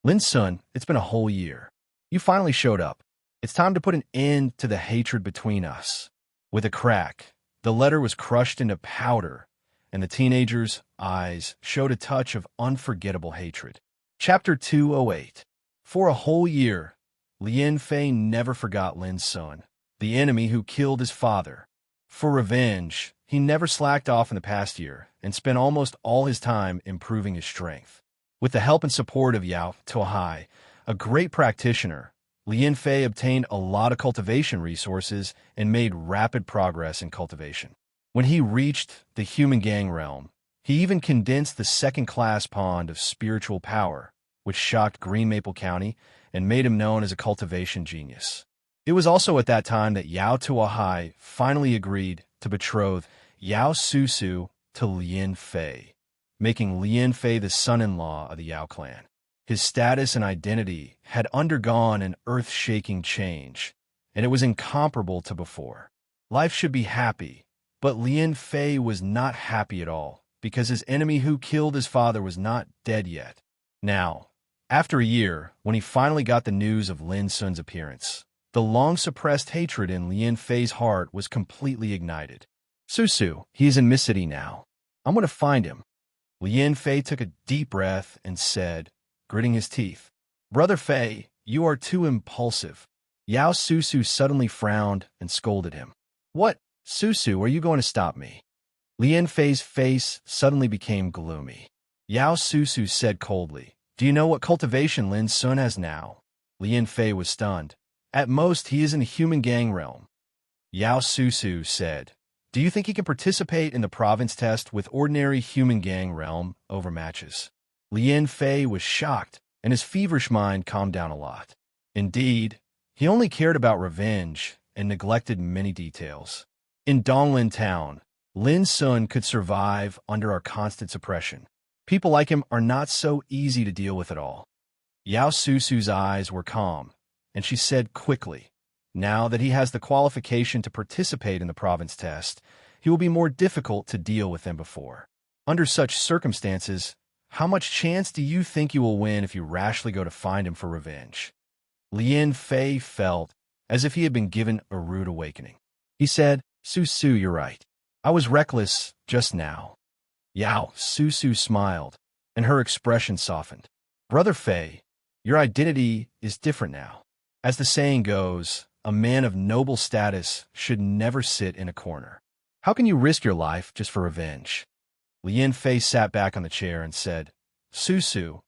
Lin's son, it's been a whole year. You finally showed up. It's time to put an end to the hatred between us. With a crack, the letter was crushed into powder, and the teenager's eyes showed a touch of unforgettable hatred. Chapter 208. For a whole year, Lin Fei never forgot Lin's son, the enemy who killed his father. For revenge, he never slacked off in the past year and spent almost all his time improving his strength. With the help and support of Yao Tahai, a great practitioner, Lin Fei obtained a lot of cultivation resources and made rapid progress in cultivation. When he reached the human gang realm, he even condensed the second-class pond of spiritual power, which shocked Green Maple County and made him known as a cultivation genius. It was also at that time that Yao Tuahai finally agreed to betroth Yao Susu to Lin Fei, making Lin Fei the son-in-law of the Yao clan. His status and identity had undergone an earth-shaking change, and it was incomparable to before. Life should be happy, but Lin Fei was not happy at all, because his enemy who killed his father was not dead yet. Now, after a year, when he finally got the news of Lin Sun's appearance, the long-suppressed hatred in Lin Fei's heart was completely ignited. Susu, he is in Misty now. I'm going to find him. Lin Fei took a deep breath and said, gritting his teeth, Brother Fei, you are too impulsive. Yao Susu suddenly frowned and scolded him. What, Susu, are you going to stop me? Lin Fei's face suddenly became gloomy. Yao Susu said coldly, Do you know what cultivation Lin Sun has now? Lin Fei was stunned. At most, he is in the human gang realm. Yao Susu said, Do you think he can participate in the province test with ordinary human gang realm overmatches? Lin Fei was shocked, and his feverish mind calmed down a lot. Indeed, he only cared about revenge and neglected many details. In Donglin Town, Lin Sun could survive under our constant suppression. People like him are not so easy to deal with at all. Yao Susu's eyes were calm, and she said quickly, Now that he has the qualification to participate in the province test, he will be more difficult to deal with than before. Under such circumstances, how much chance do you think you will win if you rashly go to find him for revenge? Lin Fei felt as if he had been given a rude awakening. He said, Susu, you're right. I was reckless just now. Yao Susu smiled, and her expression softened. Brother Fei, your identity is different now. As the saying goes, a man of noble status should never sit in a corner. How can you risk your life just for revenge? Lin Fei sat back on the chair and said, Susu,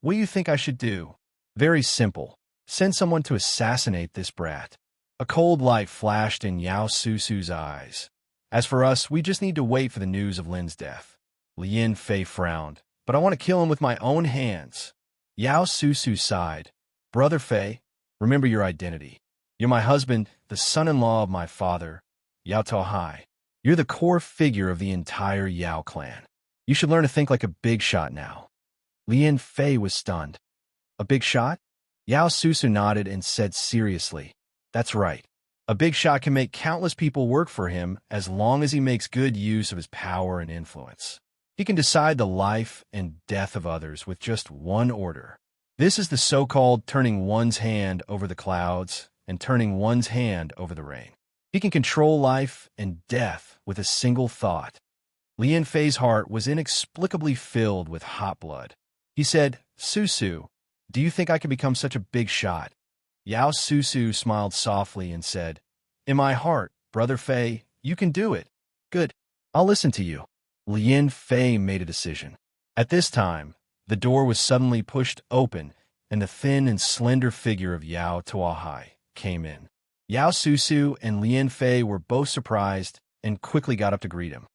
what do you think I should do? Very simple. Send someone to assassinate this brat. A cold light flashed in Yao Susu's eyes. As for us, we just need to wait for the news of Lin's death. Lin Fei frowned, but I want to kill him with my own hands. Yao Susu sighed. Brother Fei, remember your identity. You're my husband, the son-in-law of my father, Yao Tohai. You're the core figure of the entire Yao clan. You should learn to think like a big shot now. Lin Fei was stunned. A big shot? Yao Susu nodded and said seriously, That's right. A big shot can make countless people work for him as long as he makes good use of his power and influence. He can decide the life and death of others with just one order. This is the so-called turning one's hand over the clouds and turning one's hand over the rain. He can control life and death with a single thought. Lin Fei's heart was inexplicably filled with hot blood. He said, Susu, do you think I can become such a big shot? Yao Susu smiled softly and said, In my heart, Brother Fei, you can do it. Good. I'll listen to you. Lin Fei made a decision. At this time, the door was suddenly pushed open, and the thin and slender figure of Yao Tuahai came in. Yao Susu and Lin Fei were both surprised and quickly got up to greet him.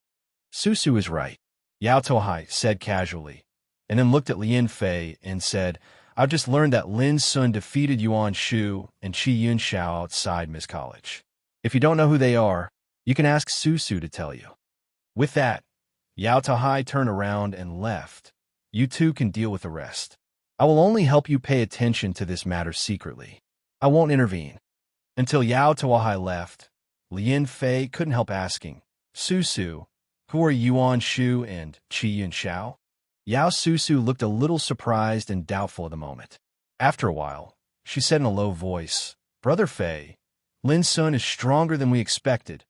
Susu is right, Yao Tuahai said casually, and then looked at Lin Fei and said, I've just learned that Lin Sun defeated Yuan Shu and Qi Yunxiao outside Miss College. If you don't know who they are, you can ask Susu to tell you. With that, Yao Tuahai turned around and left. You two can deal with the rest. I will only help you pay attention to this matter secretly. I won't intervene. Until Yao Tuahai left, Lin Fei couldn't help asking, Susu, who are Yuan Shu and Qi Yunxiao? Yao Susu looked a little surprised and doubtful at the moment. After a while, she said in a low voice, Brother Fei, Lin Sun is stronger than we expected.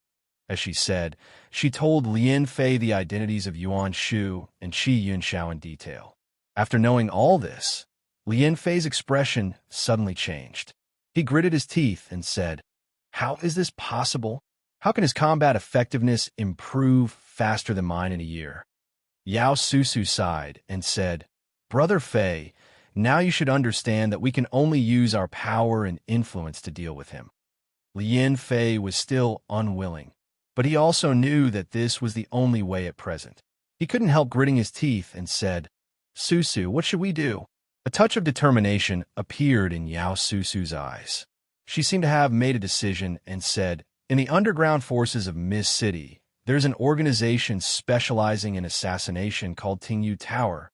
As she said, she told Lin Fei the identities of Yuan Shu and Qi Yunxiao in detail. After knowing all this, Lin Fei's expression suddenly changed. He gritted his teeth and said, How is this possible? How can his combat effectiveness improve faster than mine in a year? Yao Susu sighed and said, Brother Fei, now you should understand that we can only use our power and influence to deal with him. Lin Fei was still unwilling, but he also knew that this was the only way at present. He couldn't help gritting his teeth and said, Susu, what should we do? A touch of determination appeared in Yao Susu's eyes. She seemed to have made a decision and said, "In the underground forces of Mist City, there's an organization specializing in assassination called Tingyu Tower."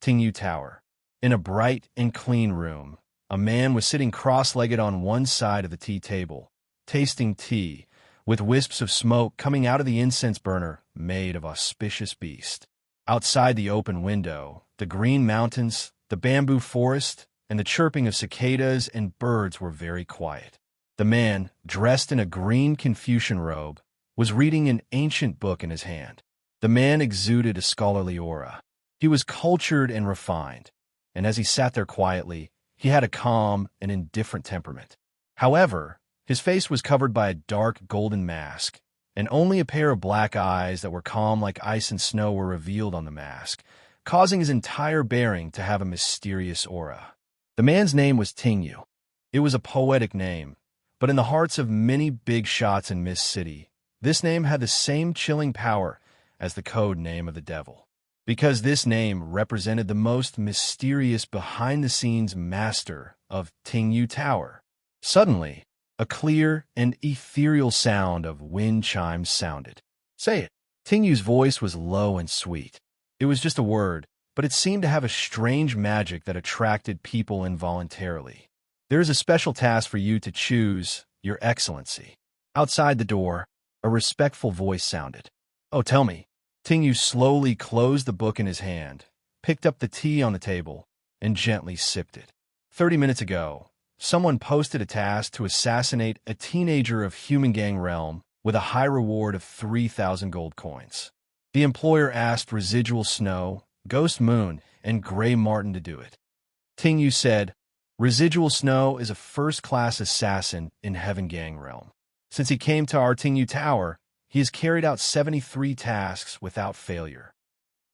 Tingyu Tower. In a bright and clean room, a man was sitting cross-legged on one side of the tea table, tasting tea, with wisps of smoke coming out of the incense burner made of auspicious beast. Outside the open window, the green mountains, the bamboo forest, and the chirping of cicadas and birds were very quiet. The man, dressed in a green Confucian robe, was reading an ancient book in his hand. The man exuded a scholarly aura. He was cultured and refined, and as he sat there quietly, he had a calm and indifferent temperament. However, his face was covered by a dark golden mask, and only a pair of black eyes that were calm like ice and snow were revealed on the mask, causing his entire bearing to have a mysterious aura. The man's name was Tingyu. It was a poetic name, but in the hearts of many big shots in Mist City, this name had the same chilling power as the code name of the devil. Because this name represented the most mysterious behind-the-scenes master of Tingyu Tower. Suddenly, a clear and ethereal sound of wind chimes sounded. "Say it." Tingyu's voice was low and sweet. It was just a word, but it seemed to have a strange magic that attracted people involuntarily. "There is a special task for you to choose, Your Excellency." Outside the door, a respectful voice sounded. "Oh, tell me." Tingyu slowly closed the book in his hand, picked up the tea on the table, and gently sipped it. 30 minutes ago, someone posted a task to assassinate a teenager of Human Gang Realm with a high reward of 3,000 gold coins. The employer asked Residual Snow, Ghost Moon, and Gray Martin to do it. Tingyu said, "Residual Snow is a first-class assassin in Heaven Gang Realm. Since he came to our Tingyu Tower, he has carried out 73 tasks without failure.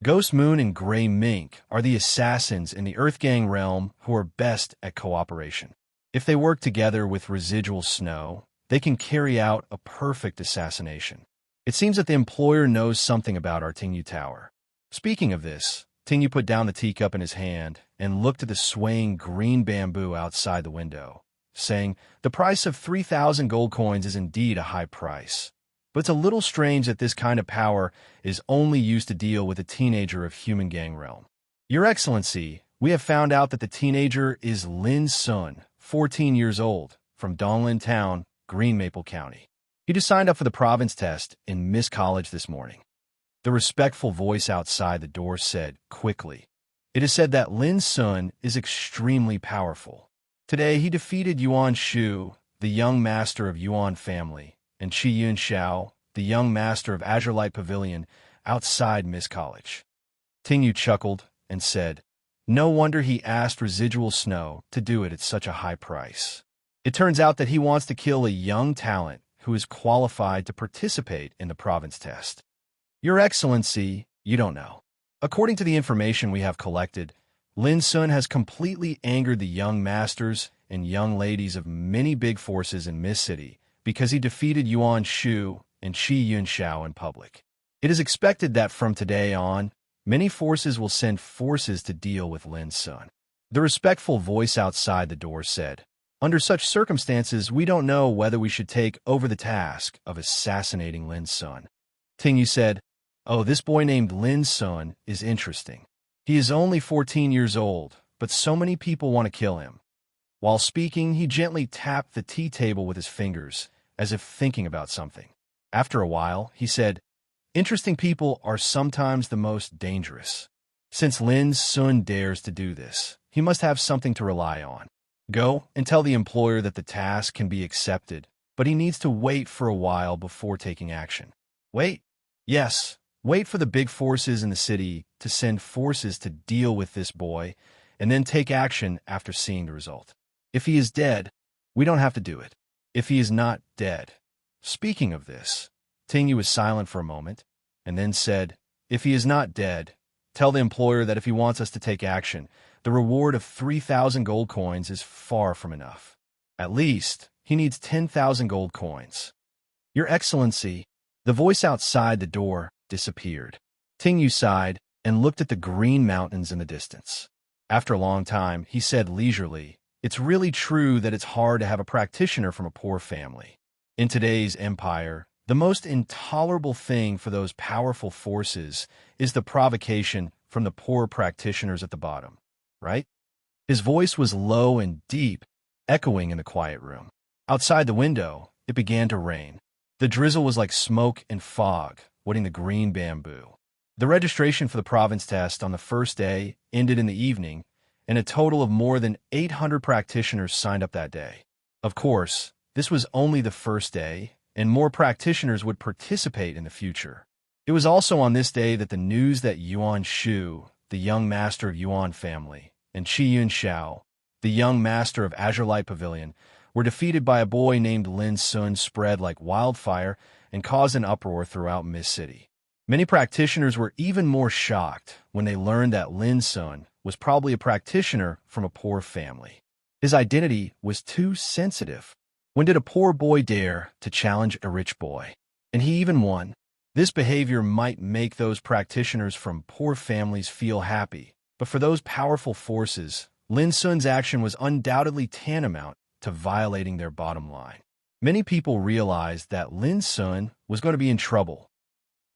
Ghost Moon and Gray Mink are the assassins in the Earth Gang Realm who are best at cooperation. If they work together with Residual Snow, they can carry out a perfect assassination. It seems that the employer knows something about our Tingyu Tower." Speaking of this, Tingyu put down the teacup in his hand and looked at the swaying green bamboo outside the window, saying, "The price of 3,000 gold coins is indeed a high price. But it's a little strange that this kind of power is only used to deal with a teenager of Human Gang Realm. Your Excellency, we have found out that the teenager is Lin Sun, 14 years old, from Donglin Town, Green Maple County. He just signed up for the province test in Miss College this morning." The respectful voice outside the door said, quickly, "It is said that Lin Sun is extremely powerful. Today he defeated Yuan Shu, the young master of Yuan family, and Qi Yun Xiao, the young master of Azure Light Pavilion, outside Miss College." Tingyu chuckled and said, "No wonder he asked Residual Snow to do it at such a high price. It turns out that he wants to kill a young talent who is qualified to participate in the province test. Your Excellency, you don't know. According to the information we have collected, Lin Sun has completely angered the young masters and young ladies of many big forces in Miss City because he defeated Yuan Shu and Qi Yun Xiao in public. It is expected that from today on, many forces will send forces to deal with Lin Sun." The respectful voice outside the door said, "Under such circumstances, we don't know whether we should take over the task of assassinating Lin Sun." Tingyu said, "Oh, this boy named Lin Sun is interesting. He is only 14 years old, but so many people want to kill him." While speaking, he gently tapped the tea table with his fingers, as if thinking about something. After a while, he said, "Interesting people are sometimes the most dangerous. Since Lin Sun dares to do this, he must have something to rely on. Go and tell the employer that the task can be accepted, but he needs to wait for a while before taking action." "Wait?" "Yes, wait for the big forces in the city to send forces to deal with this boy, and then take action after seeing the result. If he is dead, we don't have to do it. If he is not dead." Speaking of this, Tingyu was silent for a moment, and then said, "If he is not dead, tell the employer that if he wants us to take action, the reward of 3,000 gold coins is far from enough. At least, he needs 10,000 gold coins." Your Excellency, the voice outside the door disappeared. Tingyu sighed and looked at the green mountains in the distance. After a long time, he said leisurely, It's really true that it's hard to have a practitioner from a poor family. In today's empire, the most intolerable thing for those powerful forces is the provocation from the poor practitioners at the bottom, right? His voice was low and deep, echoing in the quiet room. Outside the window, it began to rain. The drizzle was like smoke and fog, wetting the green bamboo. The registration for the province test on the first day ended in the evening, and a total of more than 800 practitioners signed up that day. Of course, this was only the first day, and more practitioners would participate in the future. It was also on this day that the news that Yuan Shu, the young master of Yuan family, and Qi Yun Xiao, the young master of Azure Light Pavilion, were defeated by a boy named Lin Sun spread like wildfire and caused an uproar throughout Mist City. Many practitioners were even more shocked when they learned that Lin Sun was probably a practitioner from a poor family. His identity was too sensitive. When did a poor boy dare to challenge a rich boy? And he even won. This behavior might make those practitioners from poor families feel happy, but for those powerful forces, Lin Sun's action was undoubtedly tantamount to violating their bottom line. Many people realized that Lin Sun was going to be in trouble.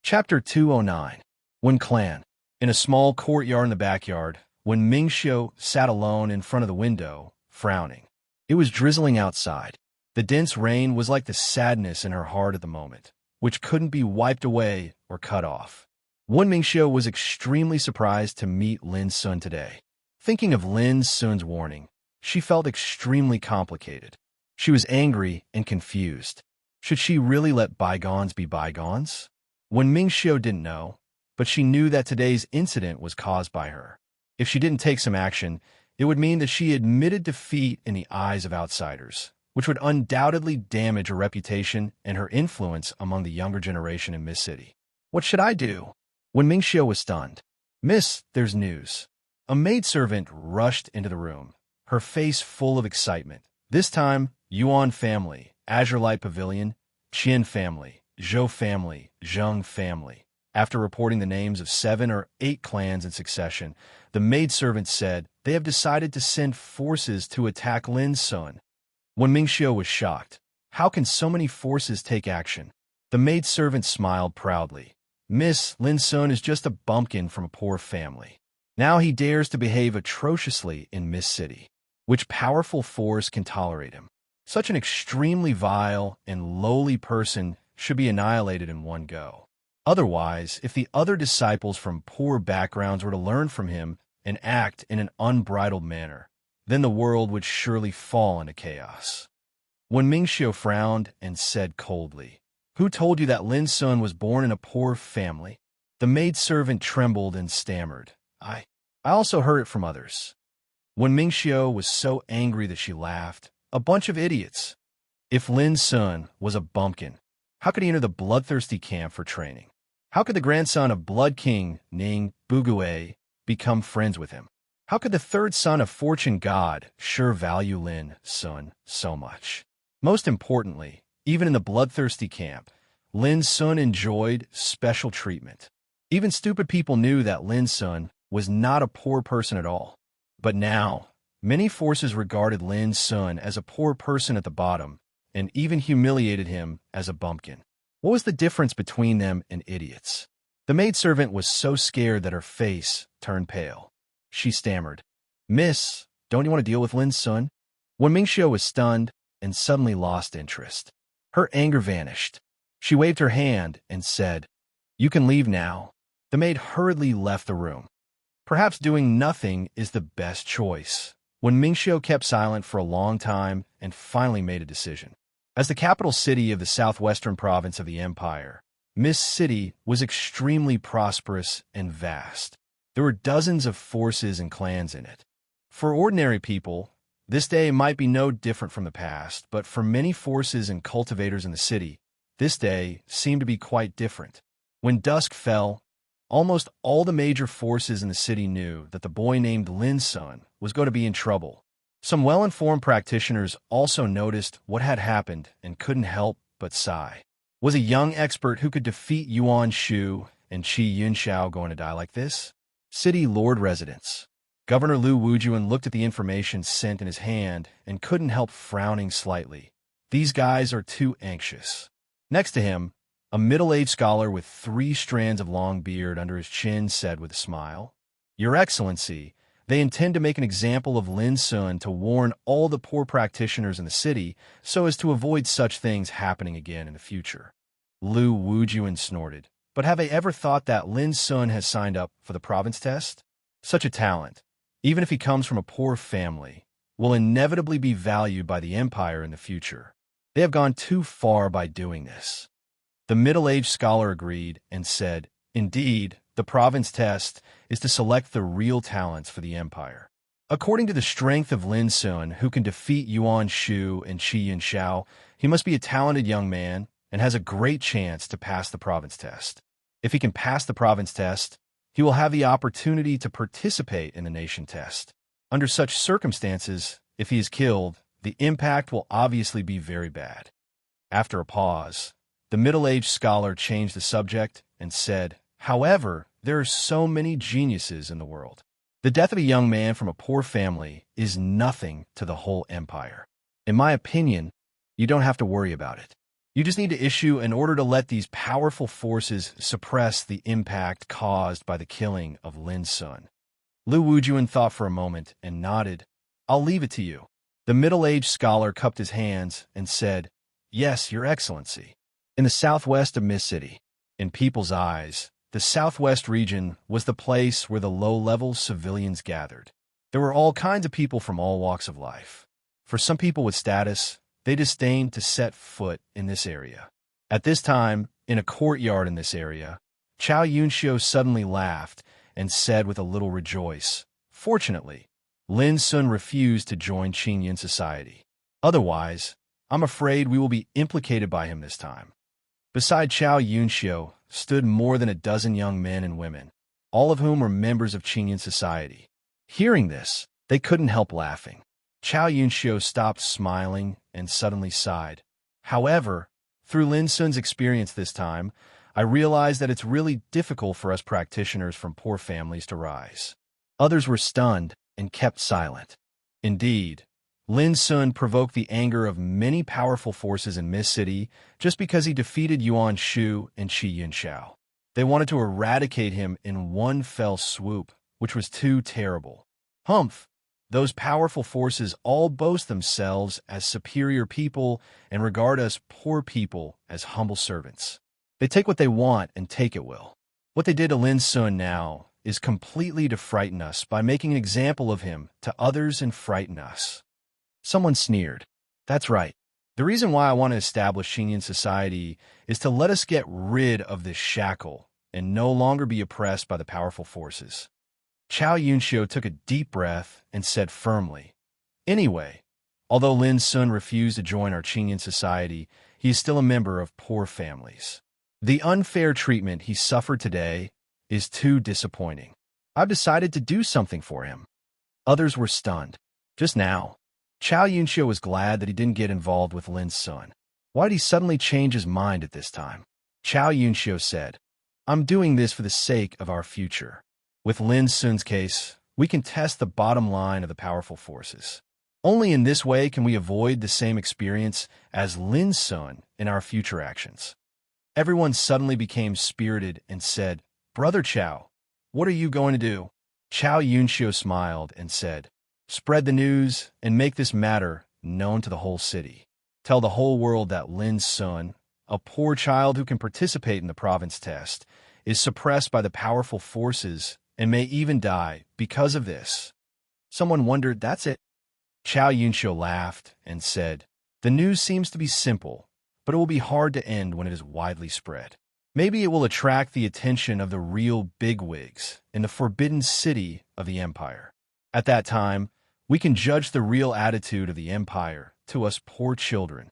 Chapter 209. Wen Clan. In a small courtyard in the backyard, when Mingxiu sat alone in front of the window, frowning. It was drizzling outside. The dense rain was like the sadness in her heart at the moment, which couldn't be wiped away or cut off. Wen Mingxiu was extremely surprised to meet Lin Sun today. Thinking of Lin Sun's warning, she felt extremely complicated. She was angry and confused. Should she really let bygones be bygones? Wen Mingxiu didn't know, but she knew that today's incident was caused by her. If she didn't take some action, it would mean that she admitted defeat in the eyes of outsiders, which would undoubtedly damage her reputation and her influence among the younger generation in Mist City. What should I do? Wen Mingxiu was stunned. Miss, there's news. A maidservant rushed into the room, her face full of excitement. This time, Yuan family, Azure Light Pavilion, Qian family, Zhou family, Zheng family. After reporting the names of 7 or 8 clans in succession, the maidservant said they have decided to send forces to attack Lin Sun. Wen Mingxiu was shocked. How can so many forces take action? The maidservant smiled proudly. Miss, Lin Sun is just a bumpkin from a poor family. Now he dares to behave atrociously in Mist City. Which powerful force can tolerate him? Such an extremely vile and lowly person should be annihilated in one go. Otherwise, if the other disciples from poor backgrounds were to learn from him and act in an unbridled manner, then the world would surely fall into chaos. Wen Mingxiu frowned and said coldly, "Who told you that Lin Sun was born in a poor family?" The maidservant trembled and stammered, I also heard it from others." Wen Mingxiu was so angry that she laughed. A bunch of idiots. If Lin Sun was a bumpkin, how could he enter the bloodthirsty camp for training? How could the grandson of Blood King Ning Bugue become friends with him? How could the third son of Fortune God sure value Lin Sun so much? Most importantly, even in the bloodthirsty camp, Lin Sun enjoyed special treatment. Even stupid people knew that Lin Sun was not a poor person at all. But now, many forces regarded Lin Sun as a poor person at the bottom and even humiliated him as a bumpkin. What was the difference between them and idiots? The maidservant was so scared that her face turned pale. She stammered, "Miss, don't you want to deal with Lin Sun?" Wen Mingxiu was stunned and suddenly lost interest. Her anger vanished. She waved her hand and said, "You can leave now." The maid hurriedly left the room. Perhaps doing nothing is the best choice. Wen Mingxiu kept silent for a long time and finally made a decision. As the capital city of the southwestern province of the empire, Mist City was extremely prosperous and vast. There were dozens of forces and clans in it. For ordinary people, this day might be no different from the past, but for many forces and cultivators in the city, this day seemed to be quite different. When dusk fell, almost all the major forces in the city knew that the boy named Lin Sun was going to be in trouble. Some well-informed practitioners also noticed what had happened and couldn't help but sigh. Was a young expert who could defeat Yuan Shu and Qi Yunxiao going to die like this? City Lord Residence. Governor Lu Wujuan looked at the information sent in his hand and couldn't help frowning slightly. These guys are too anxious. Next to him, a middle-aged scholar with 3 strands of long beard under his chin said with a smile, "Your Excellency, they intend to make an example of Lin Sun to warn all the poor practitioners in the city so as to avoid such things happening again in the future." Lu Wujuan snorted. But have they ever thought that Lin Sun has signed up for the province test? Such a talent, even if he comes from a poor family, will inevitably be valued by the Empire in the future. They have gone too far by doing this. The middle-aged scholar agreed and said, "Indeed, the province test is to select the real talents for the Empire. According to the strength of Lin Sun, who can defeat Yuan Shu and Qi Yunxiao, he must be a talented young man and has a great chance to pass the province test. If he can pass the province test, he will have the opportunity to participate in the nation test. Under such circumstances, if he is killed, the impact will obviously be very bad." After a pause, the middle-aged scholar changed the subject and said, "However, there are so many geniuses in the world. The death of a young man from a poor family is nothing to the whole empire. In my opinion, you don't have to worry about it. You just need to issue an order to let these powerful forces suppress the impact caused by the killing of Lin Sun." Lu Wujuan thought for a moment and nodded. "I'll leave it to you." The middle-aged scholar cupped his hands and said, "Yes, Your Excellency." In the southwest of Mist City, in people's eyes, the southwest region was the place where the low-level civilians gathered. There were all kinds of people from all walks of life. For some people with status, they disdained to set foot in this area. At this time, in a courtyard in this area, Chao Yunxiu suddenly laughed and said with a little rejoice, "Fortunately, Lin Sun refused to join Qingyun society. Otherwise, I'm afraid we will be implicated by him this time." Beside Chao Yunxiu stood more than a dozen young men and women, all of whom were members of Qingyun society. Hearing this, they couldn't help laughing. Chao Yunxiu stopped smiling and suddenly sighed. "However, through Lin Sun's experience this time, I realized that it's really difficult for us practitioners from poor families to rise." Others were stunned and kept silent. Indeed, Lin Sun provoked the anger of many powerful forces in Mist City just because he defeated Yuan Shu and Qi Yunxiao. They wanted to eradicate him in one fell swoop, which was too terrible. Humph! Those powerful forces all boast themselves as superior people and regard us poor people as humble servants. They take what they want and take at will. What they did to Lin Sun now is completely to frighten us by making an example of him to others and frighten us. Someone sneered. "That's right. The reason why I want to establish Xinyan society is to let us get rid of this shackle and no longer be oppressed by the powerful forces." Chao Yunxiu took a deep breath and said firmly, "Anyway, although Lin Sun refused to join our Qingyun society, he is still a member of poor families. The unfair treatment he suffered today is too disappointing. I've decided to do something for him." Others were stunned. Just now, Chao Yunxiu was glad that he didn't get involved with Lin Sun. Why did he suddenly change his mind at this time? Chao Yunxiu said, "I'm doing this for the sake of our future. With Lin Sun's case, we can test the bottom line of the powerful forces. Only in this way can we avoid the same experience as Lin Sun in our future actions." Everyone suddenly became spirited and said, "Brother Chao, what are you going to do?" Chao Yunxiu smiled and said, "Spread the news and make this matter known to the whole city. Tell the whole world that Lin Sun, a poor child who can participate in the province test, is suppressed by the powerful forces and may even die because of this." Someone wondered, "That's it?" Chao Yunxiu laughed and said, "The news seems to be simple, but it will be hard to end when it is widely spread. Maybe it will attract the attention of the real bigwigs in the forbidden city of the Empire. At that time, we can judge the real attitude of the Empire to us poor children."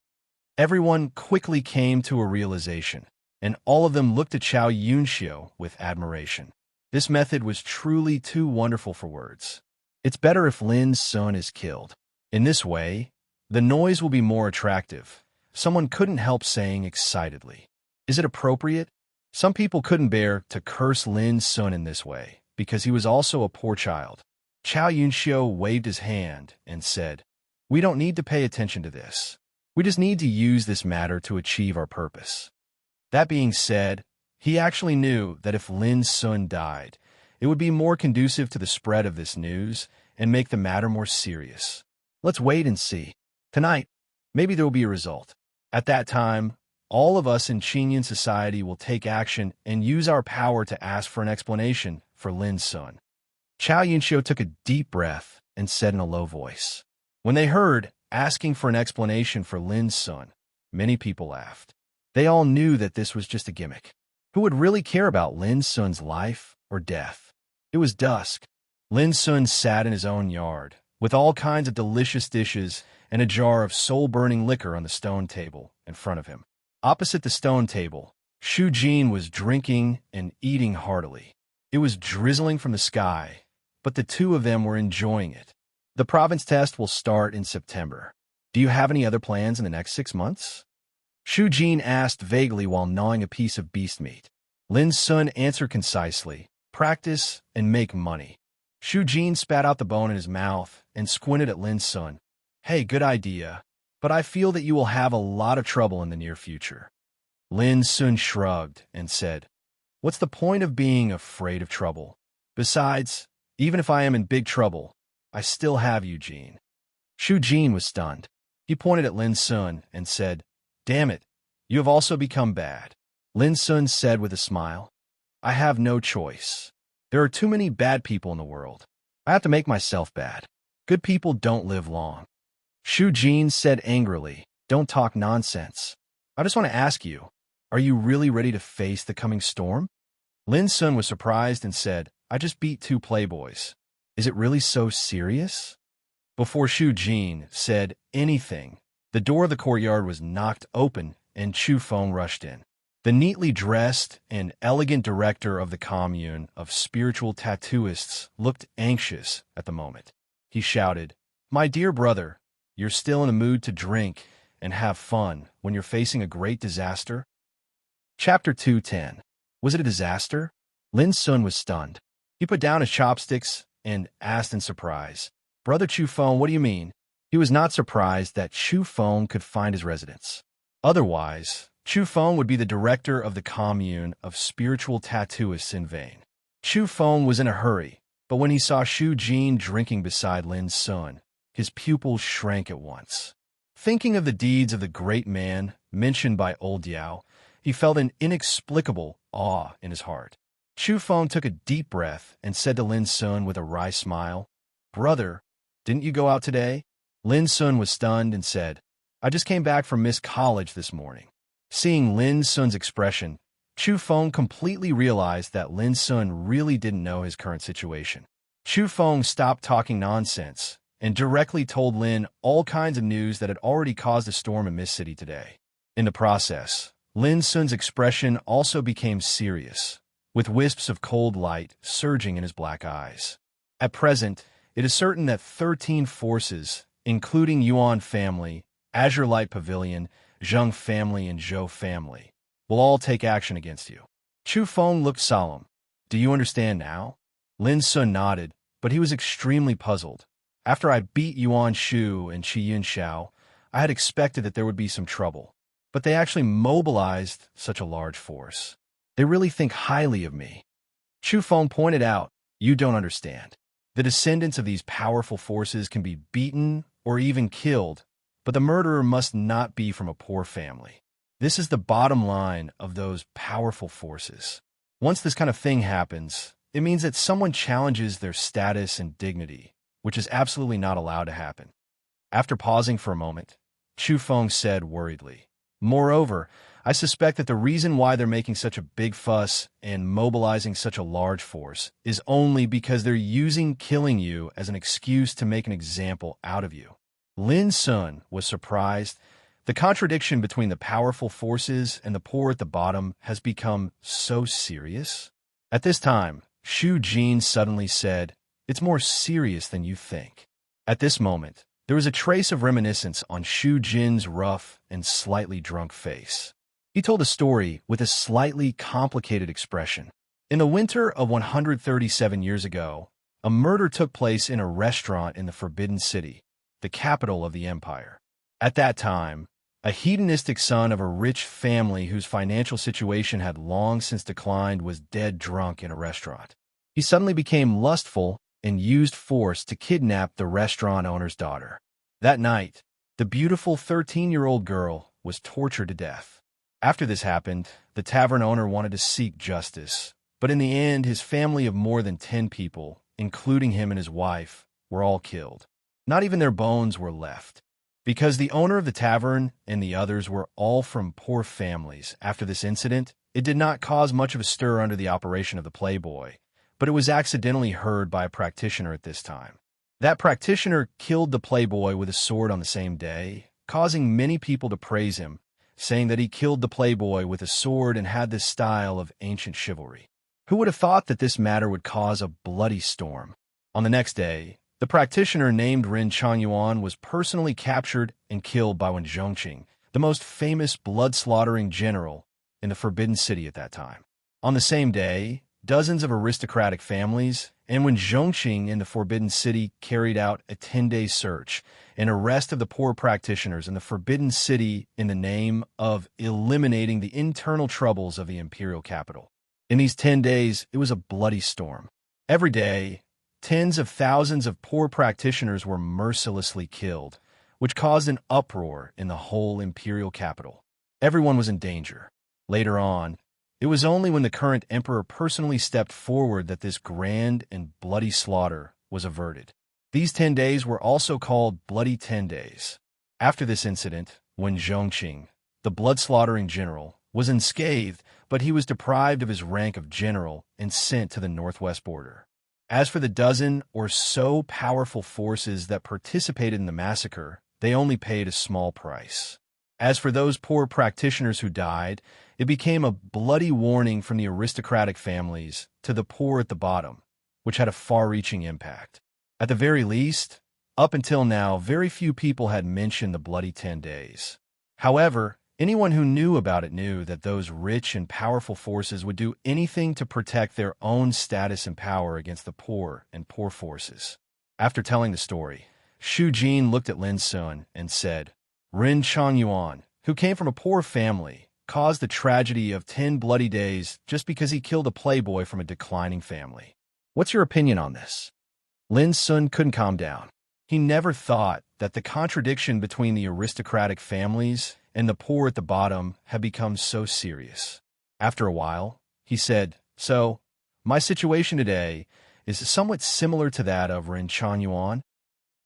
Everyone quickly came to a realization, and all of them looked at Chao Yunxiu with admiration. This method was truly too wonderful for words. It's better if Lin Sun is killed. In this way, the noise will be more attractive. Someone couldn't help saying excitedly, "Is it appropriate?" Some people couldn't bear to curse Lin Sun in this way, because he was also a poor child. Chao Yunxiu waved his hand and said, "We don't need to pay attention to this. We just need to use this matter to achieve our purpose." That being said, he actually knew that if Lin Sun died, it would be more conducive to the spread of this news and make the matter more serious. Let's wait and see. Tonight, maybe there will be a result. At that time, all of us in Qinyan society will take action and use our power to ask for an explanation for Lin Sun. Chao Yunxiu took a deep breath and said in a low voice. When they heard asking for an explanation for Lin Sun, many people laughed. They all knew that this was just a gimmick. Who would really care about Lin Sun's life or death? It was dusk. Lin Sun sat in his own yard, with all kinds of delicious dishes and a jar of soul-burning liquor on the stone table in front of him. Opposite the stone table, Shu Jin was drinking and eating heartily. It was drizzling from the sky, but the two of them were enjoying it. The province test will start in September. Do you have any other plans in the next 6 months? Shu Jin asked vaguely while gnawing a piece of beast meat. Lin Sun answered concisely, practice and make money. Shu Jin spat out the bone in his mouth and squinted at Lin Sun. Hey, good idea, but I feel that you will have a lot of trouble in the near future. Lin Sun shrugged and said, what's the point of being afraid of trouble? Besides, even if I am in big trouble, I still have you, Jin. Shu Jin was stunned. He pointed at Lin Sun and said, damn it, you have also become bad. Lin Sun said with a smile, I have no choice. There are too many bad people in the world. I have to make myself bad. Good people don't live long. Shu Jin said angrily, don't talk nonsense. I just want to ask you, are you really ready to face the coming storm? Lin Sun was surprised and said, I just beat 2 playboys. Is it really so serious? Before Shu Jin said anything, the door of the courtyard was knocked open and Chu Feng rushed in. The neatly dressed and elegant director of the commune of spiritual tattooists looked anxious at the moment. He shouted, my dear brother, you're still in a mood to drink and have fun when you're facing a great disaster? Chapter 210. Was it a disaster? Lin Sun was stunned. He put down his chopsticks and asked in surprise, Brother Chu Feng, what do you mean? He was not surprised that Chu Feng could find his residence. Otherwise, Chu Feng would be the director of the commune of spiritual tattooists in vain. Chu Feng was in a hurry, but when he saw Shu Jin drinking beside Lin Sun, his pupils shrank at once. Thinking of the deeds of the great man mentioned by Old Yao, he felt an inexplicable awe in his heart. Chu Feng took a deep breath and said to Lin Sun with a wry smile, Brother, didn't you go out today? Lin Sun was stunned and said, I just came back from Miss College this morning. Seeing Lin Sun's expression, Chu Feng completely realized that Lin Sun really didn't know his current situation. Chu Feng stopped talking nonsense and directly told Lin all kinds of news that had already caused a storm in Miss City today. In the process, Lin Sun's expression also became serious, with wisps of cold light surging in his black eyes. At present, it is certain that 13 forces, including Yuan family, Azure Light Pavilion, Zheng family, and Zhou family, will all take action against you. Chu Feng looked solemn. Do you understand now? Lin Sun nodded, but he was extremely puzzled. After I beat Yuan Shu and Qi Yunxiao, I had expected that there would be some trouble, but they actually mobilized such a large force. They really think highly of me. Chu Feng pointed out, you don't understand. The descendants of these powerful forces can be beaten or even killed, but the murderer must not be from a poor family. This is the bottom line of those powerful forces. Once this kind of thing happens, it means that someone challenges their status and dignity, which is absolutely not allowed to happen. After pausing for a moment, Chu Feng said worriedly, moreover, I suspect that the reason why they're making such a big fuss and mobilizing such a large force is only because they're using killing you as an excuse to make an example out of you. Lin Sun was surprised. The contradiction between the powerful forces and the poor at the bottom has become so serious. At this time, Shu Jin suddenly said, it's more serious than you think. At this moment, there was a trace of reminiscence on Shu Jin's rough and slightly drunk face. He told a story with a slightly complicated expression. In the winter of 137 years ago, A murder took place in a restaurant in the Forbidden City, the capital of the empire. At that time, a hedonistic son of a rich family whose financial situation had long since declined was dead drunk in a restaurant. He suddenly became lustful and used force to kidnap the restaurant owner's daughter. That night, the beautiful 13-year-old girl was tortured to death. After this happened, the tavern owner wanted to seek justice, but in the end, his family of more than 10 people, including him and his wife, were all killed. Not even their bones were left. Because the owner of the tavern and the others were all from poor families after this incident, it did not cause much of a stir under the operation of the Playboy, but it was accidentally heard by a practitioner at this time. That practitioner killed the Playboy with a sword on the same day, causing many people to praise him, saying that he killed the Playboy with a sword and had this style of ancient chivalry. Who would have thought that this matter would cause a bloody storm? On the next day, the practitioner named Ren Changyuan was personally captured and killed by Wen Zhongqing, the most famous blood-slaughtering general in the Forbidden City at that time. On the same day, dozens of aristocratic families and Wen Zhongqing in the Forbidden City carried out a 10-day search and arrest of the poor practitioners in the Forbidden City in the name of eliminating the internal troubles of the imperial capital. In these 10 days, it was a bloody storm. Every day, tens of thousands of poor practitioners were mercilessly killed, which caused an uproar in the whole imperial capital. Everyone was in danger. Later on, it was only when the current emperor personally stepped forward that this grand and bloody slaughter was averted. These 10 days were also called Bloody 10 Days. After this incident, Wen Zhongqing, the blood-slaughtering general, was unscathed, but he was deprived of his rank of general and sent to the northwest border. As for the dozen or so powerful forces that participated in the massacre, they only paid a small price. As for those poor practitioners who died, it became a bloody warning from the aristocratic families to the poor at the bottom, which had a far-reaching impact. At the very least, up until now, very few people had mentioned the Bloody 10 Days. However, anyone who knew about it knew that those rich and powerful forces would do anything to protect their own status and power against the poor and poor forces. After telling the story, Xu Jin looked at Lin Sun and said, Ren Changyuan, who came from a poor family, caused the tragedy of 10 bloody days just because he killed a playboy from a declining family. What's your opinion on this? Lin Sun couldn't calm down. He never thought that the contradiction between the aristocratic families and the poor at the bottom had become so serious. After a while, he said, So, my situation today is somewhat similar to that of Ren Changyuan.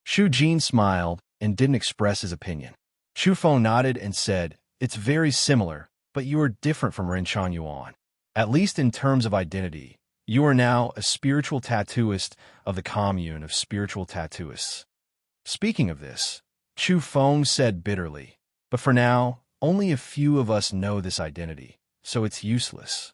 Xu Jin smiled and didn't express his opinion. Chu Feng nodded and said, It's very similar, but you are different from Ren Changyuan. At least in terms of identity, you are now a spiritual tattooist of the commune of spiritual tattooists. Speaking of this, Chu Feng said bitterly, But for now, only a few of us know this identity, so it's useless.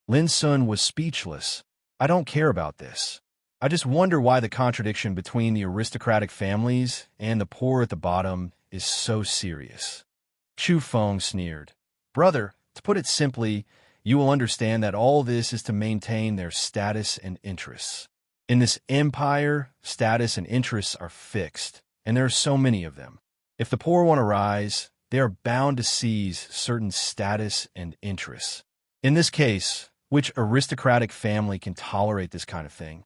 Lin Sun was speechless. I don't care about this. I just wonder why the contradiction between the aristocratic families and the poor at the bottom is so serious. Chu Feng sneered. Brother, to put it simply, you will understand that all this is to maintain their status and interests. In this empire, status and interests are fixed, and there are so many of them. If the poor want to rise, they are bound to seize certain status and interests. In this case, which aristocratic family can tolerate this kind of thing?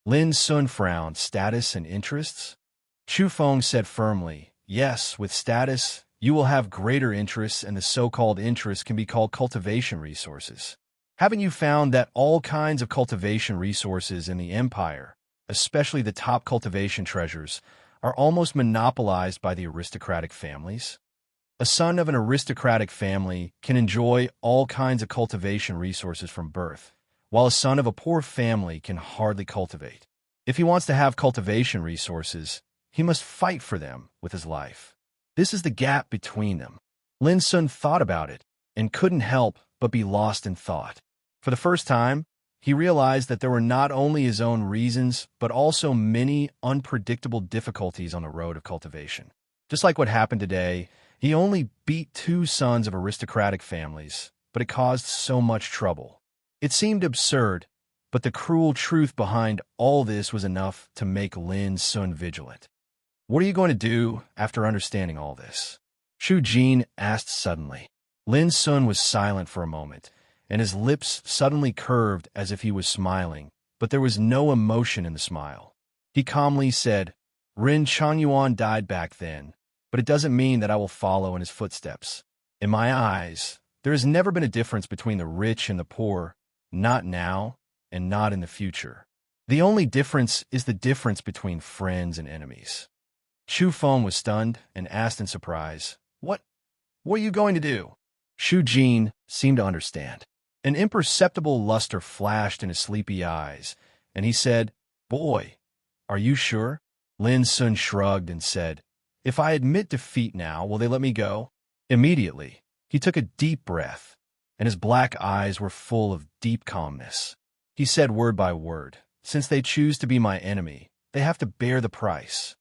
Lin Sun frowned. Status and interests? Chu Feng said firmly, Yes, with status, you will have greater interests, and the so-called interests can be called cultivation resources. Haven't you found that all kinds of cultivation resources in the empire, especially the top cultivation treasures, are almost monopolized by the aristocratic families? A son of an aristocratic family can enjoy all kinds of cultivation resources from birth, while a son of a poor family can hardly cultivate. If he wants to have cultivation resources, he must fight for them with his life. This is the gap between them. Lin Sun thought about it and couldn't help but be lost in thought. For the first time, he realized that there were not only his own reasons, but also many unpredictable difficulties on the road of cultivation. Just like what happened today, he only beat 2 sons of aristocratic families, but it caused so much trouble. It seemed absurd, but the cruel truth behind all this was enough to make Lin Sun vigilant. "What are you going to do after understanding all this?" Shu Jin asked suddenly. Lin Sun was silent for a moment, and his lips suddenly curved as if he was smiling, but there was no emotion in the smile. He calmly said, "Rin Changyuan died back then, but it doesn't mean that I will follow in his footsteps. In my eyes, there has never been a difference between the rich and the poor, not now and not in the future. The only difference is the difference between friends and enemies." Chu Feng was stunned and asked in surprise, What are you going to do?" Shu Jin seemed to understand. An imperceptible luster flashed in his sleepy eyes, and he said, "Boy, are you sure?" Lin Sun shrugged and said, "If I admit defeat now, will they let me go?" Immediately, he took a deep breath, and his black eyes were full of deep calmness. He said word by word, "Since they choose to be my enemy, they have to bear the price."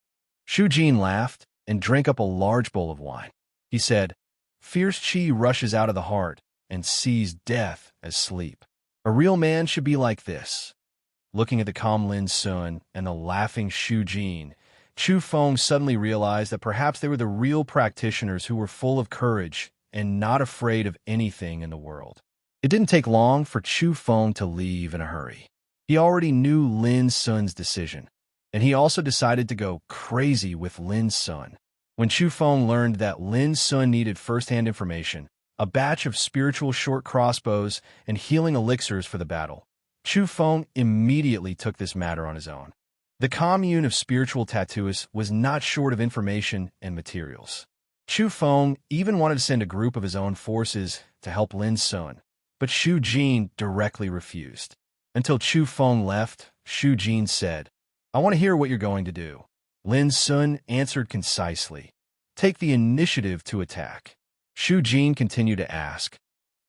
Shu Jin laughed and drank up a large bowl of wine. He said, "Fierce chi rushes out of the heart and sees death as sleep. A real man should be like this." Looking at the calm Lin Sun and the laughing Shu Jin, Chu Feng suddenly realized that perhaps they were the real practitioners who were full of courage and not afraid of anything in the world. It didn't take long for Chu Feng to leave in a hurry. He already knew Lin Sun's decision, and he also decided to go crazy with Lin Sun. When Chu Feng learned that Lin Sun needed first-hand information, a batch of spiritual short crossbows and healing elixirs for the battle, Chu Feng immediately took this matter on his own. The commune of spiritual tattooists was not short of information and materials. Chu Feng even wanted to send a group of his own forces to help Lin Sun, but Shu Jin directly refused. Until Chu Feng left, Shu Jin said, "I want to hear what you're going to do." Lin Sun answered concisely, "Take the initiative to attack." Shu Jin continued to ask,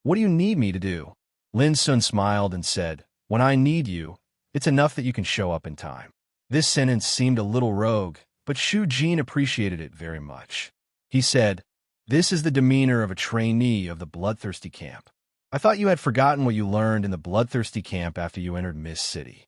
"What do you need me to do?" Lin Sun smiled and said, "When I need you, it's enough that you can show up in time." This sentence seemed a little rogue, but Shu Jin appreciated it very much. He said, "This is the demeanor of a trainee of the bloodthirsty camp. I thought you had forgotten what you learned in the bloodthirsty camp after you entered Mist City."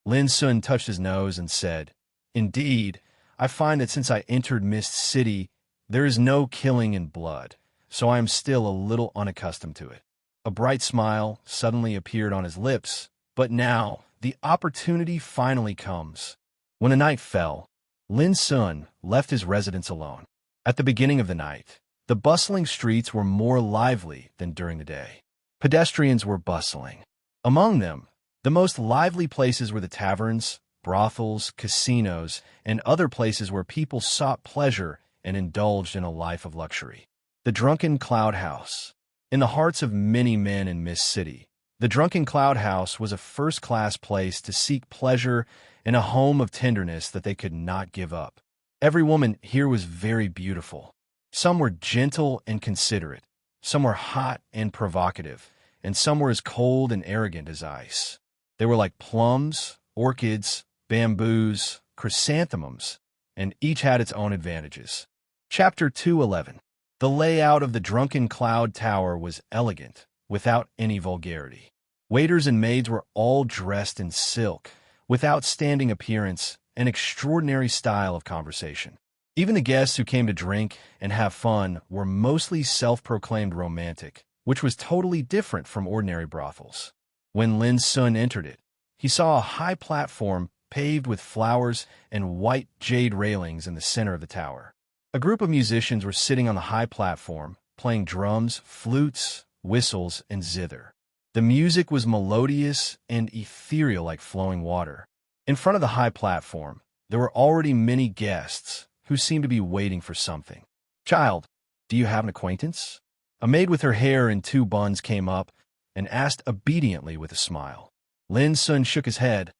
Lin Sun touched his nose and said, "Indeed, I find that since I entered Mist City, there is no killing in blood, so I am still a little unaccustomed to it." A bright smile suddenly appeared on his lips, but now the opportunity finally comes. When the night fell, Lin Sun left his residence alone. At the beginning of the night, the bustling streets were more lively than during the day. Pedestrians were bustling. Among them, the most lively places were the taverns, brothels, casinos, and other places where people sought pleasure and indulged in a life of luxury. The Drunken Cloud House. In the hearts of many men in Mist City, the Drunken Cloud House was a first-class place to seek pleasure and a home of tenderness that they could not give up. Every woman here was very beautiful. Some were gentle and considerate, some were hot and provocative, and some were as cold and arrogant as ice. They were like plums, orchids, bamboos, chrysanthemums, and each had its own advantages. Chapter 211. The layout of the Drunken Cloud Tower was elegant, without any vulgarity. Waiters and maids were all dressed in silk, with outstanding appearance and extraordinary style of conversation. Even the guests who came to drink and have fun were mostly self-proclaimed romantic, which was totally different from ordinary brothels. When Lin Sun entered it, he saw a high platform paved with flowers and white jade railings in the center of the tower. A group of musicians were sitting on the high platform, playing drums, flutes, whistles, and zither. The music was melodious and ethereal like flowing water. In front of the high platform, there were already many guests who seemed to be waiting for something. "Child, do you have an acquaintance?" A maid with her hair in two buns came up and asked obediently with a smile. Lin Sun shook his head.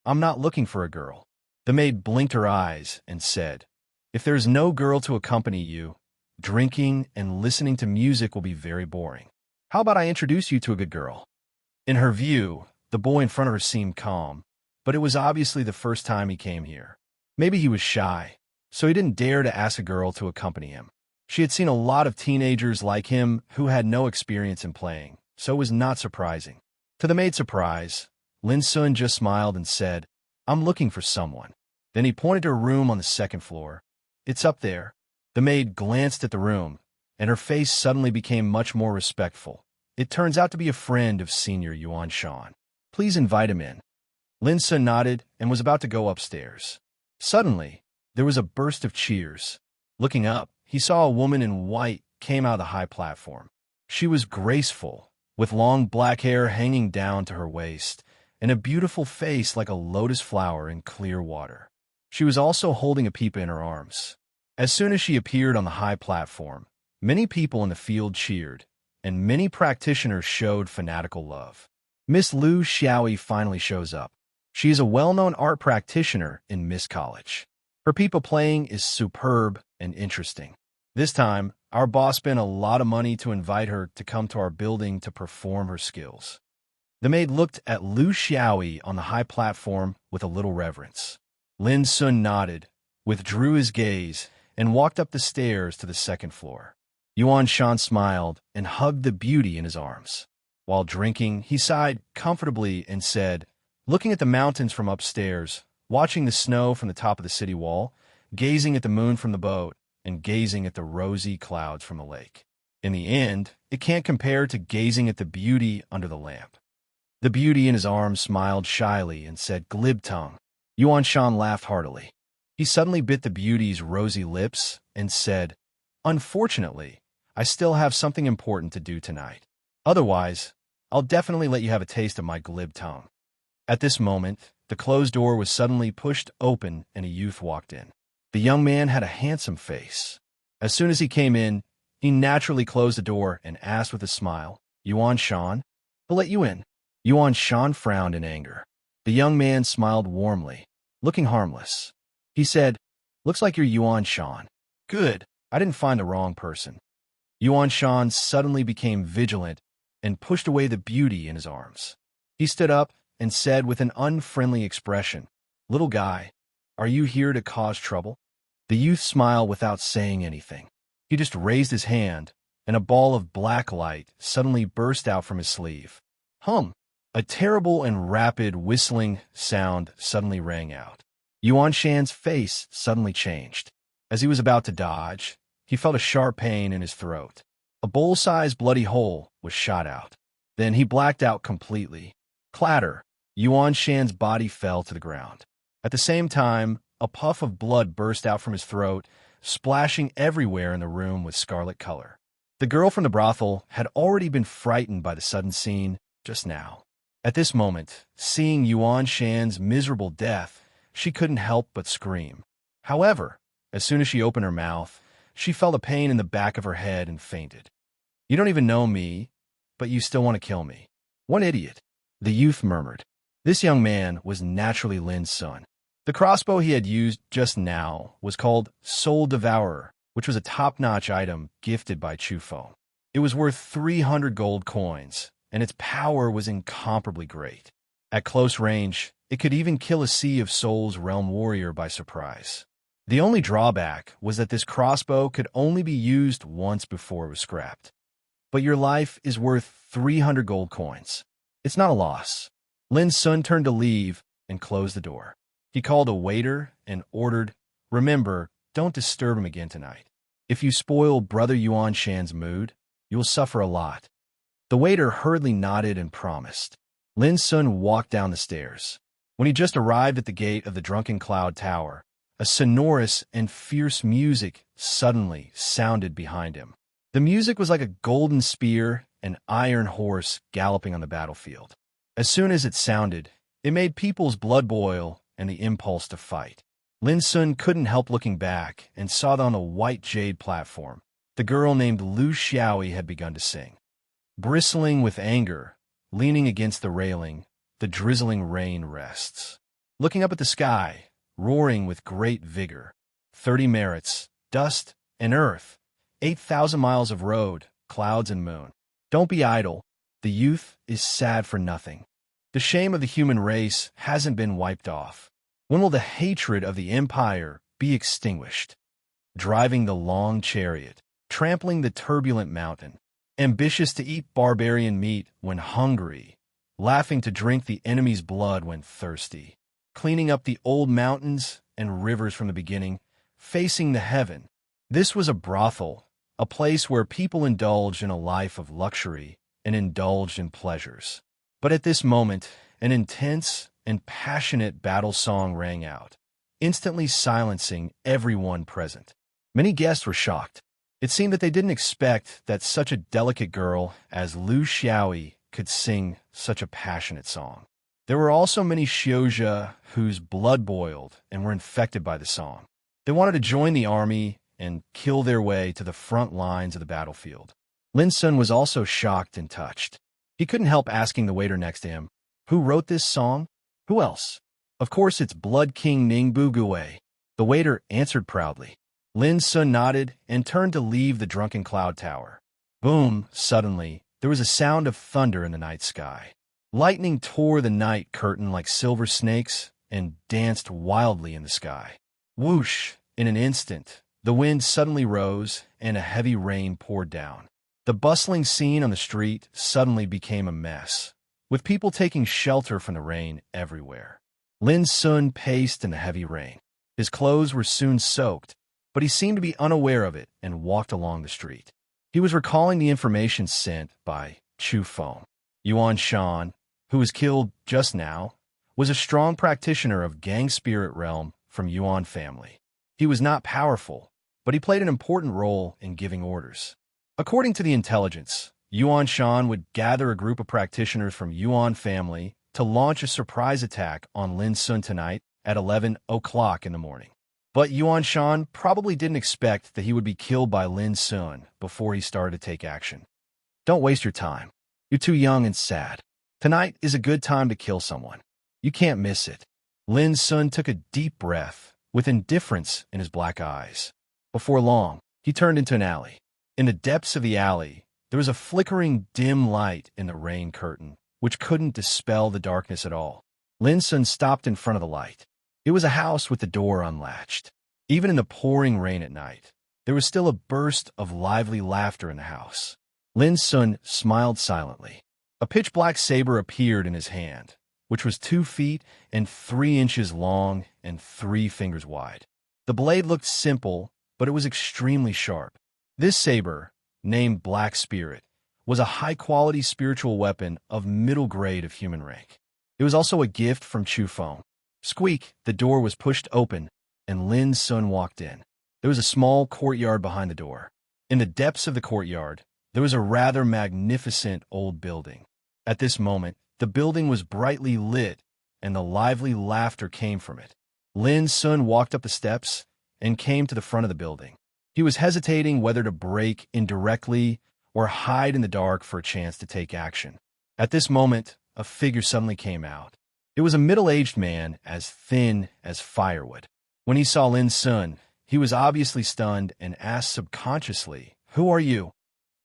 "I'm not looking for a girl." The maid blinked her eyes and said, "If there is no girl to accompany you, drinking and listening to music will be very boring. How about I introduce you to a good girl?" In her view, the boy in front of her seemed calm, but it was obviously the first time he came here. Maybe he was shy, so he didn't dare to ask a girl to accompany him. She had seen a lot of teenagers like him who had no experience in playing, so it was not surprising. To the maid's surprise, Lin Sun just smiled and said, "I'm looking for someone." Then he pointed to a room on the second floor. "It's up there." The maid glanced at the room, and her face suddenly became much more respectful. "It turns out to be a friend of Senior Yuan Shan. Please invite him in." Lin Sun nodded and was about to go upstairs. Suddenly, there was a burst of cheers. Looking up, he saw a woman in white came out of the high platform. She was graceful, with long black hair hanging down to her waist, and a beautiful face like a lotus flower in clear water. She was also holding a peepa in her arms. As soon as she appeared on the high platform, many people in the field cheered, and many practitioners showed fanatical love. Miss Liu Xiaoyi finally shows up. She is a well-known art practitioner in Miss College. Her peepa playing is superb and interesting. This time, our boss spent a lot of money to invite her to come to our building to perform her skills. The maid looked at Liu Xiaoyi on the high platform with a little reverence. Lin Sun nodded, withdrew his gaze, and walked up the stairs to the second floor. Yuan Shan smiled and hugged the beauty in his arms. While drinking, he sighed comfortably and said, looking at the mountains from upstairs, watching the snow from the top of the city wall, gazing at the moon from the boat, and gazing at the rosy clouds from the lake. In the end, it can't compare to gazing at the beauty under the lamp. The beauty in his arms smiled shyly and said, glib tongue. Yuan Shan laughed heartily. He suddenly bit the beauty's rosy lips and said, unfortunately, I still have something important to do tonight. Otherwise, I'll definitely let you have a taste of my glib tongue. At this moment, the closed door was suddenly pushed open and a youth walked in. The young man had a handsome face. As soon as he came in, he naturally closed the door and asked with a smile, Yuan Shan, I'll let you in. Yuan Shan frowned in anger. The young man smiled warmly, looking harmless. He said, looks like you're Yuan Shan. Good, I didn't find the wrong person. Yuan Shan suddenly became vigilant and pushed away the beauty in his arms. He stood up and said with an unfriendly expression, little guy, are you here to cause trouble? The youth smiled without saying anything. He just raised his hand, and a ball of black light suddenly burst out from his sleeve. Hum! A terrible and rapid whistling sound suddenly rang out. Yuan Shan's face suddenly changed. As he was about to dodge, he felt a sharp pain in his throat. A bowl-sized bloody hole was shot out. Then he blacked out completely. Clatter! Yuan Shan's body fell to the ground. At the same time, a puff of blood burst out from his throat, splashing everywhere in the room with scarlet color. The girl from the brothel had already been frightened by the sudden scene just now. At this moment, seeing Yuan Shan's miserable death, she couldn't help but scream. However, as soon as she opened her mouth, she felt a pain in the back of her head and fainted. You don't even know me, but you still want to kill me. What idiot, the youth murmured. This young man was naturally Lin's son. The crossbow he had used just now was called Soul Devourer, which was a top-notch item gifted by Chufo. It was worth 300 gold coins, and its power was incomparably great. At close range, it could even kill a Sea of Souls realm warrior by surprise. The only drawback was that this crossbow could only be used once before it was scrapped. But your life is worth 300 gold coins. It's not a loss. Lin's son turned to leave and closed the door. He called a waiter and ordered, remember, don't disturb him again tonight. If you spoil Brother Yuan Shan's mood, you will suffer a lot. The waiter hurriedly nodded and promised. Lin's son walked down the stairs. When he just arrived at the gate of the Drunken Cloud Tower, a sonorous and fierce music suddenly sounded behind him. The music was like a golden spear and iron horse galloping on the battlefield. As soon as it sounded, it made people's blood boil and the impulse to fight. Lin Sun couldn't help looking back and saw that on the white jade platform, the girl named Liu Xiaoyi had begun to sing. Bristling with anger, leaning against the railing, the drizzling rain rests. Looking up at the sky, roaring with great vigor, 30 merits, dust and earth, 8,000 miles of road, clouds and moon. Don't be idle. The youth is sad for nothing. The shame of the human race hasn't been wiped off. When will the hatred of the empire be extinguished? Driving the long chariot, trampling the turbulent mountain, ambitious to eat barbarian meat when hungry, laughing to drink the enemy's blood when thirsty, cleaning up the old mountains and rivers from the beginning, facing the heaven. This was a brothel, a place where people indulged in a life of luxury and indulged in pleasures. But at this moment, an intense and passionate battle song rang out, instantly silencing everyone present. Many guests were shocked. It seemed that they didn't expect that such a delicate girl as Lu Xiaoyi could sing such a passionate song. There were also many Xiuzhe whose blood boiled and were infected by the song. They wanted to join the army and kill their way to the front lines of the battlefield. Lin Sun was also shocked and touched. He couldn't help asking the waiter next to him, "Who wrote this song?" "Who else?" "Of course it's Blood King Ningbu Gui." The waiter answered proudly. Lin Sun nodded and turned to leave the drunken cloud tower. Boom! Suddenly, there was a sound of thunder in the night sky. Lightning tore the night curtain like silver snakes and danced wildly in the sky. Whoosh! In an instant, the wind suddenly rose and a heavy rain poured down. The bustling scene on the street suddenly became a mess, with people taking shelter from the rain everywhere. Lin Sun paced in the heavy rain. His clothes were soon soaked, but he seemed to be unaware of it and walked along the street. He was recalling the information sent by Chu Feng. Yuan Shan, who was killed just now, was a strong practitioner of Gang Spirit Realm from Yuan family. He was not powerful, but he played an important role in giving orders. According to the intelligence, Yuan Shan would gather a group of practitioners from Yuan family to launch a surprise attack on Lin Sun tonight at 11 o'clock in the morning. But Yuan Shan probably didn't expect that he would be killed by Lin Sun before he started to take action. Don't waste your time. You're too young and sad. Tonight is a good time to kill someone. You can't miss it. Lin Sun took a deep breath with indifference in his black eyes. Before long, he turned into an alley. In the depths of the alley, there was a flickering dim light in the rain curtain, which couldn't dispel the darkness at all. Lin Sun stopped in front of the light. It was a house with the door unlatched. Even in the pouring rain at night, there was still a burst of lively laughter in the house. Lin Sun smiled silently. A pitch-black saber appeared in his hand, which was 2 feet and 3 inches long and 3 fingers wide. The blade looked simple, but it was extremely sharp. This saber, named Black Spirit, was a high-quality spiritual weapon of middle grade of human rank. It was also a gift from Chu Feng. Squeak! The door was pushed open, and Lin Sun walked in. There was a small courtyard behind the door. In the depths of the courtyard, there was a rather magnificent old building. At this moment, the building was brightly lit, and the lively laughter came from it. Lin Sun walked up the steps and came to the front of the building. He was hesitating whether to break in directly or hide in the dark for a chance to take action. At this moment, a figure suddenly came out. It was a middle-aged man as thin as firewood. When he saw Lin Sun, he was obviously stunned and asked subconsciously, "Who are you?"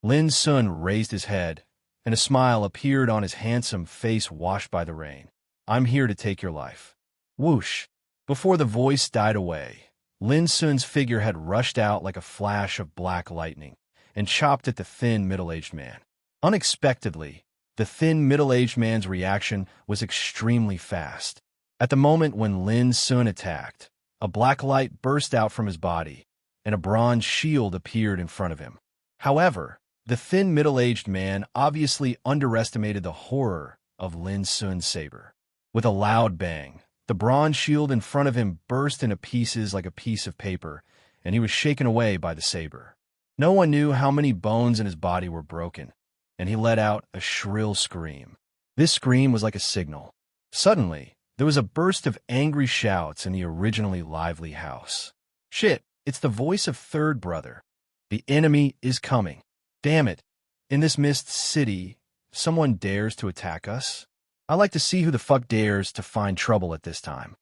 Lin Sun raised his head, and a smile appeared on his handsome face washed by the rain. "I'm here to take your life." Whoosh! Before the voice died away, Lin Sun's figure had rushed out like a flash of black lightning and chopped at the thin middle-aged man. Unexpectedly, the thin middle-aged man's reaction was extremely fast. At the moment when Lin Sun attacked, a black light burst out from his body, and a bronze shield appeared in front of him. However, the thin middle-aged man obviously underestimated the horror of Lin Sun's saber. With a loud bang, the bronze shield in front of him burst into pieces like a piece of paper, and he was shaken away by the saber. No one knew how many bones in his body were broken, and he let out a shrill scream. This scream was like a signal. Suddenly, there was a burst of angry shouts in the originally lively house. "Shit, it's the voice of Third Brother. The enemy is coming. Damn it, in this mist city, someone dares to attack us? I like to see who the fuck dares to find trouble at this time."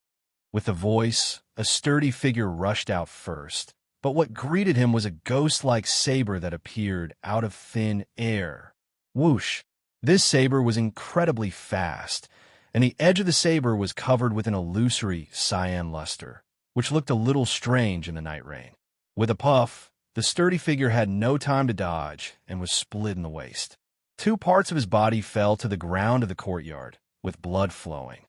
With the voice, a sturdy figure rushed out first, but what greeted him was a ghost-like saber that appeared out of thin air. Whoosh! This saber was incredibly fast, and the edge of the saber was covered with an illusory cyan luster, which looked a little strange in the night rain. With a puff, the sturdy figure had no time to dodge and was split in the waist. 2 parts of his body fell to the ground of the courtyard, with blood flowing.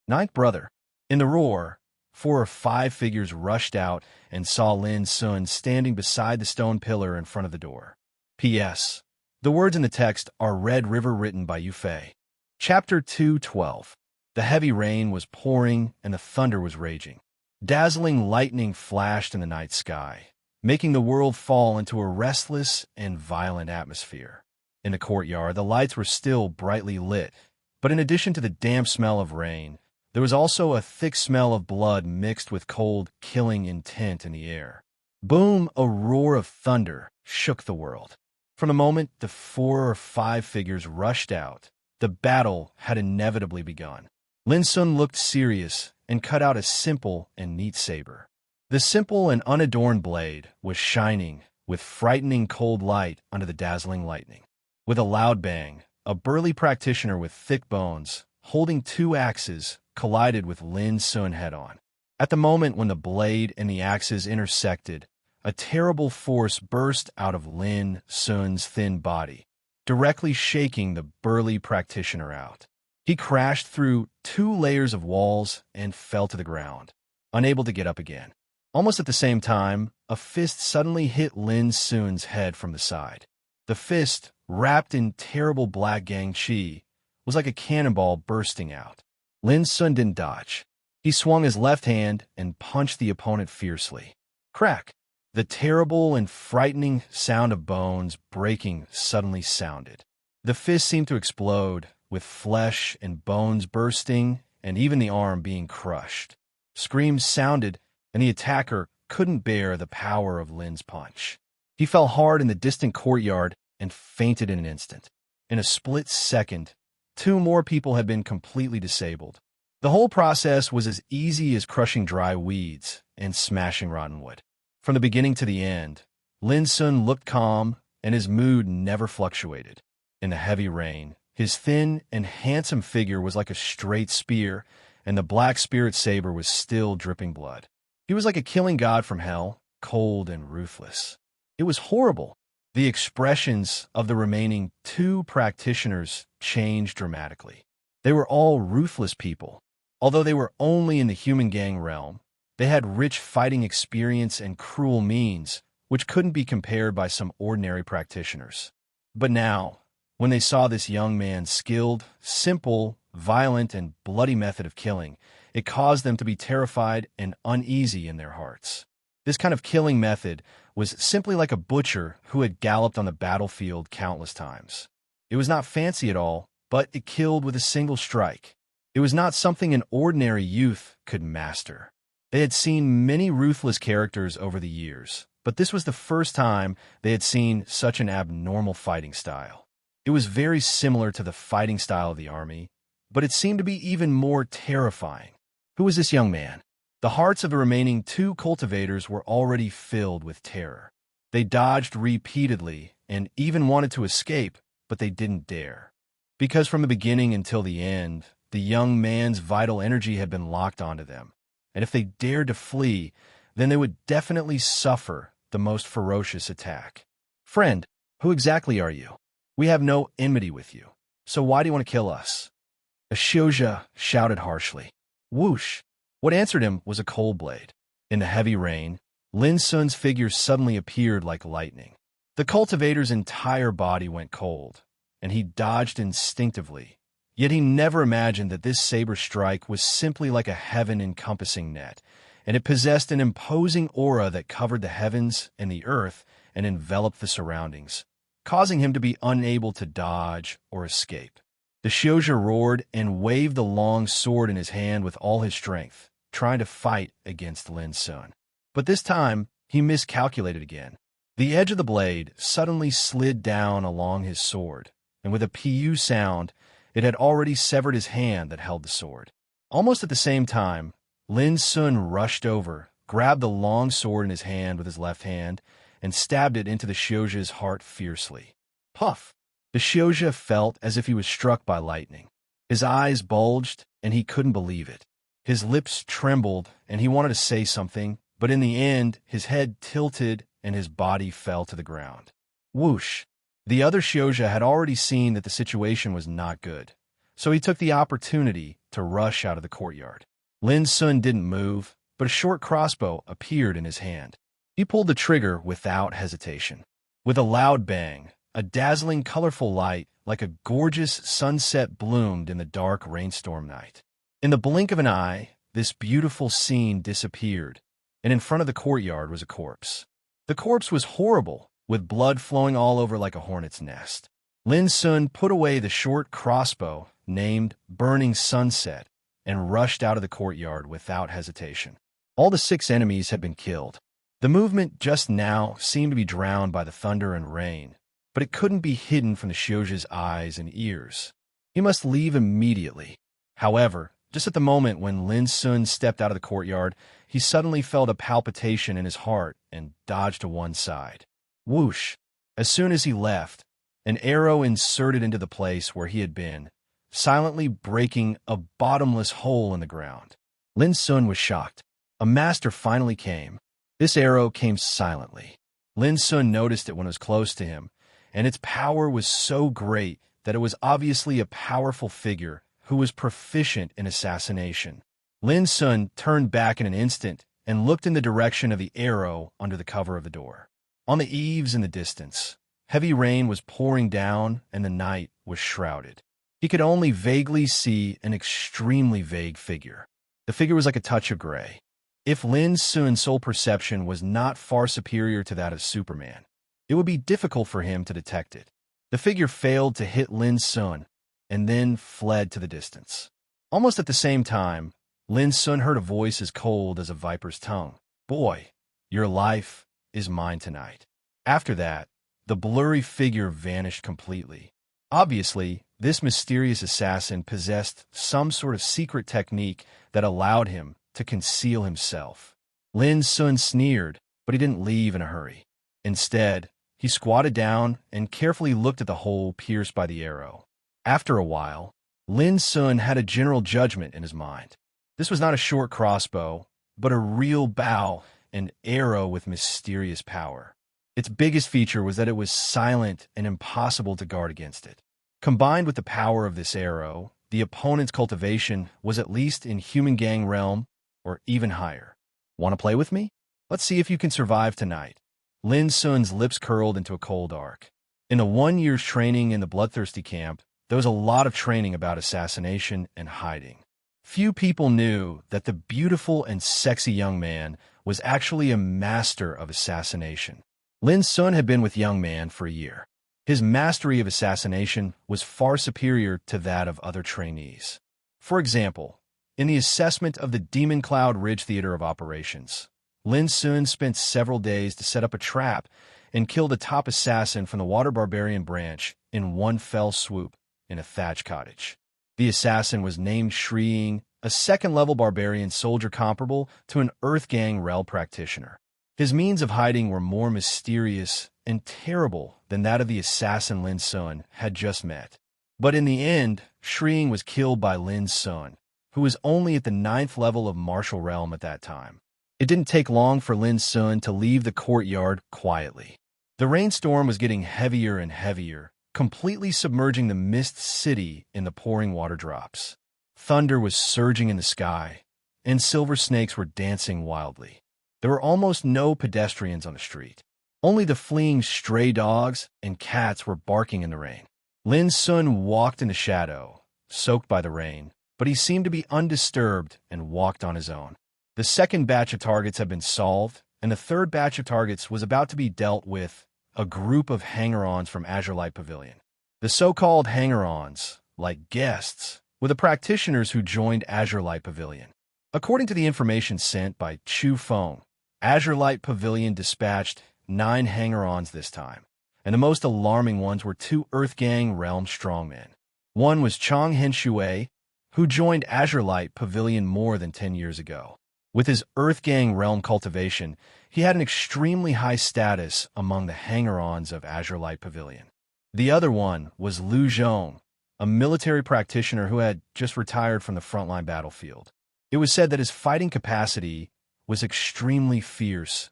Ninth brother. In the roar, 4 or 5 figures rushed out and saw Lin Sun standing beside the stone pillar in front of the door. P.S. The words in the text are Red River written by Yufei. Chapter 2:12. The heavy rain was pouring and the thunder was raging. Dazzling lightning flashed in the night sky, making the world fall into a restless and violent atmosphere. In the courtyard, the lights were still brightly lit, but in addition to the damp smell of rain, there was also a thick smell of blood mixed with cold, killing intent in the air. Boom! A roar of thunder shook the world. From the moment the 4 or 5 figures rushed out, the battle had inevitably begun. Lin Sun looked serious and cut out a simple and neat saber. The simple and unadorned blade was shining with frightening cold light under the dazzling lightning. With a loud bang, a burly practitioner with thick bones, holding 2 axes, collided with Lin Sun head-on. At the moment when the blade and the axes intersected, a terrible force burst out of Lin Sun's thin body, directly shaking the burly practitioner out. He crashed through 2 layers of walls and fell to the ground, unable to get up again. Almost at the same time, a fist suddenly hit Lin Sun's head from the side. The fist, wrapped in terrible black gang chi, was like a cannonball bursting out. Lin Sun didn't dodge. He swung his left hand and punched the opponent fiercely. Crack! The terrible and frightening sound of bones breaking suddenly sounded. The fist seemed to explode, with flesh and bones bursting and even the arm being crushed. Screams sounded, and the attacker couldn't bear the power of Lin's punch. He fell hard in the distant courtyard and fainted in an instant. In a split second, 2 more people had been completely disabled. The whole process was as easy as crushing dry weeds and smashing rotten wood. From the beginning to the end, Lin Sun looked calm, and his mood never fluctuated. In the heavy rain, his thin and handsome figure was like a straight spear, and the black spirit saber was still dripping blood. He was like a killing god from hell, cold and ruthless. It was horrible. The expressions of the remaining 2 practitioners changed dramatically. They were all ruthless people. Although they were only in the human gang realm, they had rich fighting experience and cruel means, which couldn't be compared by some ordinary practitioners. But now, when they saw this young man's skilled, simple, violent, and bloody method of killing, it caused them to be terrified and uneasy in their hearts. This kind of killing method was simply like a butcher who had galloped on the battlefield countless times. It was not fancy at all, but it killed with a single strike. It was not something an ordinary youth could master. They had seen many ruthless characters over the years, but this was the first time they had seen such an abnormal fighting style. It was very similar to the fighting style of the army, but it seemed to be even more terrifying. Who was this young man? The hearts of the remaining 2 cultivators were already filled with terror. They dodged repeatedly and even wanted to escape, but they didn't dare. Because from the beginning until the end, the young man's vital energy had been locked onto them, and if they dared to flee, then they would definitely suffer the most ferocious attack. Friend, who exactly are you? We have no enmity with you, so why do you want to kill us? A Shioja shouted harshly. Whoosh! What answered him was a cold blade. In the heavy rain, Lin Sun's figure suddenly appeared like lightning. The cultivator's entire body went cold, and he dodged instinctively. Yet he never imagined that this saber strike was simply like a heaven-encompassing net, and it possessed an imposing aura that covered the heavens and the earth and enveloped the surroundings, causing him to be unable to dodge or escape. The Shioja roared and waved the long sword in his hand with all his strength, trying to fight against Lin Sun. But this time, he miscalculated again. The edge of the blade suddenly slid down along his sword, and with a pu sound, it had already severed his hand that held the sword. Almost at the same time, Lin Sun rushed over, grabbed the long sword in his hand with his left hand, and stabbed it into the Shioja's heart fiercely. Puff! The Shioja felt as if he was struck by lightning. His eyes bulged, and he couldn't believe it. His lips trembled, and he wanted to say something, but in the end, his head tilted and his body fell to the ground. Whoosh! The other Xiozha had already seen that the situation was not good, so he took the opportunity to rush out of the courtyard. Lin Sun didn't move, but a short crossbow appeared in his hand. He pulled the trigger without hesitation. With a loud bang, a dazzling, colorful light like a gorgeous sunset bloomed in the dark rainstorm night. In the blink of an eye, this beautiful scene disappeared, and in front of the courtyard was a corpse. The corpse was horrible, with blood flowing all over like a hornet's nest. Lin Sun put away the short crossbow named Burning Sunset and rushed out of the courtyard without hesitation. All the 6 enemies had been killed. The movement just now seemed to be drowned by the thunder and rain, but it couldn't be hidden from the Xiozha's eyes and ears. He must leave immediately. However, just at the moment when Lin Sun stepped out of the courtyard, he suddenly felt a palpitation in his heart and dodged to one side. Whoosh! As soon as he left, an arrow inserted into the place where he had been, silently breaking a bottomless hole in the ground. Lin Sun was shocked. A master finally came. This arrow came silently. Lin Sun noticed it when it was close to him, and its power was so great that it was obviously a powerful figure who was proficient in assassination. Lin Sun turned back in an instant and looked in the direction of the arrow under the cover of the door. On the eaves in the distance, heavy rain was pouring down and the night was shrouded. He could only vaguely see an extremely vague figure. The figure was like a touch of gray. If Lin Sun's soul perception was not far superior to that of Superman, it would be difficult for him to detect it. The figure failed to hit Lin Sun and then fled to the distance. Almost at the same time, Lin Sun heard a voice as cold as a viper's tongue. "Boy, your life is mine tonight." After that, the blurry figure vanished completely. Obviously, this mysterious assassin possessed some sort of secret technique that allowed him to conceal himself. Lin Sun sneered, but he didn't leave in a hurry. Instead, he squatted down and carefully looked at the hole pierced by the arrow. After a while, Lin Sun had a general judgment in his mind. This was not a short crossbow, but a real bow, an arrow with mysterious power. Its biggest feature was that it was silent and impossible to guard against it. Combined with the power of this arrow, the opponent's cultivation was at least in human gang realm or even higher. Want to play with me? Let's see if you can survive tonight. Lin Sun's lips curled into a cold arc. In the 1 year's training in the Bloodthirsty camp, there was a lot of training about assassination and hiding. Few people knew that the beautiful and sexy young man was actually a master of assassination. Lin Sun had been with young man for a year. His mastery of assassination was far superior to that of other trainees. For example, in the assessment of the Demon Cloud Ridge Theater of Operations, Lin Sun spent several days to set up a trap and kill the top assassin from the Water Barbarian branch in one fell swoop in a thatch cottage. The assassin was named Serene, a second-level barbarian soldier comparable to an Earth Gang Rel practitioner. His means of hiding were more mysterious and terrible than that of the assassin Lin Sun had just met. But in the end, Serene was killed by Lin Sun, who was only at the 9th level of martial realm at that time. It didn't take long for Lin Sun to leave the courtyard quietly. The rainstorm was getting heavier and heavier, completely submerging the mist city in the pouring water drops. Thunder was surging in the sky, and silver snakes were dancing wildly. There were almost no pedestrians on the street. Only the fleeing stray dogs and cats were barking in the rain. Lin Sun walked in the shadow, soaked by the rain, but he seemed to be undisturbed and walked on his own. The second batch of targets had been solved, and the third batch of targets was about to be dealt with a group of hanger-ons from Azure Light Pavilion. The so-called hanger-ons, like guests, were the practitioners who joined Azure Light Pavilion. According to the information sent by Chu Feng, Azure Light Pavilion dispatched 9 hanger-ons this time, and the most alarming ones were 2 Earth Gang Realm strongmen. One was Chong Henshui, who joined Azure Light Pavilion more than 10 years ago. With his Earth Gang Realm cultivation, he had an extremely high status among the hanger-ons of Azure Light Pavilion. The other one was Lu Zhong, a military practitioner who had just retired from the frontline battlefield. It was said that his fighting capacity was extremely fierce.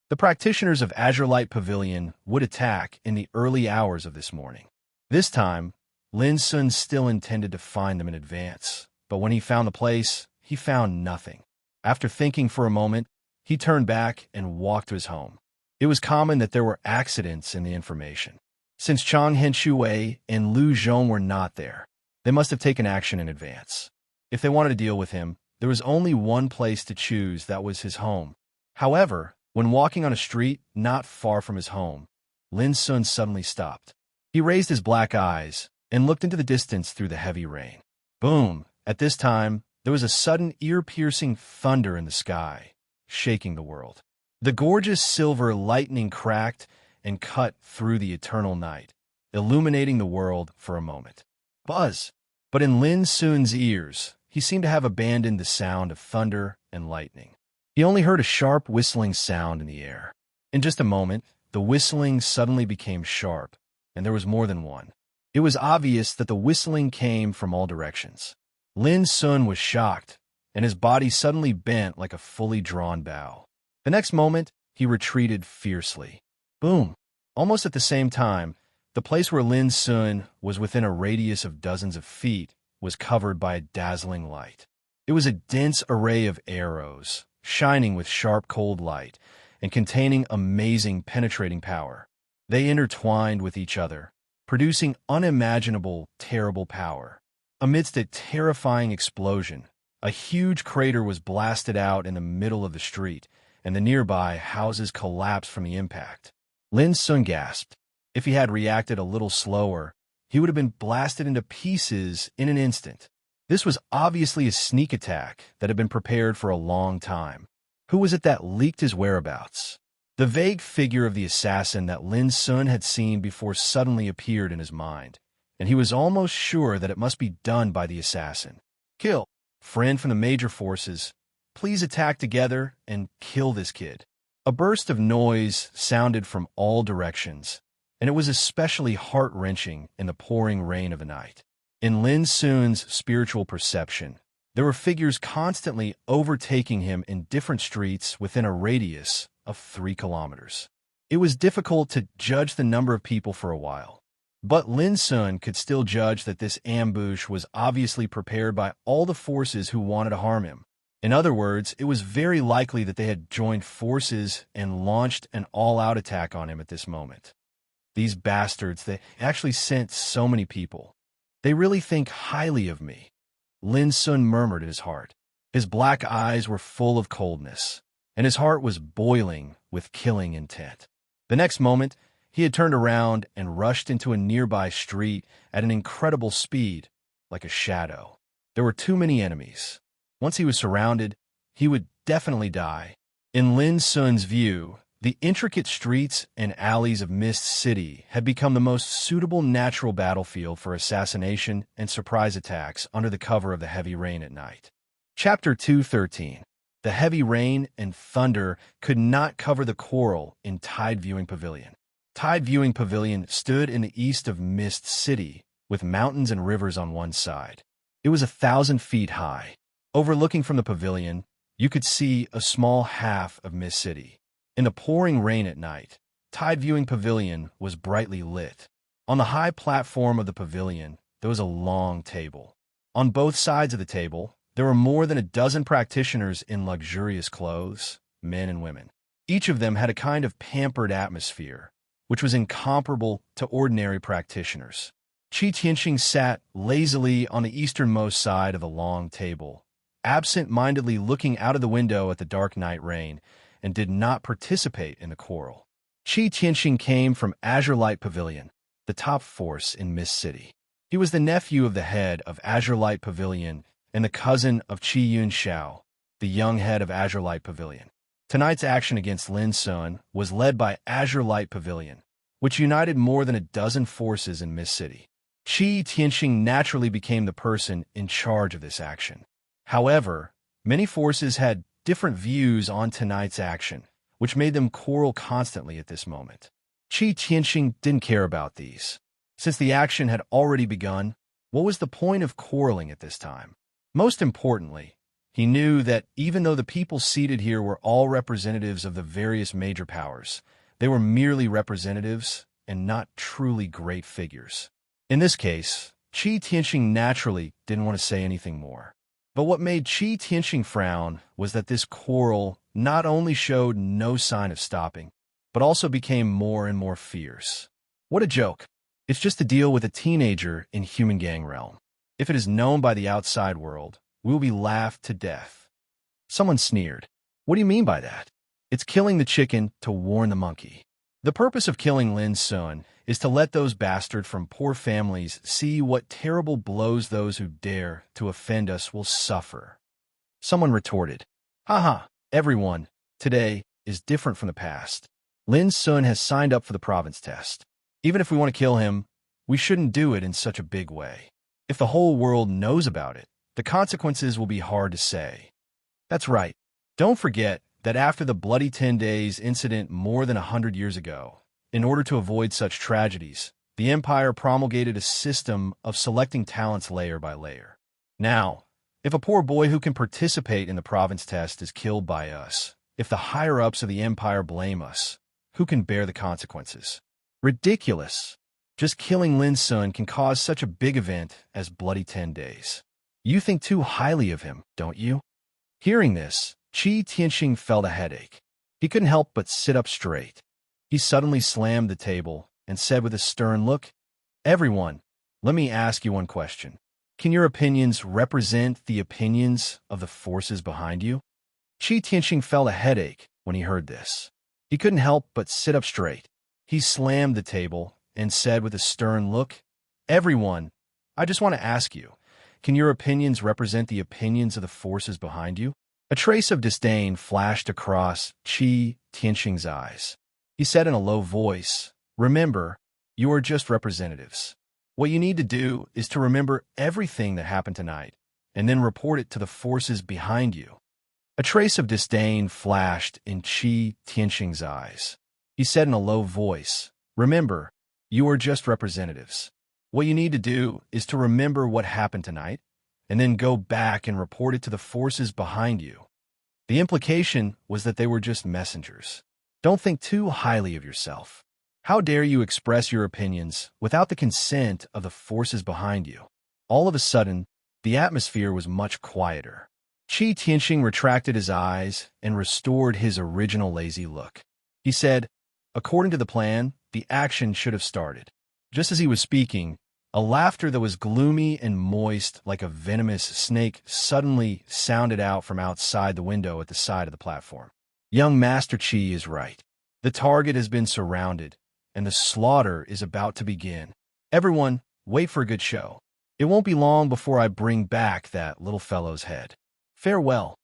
The practitioners of Azure Light Pavilion would attack in the early hours of this morning. This time, Lin Sun still intended to find them in advance, but when he found the place, he found nothing. After thinking for a moment, he turned back and walked to his home. It was common that there were accidents in the information. Since Chang Henshui and Lu Zhong were not there, they must have taken action in advance. If they wanted to deal with him, there was only one place to choose, that was his home. However, when walking on a street not far from his home, Lin Sun suddenly stopped. He raised his black eyes and looked into the distance through the heavy rain. Boom! At this time, there was a sudden ear-piercing thunder in the sky, shaking the world. The gorgeous silver lightning cracked and cut through the eternal night, illuminating the world for a moment. Buzz! But in Lin Sun's ears, he seemed to have abandoned the sound of thunder and lightning. He only heard a sharp whistling sound in the air. In just a moment, the whistling suddenly became sharp, and there was more than one. It was obvious that the whistling came from all directions. Lin Sun was shocked, and his body suddenly bent like a fully drawn bow. The next moment, he retreated fiercely. Boom! Almost at the same time, the place where Lin Sun was within a radius of dozens of feet was covered by a dazzling light. It was a dense array of arrows, shining with sharp cold light and containing amazing penetrating power. They intertwined with each other, producing unimaginable, terrible power. Amidst a terrifying explosion, a huge crater was blasted out in the middle of the street, and the nearby houses collapsed from the impact. Lin Sun gasped. If he had reacted a little slower, he would have been blasted into pieces in an instant. This was obviously a sneak attack that had been prepared for a long time. Who was it that leaked his whereabouts? The vague figure of the assassin that Lin Sun had seen before suddenly appeared in his mind, and he was almost sure that it must be done by the assassin. Kill! Friend from the major forces, please attack together and kill this kid. A burst of noise sounded from all directions, and it was especially heart-wrenching in the pouring rain of the night. In Lin Sun's spiritual perception, there were figures constantly overtaking him in different streets within a radius of 3 kilometers. It was difficult to judge the number of people for a while, but Lin Sun could still judge that this ambush was obviously prepared by all the forces who wanted to harm him. In other words, it was very likely that they had joined forces and launched an all-out attack on him at this moment. These bastards, they actually sent so many people. They really think highly of me, Lin Sun murmured in his heart. His black eyes were full of coldness, and his heart was boiling with killing intent. The next moment, he had turned around and rushed into a nearby street at an incredible speed, like a shadow. There were too many enemies. Once he was surrounded, he would definitely die. In Lin Sun's view, the intricate streets and alleys of Mist City had become the most suitable natural battlefield for assassination and surprise attacks under the cover of the heavy rain at night. Chapter 213. The heavy rain and thunder could not cover the coral in Tide Viewing Pavilion. Tide Viewing Pavilion stood in the east of Mist City, with mountains and rivers on one side. It was 1,000 feet high. Overlooking from the pavilion, you could see a small half of Mist City. In the pouring rain at night, Tide Viewing Pavilion was brightly lit. On the high platform of the pavilion, there was a long table. On both sides of the table, there were more than a dozen practitioners in luxurious clothes, men and women. Each of them had a kind of pampered atmosphere, which was incomparable to ordinary practitioners. Qi Tianxing sat lazily on the easternmost side of the long table, absent-mindedly looking out of the window at the dark night rain, and did not participate in the quarrel. Qi Tianxing came from Azure Light Pavilion, the top force in Mist City. He was the nephew of the head of Azure Light Pavilion and the cousin of Qi Yunxiao, the young head of Azure Light Pavilion. Tonight's action against Lin Sun was led by Azure Light Pavilion, which united more than a dozen forces in Mist City. Qi Tianxing naturally became the person in charge of this action. However, many forces had different views on tonight's action, which made them quarrel constantly at this moment. Qi Tianxing didn't care about these. Since the action had already begun, what was the point of quarreling at this time? Most importantly, He knew that even though the people seated here were all representatives of the various major powers, they were merely representatives and not truly great figures. In this case, Qi Tianxing naturally didn't want to say anything more. But what made Qi Tianxing frown was that this quarrel not only showed no sign of stopping, but also became more and more fierce. What a joke. It's just to deal with a teenager in human gang realm. If it is known by the outside world, we will be laughed to death. Someone sneered. What do you mean by that? It's killing the chicken to warn the monkey. The purpose of killing Lin Sun is to let those bastards from poor families see what terrible blows those who dare to offend us will suffer. Someone retorted, haha, everyone, today is different from the past. Lin Sun has signed up for the province test. Even if we want to kill him, we shouldn't do it in such a big way. If the whole world knows about it, the consequences will be hard to say. That's right. Don't forget that after the Bloody 10 Days incident more than 100 years ago, in order to avoid such tragedies, the Empire promulgated a system of selecting talents layer by layer. Now, if a poor boy who can participate in the province test is killed by us, if the higher-ups of the Empire blame us, who can bear the consequences? Ridiculous. Just killing Lin Sun can cause such a big event as Bloody 10 Days. You think too highly of him, don't you? Hearing this, Qi Tianxing felt a headache. He couldn't help but sit up straight. He suddenly slammed the table and said with a stern look, everyone, let me ask you one question. Can your opinions represent the opinions of the forces behind you? Qi Tianxing felt a headache when he heard this. He couldn't help but sit up straight. He slammed the table and said with a stern look, everyone, I just want to ask you, can your opinions represent the opinions of the forces behind you? A trace of disdain flashed across Qi Tianxing's eyes. He said in a low voice, remember, you are just representatives. What you need to do is to remember everything that happened tonight, and then report it to the forces behind you. A trace of disdain flashed in Qi Tianxing's eyes. He said in a low voice, remember, you are just representatives. What you need to do is to remember what happened tonight, and then go back and report it to the forces behind you. The implication was that they were just messengers. Don't think too highly of yourself. How dare you express your opinions without the consent of the forces behind you? All of a sudden, the atmosphere was much quieter. Qi Tianxing retracted his eyes and restored his original lazy look. He said, according to the plan, the action should have started. Just as he was speaking, a laughter that was gloomy and moist like a venomous snake suddenly sounded out from outside the window at the side of the platform. Young Master Qi is right. The target has been surrounded, and the slaughter is about to begin. Everyone, wait for a good show. It won't be long before I bring back that little fellow's head. Farewell.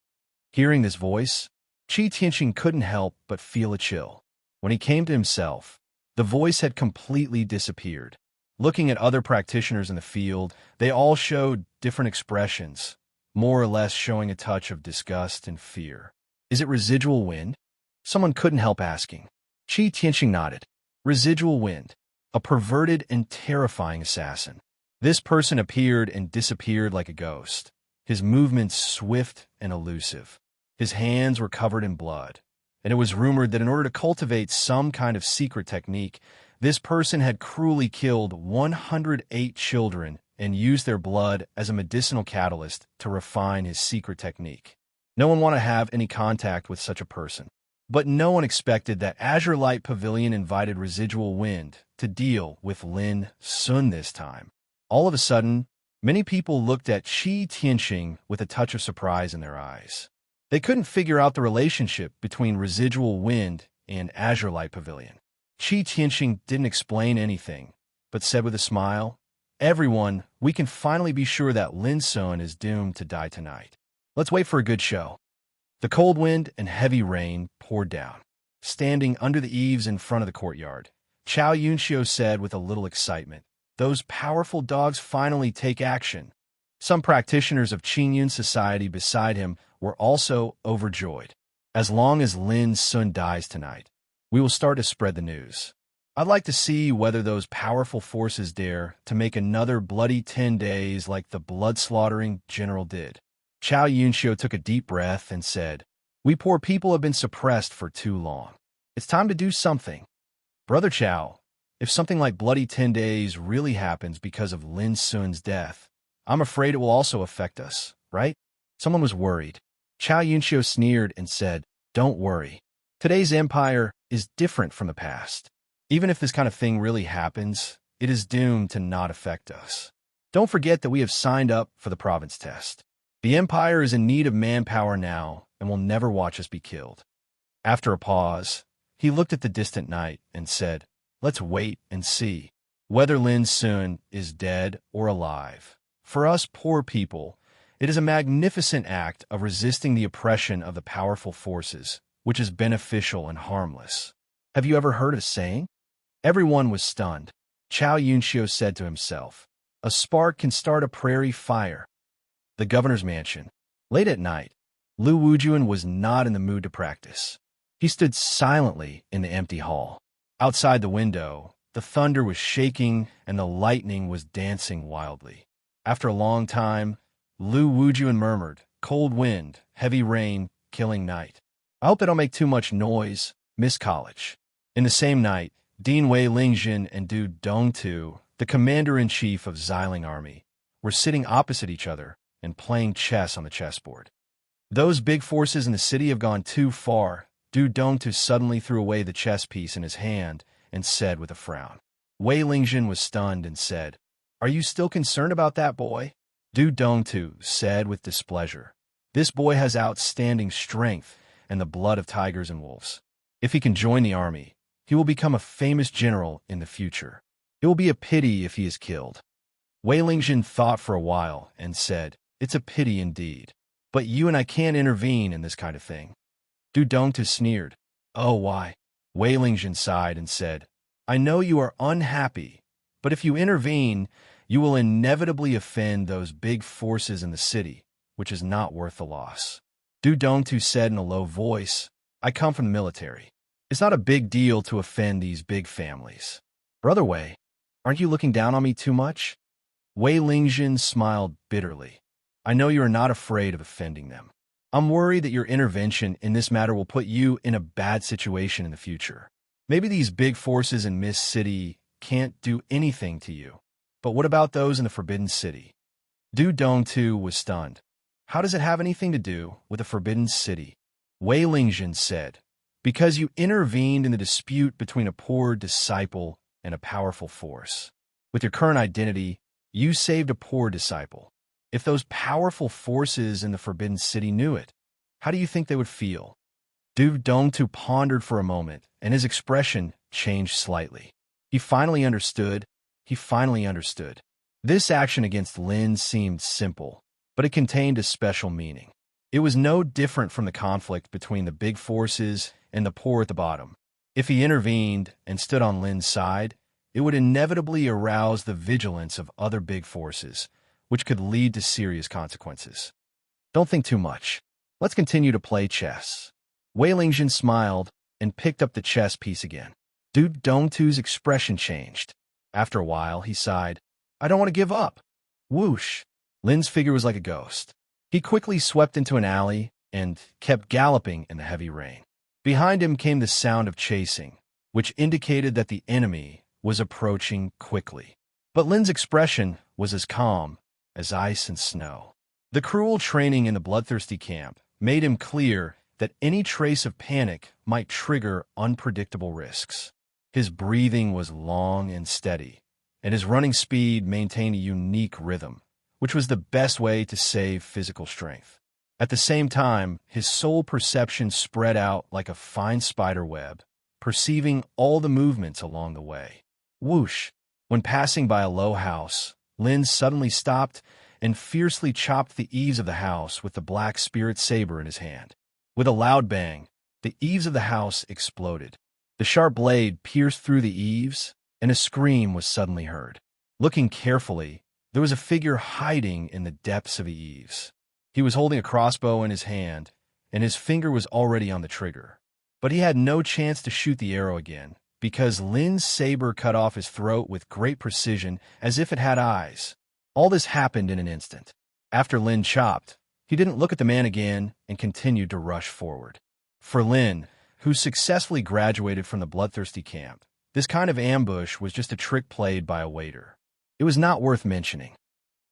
Hearing this voice, Qi Tianxing couldn't help but feel a chill. When he came to himself, the voice had completely disappeared. Looking at other practitioners in the field, they all showed different expressions, more or less showing a touch of disgust and fear. Is it residual wind? Someone couldn't help asking. Qi Tianxing nodded. Residual wind, a perverted and terrifying assassin. This person appeared and disappeared like a ghost, his movements swift and elusive. His hands were covered in blood, and it was rumored that in order to cultivate some kind of secret technique, this person had cruelly killed 108 children and used their blood as a medicinal catalyst to refine his secret technique. No one wanted to have any contact with such a person. But no one expected that Azure Light Pavilion invited Residual Wind to deal with Lin Sun this time. All of a sudden, many people looked at Qi Tianxing with a touch of surprise in their eyes. They couldn't figure out the relationship between Residual Wind and Azure Light Pavilion. Qi Tianxing didn't explain anything, but said with a smile, everyone, we can finally be sure that Lin Sun is doomed to die tonight. Let's wait for a good show. The cold wind and heavy rain poured down. Standing under the eaves in front of the courtyard, Chao Yunxiu said with a little excitement, those powerful dogs finally take action. Some practitioners of Qingyun society beside him were also overjoyed. As long as Lin Sun dies tonight, we will start to spread the news. I'd like to see whether those powerful forces dare to make another bloody 10 days like the blood-slaughtering general did. Chow Yunxiu took a deep breath and said, "We poor people have been suppressed for too long. It's time to do something." "Brother Chow, if something like Bloody 10 Days really happens because of Lin Sun's death, I'm afraid it will also affect us, right?" Someone was worried. Chow Yunxiu sneered and said, "Don't worry. Today's empire is different from the past. Even if this kind of thing really happens, it is doomed to not affect us. Don't forget that we have signed up for the province test. The empire is in need of manpower now and will never watch us be killed." After a pause, he looked at the distant night and said, "Let's wait and see whether Lin Sun is dead or alive. For us poor people, it is a magnificent act of resisting the oppression of the powerful forces, which is beneficial and harmless. Have you ever heard of saying?" Everyone was stunned. Chow Yunxiu said to himself, "A spark can start a prairie fire." The governor's mansion. Late at night, Lu Wujuan was not in the mood to practice. He stood silently in the empty hall. Outside the window, the thunder was shaking and the lightning was dancing wildly. After a long time, Lu Wujuan murmured, "Cold wind, heavy rain, killing night. I hope they don't make too much noise, Miss College." In the same night, Dean Wei Lingjin and Du Dongtu, the commander-in-chief of Xiling Army, were sitting opposite each other and playing chess on the chessboard. "Those big forces in the city have gone too far." Du Dongtu suddenly threw away the chess piece in his hand and said with a frown. Wei Lingjin was stunned and said, "Are you still concerned about that boy?" Du Dongtu said with displeasure, "This boy has outstanding strength and the blood of tigers and wolves. If he can join the army, he will become a famous general in the future. It will be a pity if he is killed." Wei Lingjin thought for a while and said, "It's a pity indeed. But you and I can't intervene in this kind of thing." Du Dongtu sneered. "Oh, why?" Wei Lingjin sighed and said, "I know you are unhappy, but if you intervene, you will inevitably offend those big forces in the city, which is not worth the loss." Du Dongtu said in a low voice, "I come from the military. It's not a big deal to offend these big families." "Brother Wei, aren't you looking down on me too much?" Wei Lingjin smiled bitterly. "I know you are not afraid of offending them. I'm worried that your intervention in this matter will put you in a bad situation in the future. Maybe these big forces in Mist City can't do anything to you, but what about those in the Forbidden City?" Du Dongtu was stunned. "How does it have anything to do with the Forbidden City?" Wei Lingjin said, "Because you intervened in the dispute between a poor disciple and a powerful force. With your current identity, you saved a poor disciple. If those powerful forces in the Forbidden City knew it, how do you think they would feel?" Du Dongtu pondered for a moment, and his expression changed slightly. He finally understood. This action against Lin seemed simple, but it contained a special meaning. It was no different from the conflict between the big forces and the poor at the bottom. If he intervened and stood on Lin's side, it would inevitably arouse the vigilance of other big forces, which could lead to serious consequences. "Don't think too much. Let's continue to play chess." Wei Lingjin smiled and picked up the chess piece again. Du Dongtu's expression changed. After a while, he sighed, "I don't want to give up." Whoosh! Lin's figure was like a ghost. He quickly swept into an alley and kept galloping in the heavy rain. Behind him came the sound of chasing, which indicated that the enemy was approaching quickly. But Lin's expression was as calm as ice and snow. The cruel training in the bloodthirsty camp made him clear that any trace of panic might trigger unpredictable risks. His breathing was long and steady, and his running speed maintained a unique rhythm, which was the best way to save physical strength. At the same time, his soul perception spread out like a fine spider web, perceiving all the movements along the way. Whoosh! When passing by a low house, Lin suddenly stopped and fiercely chopped the eaves of the house with the black spirit saber in his hand. With a loud bang, the eaves of the house exploded. The sharp blade pierced through the eaves, and a scream was suddenly heard. Looking carefully, there was a figure hiding in the depths of the eaves. He was holding a crossbow in his hand, and his finger was already on the trigger. But he had no chance to shoot the arrow again, because Lin's saber cut off his throat with great precision as if it had eyes. All this happened in an instant. After Lin chopped, He didn't look at the man again and continued to rush forward. For Lin, who successfully graduated from the bloodthirsty camp, this kind of ambush was just a trick played by a waiter. It was not worth mentioning.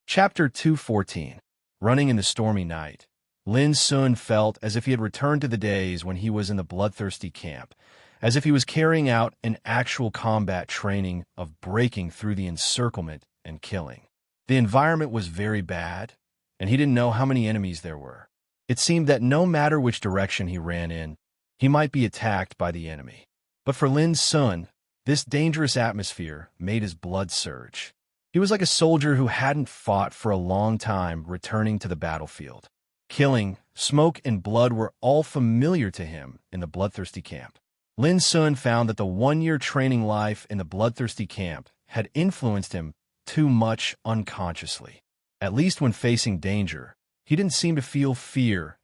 Chapter 214. Running in the stormy night. Lin Sun felt as if he had returned to the days when he was in the bloodthirsty camp, as if he was carrying out an actual combat training of breaking through the encirclement and killing. The environment was very bad, and he didn't know how many enemies there were. It seemed that no matter which direction he ran in, he might be attacked by the enemy. But for Lin Sun, this dangerous atmosphere made his blood surge. He was like a soldier who hadn't fought for a long time returning to the battlefield. Killing, smoke, and blood were all familiar to him in the bloodthirsty camp. Lin Sun found that the one-year training life in the bloodthirsty camp had influenced him too much unconsciously. At least when facing danger, he didn't seem to feel fear,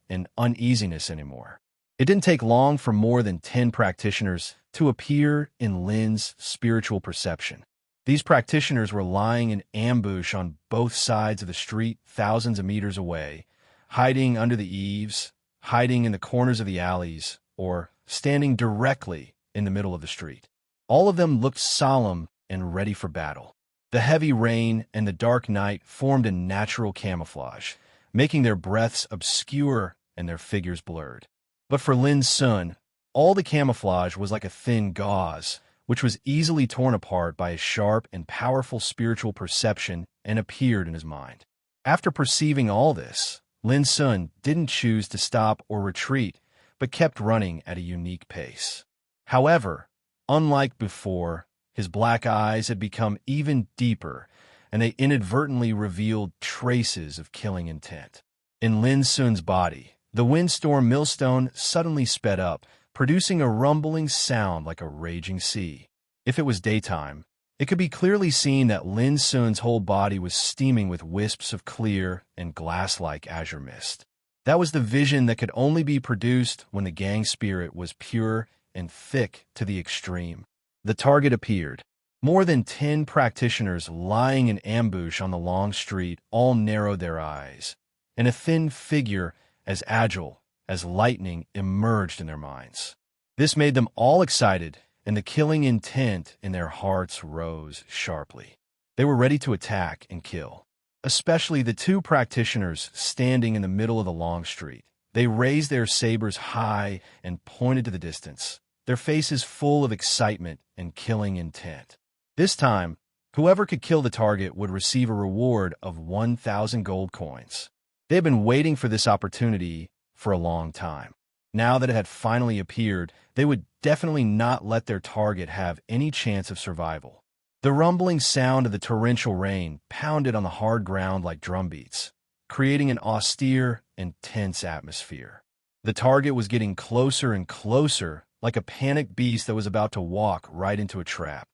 and uneasiness anymore. It didn't take long for more than 10 practitioners to appear in Lin's spiritual perception. These practitioners were lying in ambush on both sides of the street thousands of meters away, hiding under the eaves, hiding in the corners of the alleys, or standing directly in the middle of the street. All of them looked solemn and ready for battle. The heavy rain and the dark night formed a natural camouflage, making their breaths obscure and their figures blurred. But for Lin Sun, all the camouflage was like a thin gauze, which was easily torn apart by a sharp and powerful spiritual perception and appeared in his mind. After perceiving all this, Lin Sun didn't choose to stop or retreat, but kept running at a unique pace. However, unlike before, his black eyes had become even deeper, and they inadvertently revealed traces of killing intent. In Lin Sun's body, the windstorm millstone suddenly sped up, producing a rumbling sound like a raging sea. If it was daytime, it could be clearly seen that Lin Sun's whole body was steaming with wisps of clear and glass-like azure mist. That was the vision that could only be produced when the gang spirit was pure and thick to the extreme. The target appeared. More than 10 practitioners lying in ambush on the long street all narrowed their eyes, and a thin figure as agile as lightning emerged in their minds. This made them all excited, and the killing intent in their hearts rose sharply. They were ready to attack and kill, especially the 2 practitioners standing in the middle of the long street. They raised their sabers high and pointed to the distance, their faces full of excitement and killing intent. This time, whoever could kill the target would receive a reward of 1,000 gold coins. They had been waiting for this opportunity for a long time. Now that it had finally appeared, they would definitely not let their target have any chance of survival. The rumbling sound of the torrential rain pounded on the hard ground like drumbeats, creating an austere and tense atmosphere. The target was getting closer and closer, like a panicked beast that was about to walk right into a trap.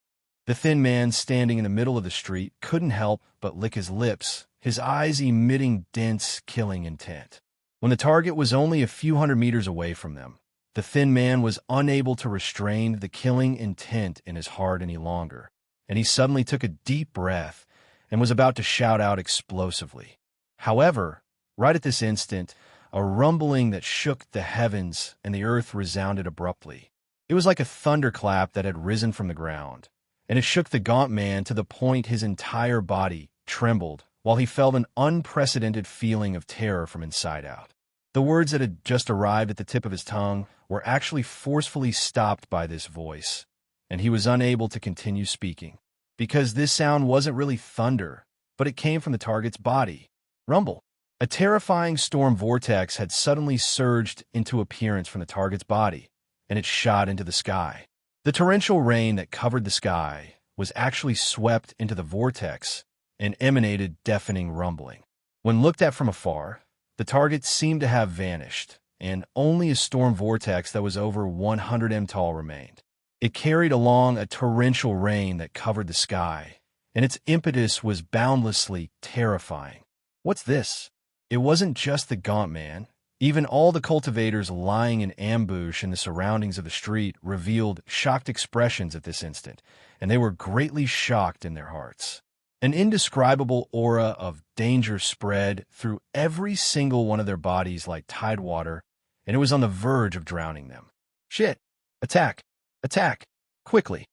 The thin man standing in the middle of the street couldn't help but lick his lips, his eyes emitting dense, killing intent. When the target was only a few hundred meters away from them, the thin man was unable to restrain the killing intent in his heart any longer, and he suddenly took a deep breath and was about to shout out explosively. However, right at this instant, a rumbling that shook the heavens and the earth resounded abruptly. It was like a thunderclap that had risen from the ground, and it shook the gaunt man to the point his entire body trembled, while he felt an unprecedented feeling of terror from inside out. The words that had just arrived at the tip of his tongue were actually forcefully stopped by this voice, and he was unable to continue speaking, because this sound wasn't really thunder, but it came from the target's body. Rumble. A terrifying storm vortex had suddenly surged into appearance from the target's body, and it shot into the sky. The torrential rain that covered the sky was actually swept into the vortex and emanated deafening rumbling. When looked at from afar, the target seemed to have vanished, and only a storm vortex that was over 100 m tall remained. It carried along a torrential rain that covered the sky, and its impetus was boundlessly terrifying. What's this? It wasn't just the gaunt man. Even all the cultivators lying in ambush in the surroundings of the street revealed shocked expressions at this instant, and they were greatly shocked in their hearts. An indescribable aura of danger spread through every single one of their bodies like tidewater, and it was on the verge of drowning them. Shit! Attack! Attack! Quickly!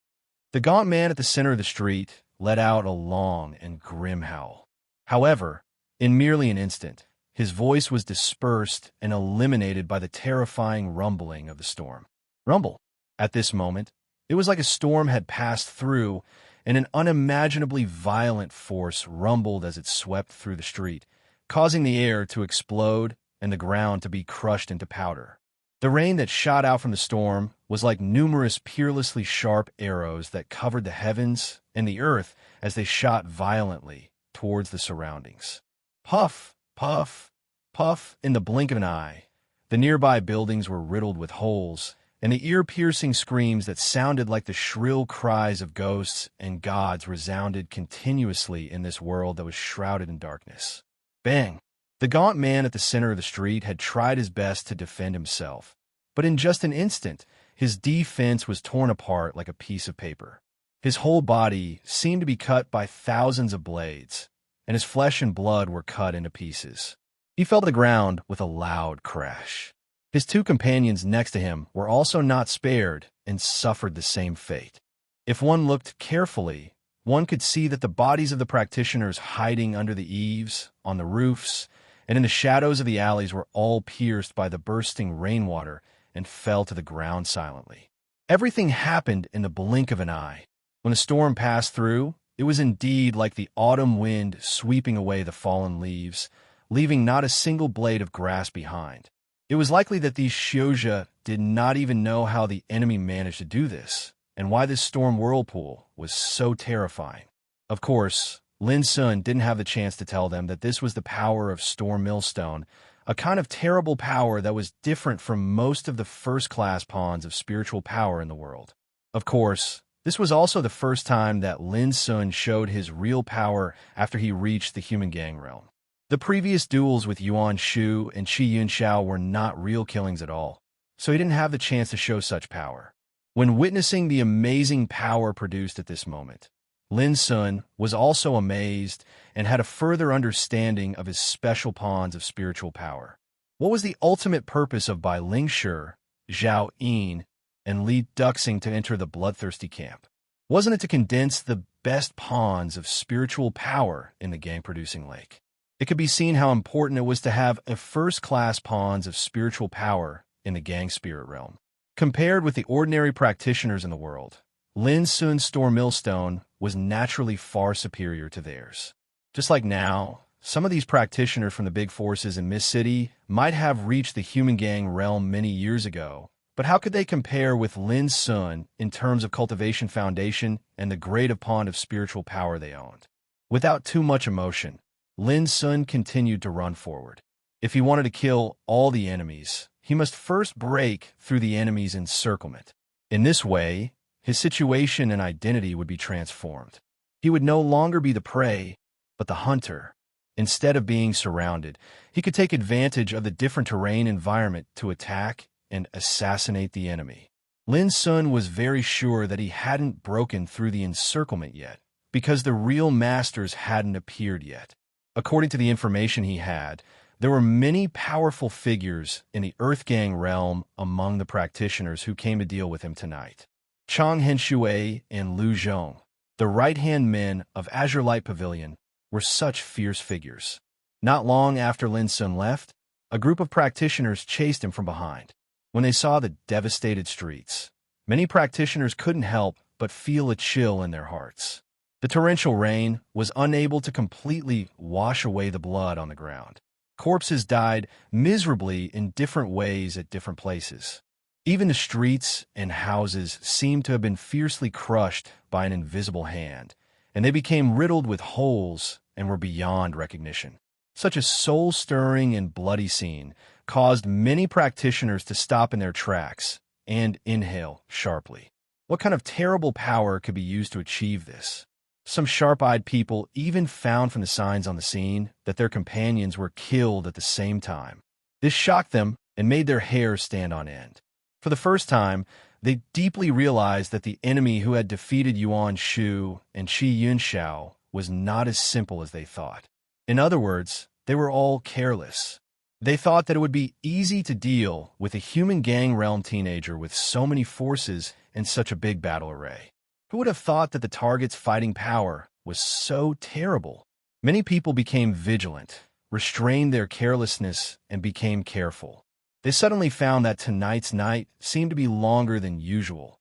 The gaunt man at the center of the street let out a long and grim howl. However, in merely an instant, his voice was dispersed and eliminated by the terrifying rumbling of the storm. Rumble! At this moment, it was like a storm had passed through, and an unimaginably violent force rumbled as it swept through the street, causing the air to explode and the ground to be crushed into powder. The rain that shot out from the storm was like numerous peerlessly sharp arrows that covered the heavens and the earth as they shot violently towards the surroundings. Puff, puff, puff, in the blink of an eye. The nearby buildings were riddled with holes, and the ear-piercing screams that sounded like the shrill cries of ghosts and gods resounded continuously in this world that was shrouded in darkness. Bang! The gaunt man at the center of the street had tried his best to defend himself, but in just an instant, his defense was torn apart like a piece of paper. His whole body seemed to be cut by thousands of blades, and his flesh and blood were cut into pieces. He fell to the ground with a loud crash. His two companions next to him were also not spared and suffered the same fate. If one looked carefully, one could see that the bodies of the practitioners hiding under the eaves, on the roofs, and in the shadows of the alleys were all pierced by the bursting rainwater and fell to the ground silently. Everything happened in the blink of an eye. When the storm passed through, it was indeed like the autumn wind sweeping away the fallen leaves, leaving not a single blade of grass behind. It was likely that these Shioja did not even know how the enemy managed to do this, and why this storm whirlpool was so terrifying. Of course, Lin Sun didn't have the chance to tell them that this was the power of Storm Millstone, a kind of terrible power that was different from most of the first-class pawns of spiritual power in the world. Of course, this was also the first time that Lin Sun showed his real power after he reached the human gang realm. The previous duels with Yuan Shu and Qi Yunxiao were not real killings at all, so he didn't have the chance to show such power. When witnessing the amazing power produced at this moment, Lin Sun was also amazed and had a further understanding of his special pawns of spiritual power. What was the ultimate purpose of Bai Lingshi, Zhao Yin, and Li Duxing to enter the bloodthirsty camp? Wasn't it to condense the best pawns of spiritual power in the gang-producing lake? It could be seen how important it was to have a first-class pawns of spiritual power in the gang spirit realm. Compared with the ordinary practitioners in the world, Lin Sun's Storm Millstone was naturally far superior to theirs. Just like now, some of these practitioners from the big forces in Mist City might have reached the human gang realm many years ago, but how could they compare with Lin Sun in terms of cultivation foundation and the grade of pawn of spiritual power they owned? Without too much emotion, Lin Sun continued to run forward. If he wanted to kill all the enemies, he must first break through the enemy's encirclement. In this way, his situation and identity would be transformed. He would no longer be the prey, but the hunter. Instead of being surrounded, he could take advantage of the different terrain environment to attack and assassinate the enemy. Lin Sun was very sure that he hadn't broken through the encirclement yet, because the real masters hadn't appeared yet. According to the information he had, there were many powerful figures in the Earth Gang realm among the practitioners who came to deal with him tonight. Chang Henshui and Lu Zhong, the right-hand men of Azure Light Pavilion, were such fierce figures. Not long after Lin Sun left, a group of practitioners chased him from behind. When they saw the devastated streets, many practitioners couldn't help but feel a chill in their hearts. The torrential rain was unable to completely wash away the blood on the ground. Corpses died miserably in different ways at different places. Even the streets and houses seemed to have been fiercely crushed by an invisible hand, and they became riddled with holes and were beyond recognition. Such a soul-stirring and bloody scene caused many practitioners to stop in their tracks and inhale sharply. What kind of terrible power could be used to achieve this? Some sharp-eyed people even found from the signs on the scene that their companions were killed at the same time. This shocked them and made their hair stand on end. For the first time, they deeply realized that the enemy who had defeated Yuan Shu and Qi Yunxiao was not as simple as they thought. In other words, they were all careless. They thought that it would be easy to deal with a human gang realm teenager with so many forces and such a big battle array. Who would have thought that the target's fighting power was so terrible? Many people became vigilant, restrained their carelessness, and became careful. They suddenly found that tonight's night seemed to be longer than usual.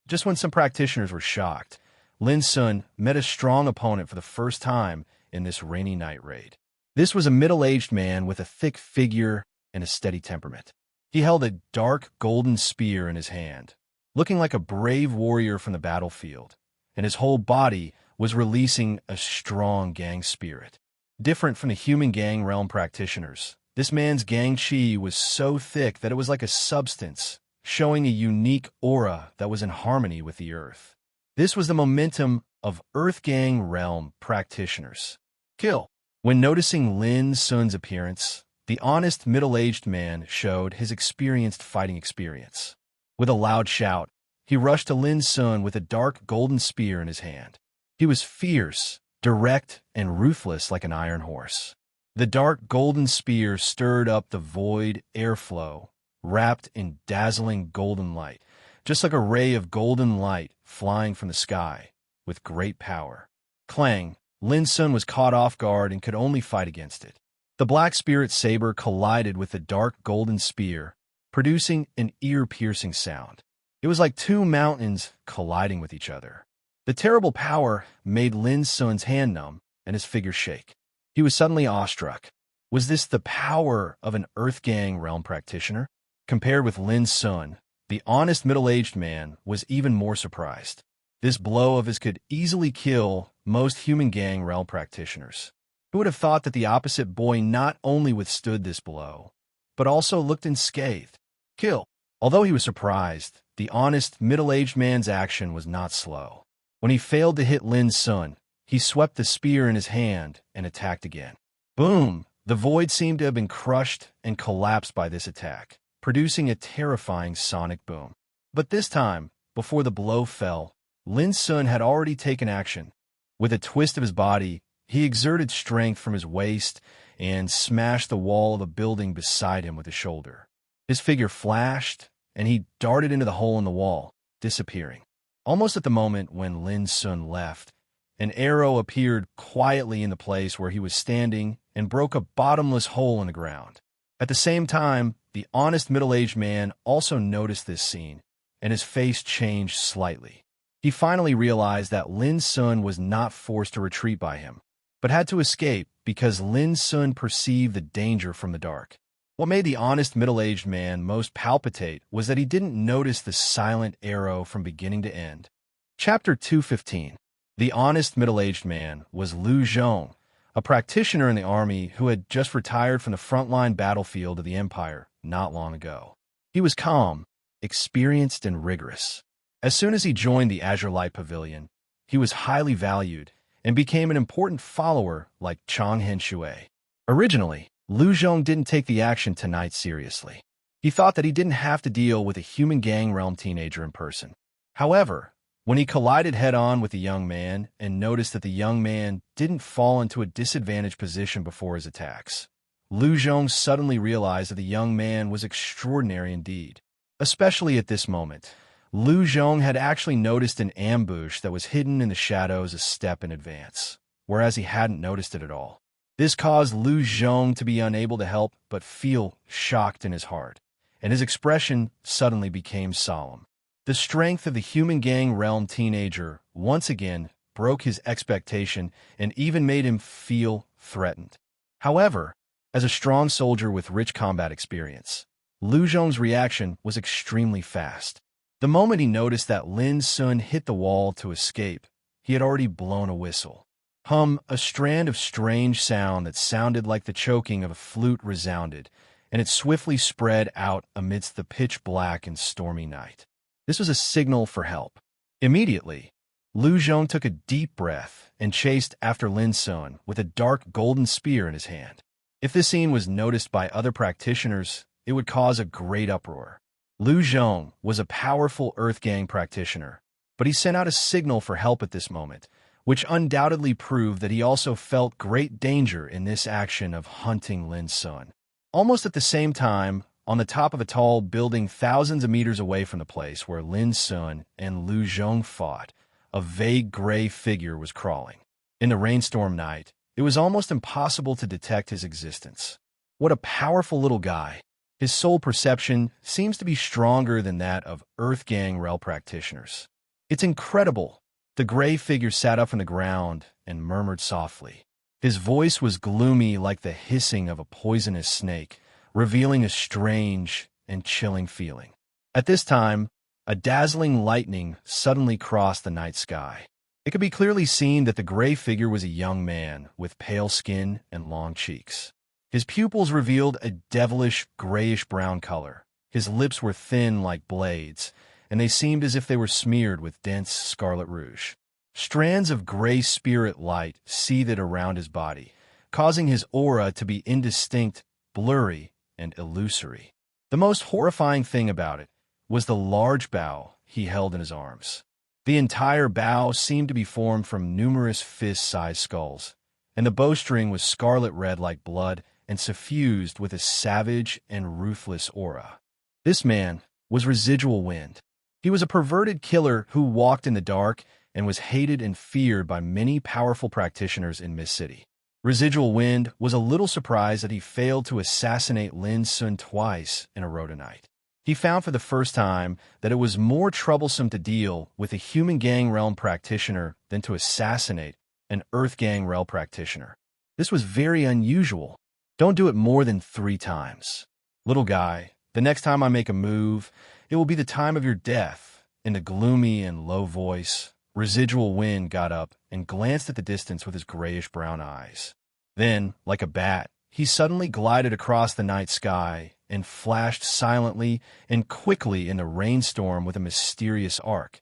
Just when some practitioners were shocked, Lin Sun met a strong opponent for the first time in this rainy night raid. This was a middle-aged man with a thick figure and a steady temperament. He held a dark golden spear in his hand, looking like a brave warrior from the battlefield, and his whole body was releasing a strong gang spirit. Different from the human gang realm practitioners, this man's gang chi was so thick that it was like a substance, showing a unique aura that was in harmony with the earth. This was the momentum of Earth Gang realm practitioners. Kill. When noticing Lin Sun's appearance, the honest middle-aged man showed his experienced fighting experience. With a loud shout, he rushed to Lin Sun with a dark golden spear in his hand. He was fierce, direct, and ruthless like an iron horse. The dark golden spear stirred up the void airflow, wrapped in dazzling golden light, just like a ray of golden light flying from the sky, with great power. Clang! Lin Sun was caught off guard and could only fight against it. The black spirit saber collided with the dark golden spear, producing an ear-piercing sound. It was like two mountains colliding with each other. The terrible power made Lin Sun's hand numb and his figure shake. He was suddenly awestruck. Was this the power of an Earth Gang realm practitioner? Compared with Lin Sun, the honest middle-aged man was even more surprised. This blow of his could easily kill most human gang realm practitioners. Who would have thought that the opposite boy not only withstood this blow, but also looked unscathed? Kill. Although he was surprised, the honest middle-aged man's action was not slow. When he failed to hit Lin Sun, he swept the spear in his hand and attacked again. Boom! The void seemed to have been crushed and collapsed by this attack, producing a terrifying sonic boom. But this time, before the blow fell, Lin Sun had already taken action. With a twist of his body, he exerted strength from his waist and smashed the wall of a building beside him with his shoulder. His figure flashed, and he darted into the hole in the wall, disappearing. Almost at the moment when Lin Sun left, an arrow appeared quietly in the place where he was standing and broke a bottomless hole in the ground. At the same time, the honest middle-aged man also noticed this scene, and his face changed slightly. He finally realized that Lin Sun was not forced to retreat by him, but had to escape because Lin Sun perceived the danger from the dark. What made the honest middle-aged man most palpitate was that he didn't notice the silent arrow from beginning to end. Chapter 215. The honest middle-aged man was Lu Zhong, a practitioner in the army who had just retired from the frontline battlefield of the Empire not long ago. He was calm, experienced, and rigorous. As soon as he joined the Azure Light Pavilion, he was highly valued and became an important follower like Chang Henshui. Originally, Lu Zhong didn't take the action tonight seriously. He thought that he didn't have to deal with a human gang realm teenager in person. However, when he collided head-on with the young man and noticed that the young man didn't fall into a disadvantaged position before his attacks, Lu Zhong suddenly realized that the young man was extraordinary indeed. Especially at this moment, Lu Zhong had actually noticed an ambush that was hidden in the shadows a step in advance, whereas he hadn't noticed it at all. This caused Lu Zhong to be unable to help but feel shocked in his heart, and his expression suddenly became solemn. The strength of the human gang realm teenager once again broke his expectation and even made him feel threatened. However, as a strong soldier with rich combat experience, Lu Zhong's reaction was extremely fast. The moment he noticed that Lin Sun hit the wall to escape, he had already blown a whistle. A strand of strange sound that sounded like the choking of a flute resounded, and it swiftly spread out amidst the pitch black and stormy night. This was a signal for help. Immediately, Lu Zhong took a deep breath and chased after Lin Sun with a dark golden spear in his hand. If this scene was noticed by other practitioners, it would cause a great uproar. Lu Zhong was a powerful Earth Gang practitioner, but he sent out a signal for help at this moment, which undoubtedly proved that he also felt great danger in this action of hunting Lin Sun. Almost at the same time, on the top of a tall building thousands of meters away from the place where Lin Sun and Lu Zhong fought, a vague gray figure was crawling. In the rainstorm night, it was almost impossible to detect his existence. What a powerful little guy. His soul perception seems to be stronger than that of Earth Gang Rel practitioners. It's incredible. The gray figure sat up from the ground and murmured softly. His voice was gloomy like the hissing of a poisonous snake, revealing a strange and chilling feeling. At this time, a dazzling lightning suddenly crossed the night sky. It could be clearly seen that the gray figure was a young man with pale skin and long cheeks. His pupils revealed a devilish grayish-brown color. His lips were thin like blades, and they seemed as if they were smeared with dense scarlet rouge. Strands of gray spirit light seethed around his body, causing his aura to be indistinct, blurry, and illusory. The most horrifying thing about it was the large bow he held in his arms. The entire bow seemed to be formed from numerous fist-sized skulls, and the bowstring was scarlet red like blood and suffused with a savage and ruthless aura. This man was Residual Wind. He was a perverted killer who walked in the dark and was hated and feared by many powerful practitioners in Mist City. Residual Wind was a little surprised that he failed to assassinate Lin Sun twice in a row tonight. He found for the first time that it was more troublesome to deal with a human gang realm practitioner than to assassinate an Earth Gang Realm practitioner. This was very unusual. Don't do it more than 3 times. Little guy, the next time I make a move, it will be the time of your death. In a gloomy and low voice, Residual Wind got up and glanced at the distance with his grayish-brown eyes. Then, like a bat, he suddenly glided across the night sky and flashed silently and quickly in the rainstorm with a mysterious arc.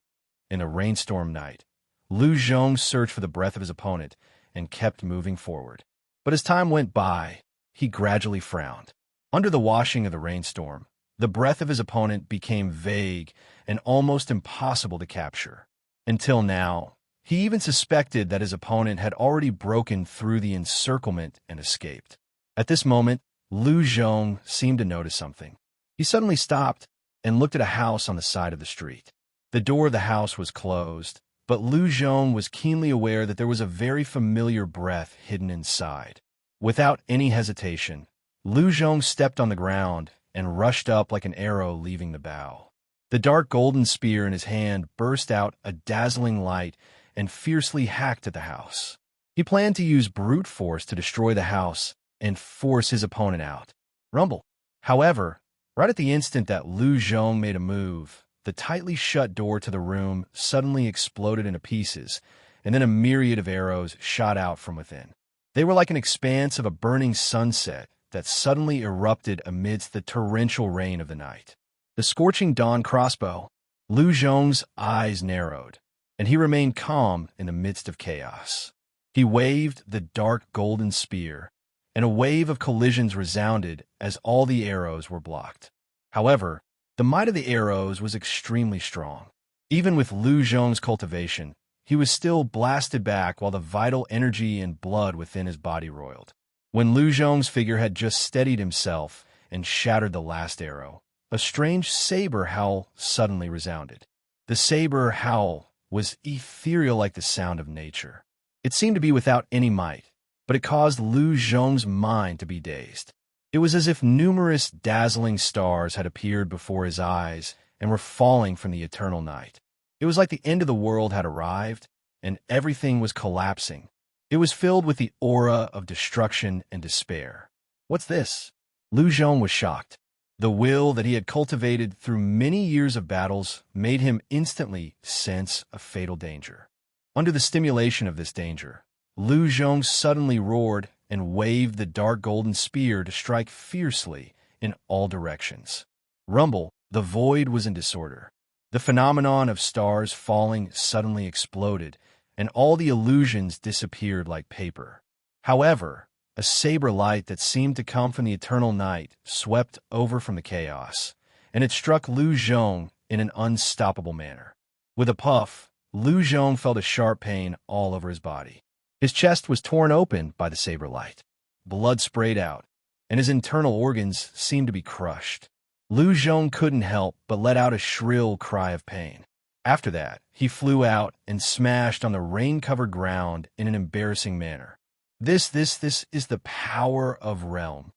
In the rainstorm night, Lu Zhong searched for the breath of his opponent and kept moving forward. But as time went by, he gradually frowned. Under the washing of the rainstorm, the breath of his opponent became vague and almost impossible to capture. Until now, he even suspected that his opponent had already broken through the encirclement and escaped. At this moment, Lu Zhong seemed to notice something. He suddenly stopped and looked at a house on the side of the street. The door of the house was closed, but Lu Zhong was keenly aware that there was a very familiar breath hidden inside. Without any hesitation, Lu Zhong stepped on the ground and rushed up like an arrow leaving the bow. The dark golden spear in his hand burst out a dazzling light and fiercely hacked at the house. He planned to use brute force to destroy the house and force his opponent out. Rumble. However, right at the instant that Lu Zhong made a move, the tightly shut door to the room suddenly exploded into pieces, and then a myriad of arrows shot out from within. They were like an expanse of a burning sunset that suddenly erupted amidst the torrential rain of the night. The scorching dawn crossbow. Lu Zhong's eyes narrowed, and he remained calm in the midst of chaos. He waved the dark golden spear, and a wave of collisions resounded as all the arrows were blocked. However, the might of the arrows was extremely strong. Even with Lu Zhong's cultivation, he was still blasted back while the vital energy and blood within his body roiled. When Lu Zhong's figure had just steadied himself and shattered the last arrow, a strange saber howl suddenly resounded. The saber howl was ethereal like the sound of nature. It seemed to be without any might, but it caused Lu Zhong's mind to be dazed. It was as if numerous dazzling stars had appeared before his eyes and were falling from the eternal night. It was like the end of the world had arrived, and everything was collapsing. It was filled with the aura of destruction and despair. What's this? Lu Zhong was shocked. The will that he had cultivated through many years of battles made him instantly sense a fatal danger. Under the stimulation of this danger, Lu Zhong suddenly roared and waved the dark golden spear to strike fiercely in all directions. Rumble, the void was in disorder. The phenomenon of stars falling suddenly exploded, and all the illusions disappeared like paper. However, a saber light that seemed to come from the eternal night swept over from the chaos, and it struck Lu Zhong in an unstoppable manner. With a puff, Lu Zhong felt a sharp pain all over his body. His chest was torn open by the saber light. Blood sprayed out, and his internal organs seemed to be crushed. Lu Zhong couldn't help but let out a shrill cry of pain. After that, he flew out and smashed on the rain-covered ground in an embarrassing manner. This is the power of realm.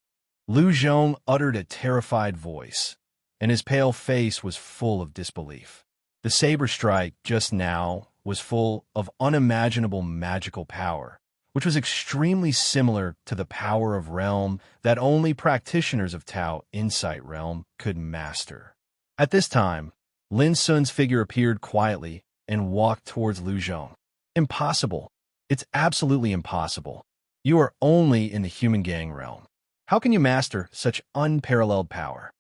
Lu Zhong uttered a terrified voice, and his pale face was full of disbelief. The saber strike just now was full of unimaginable magical power, which was extremely similar to the power of realm that only practitioners of Tao Insight Realm could master. At this time, Lin Sun's figure appeared quietly and walked towards Lu Zhong. Impossible. It's absolutely impossible. You are only in the human gang realm. How can you master such unparalleled power?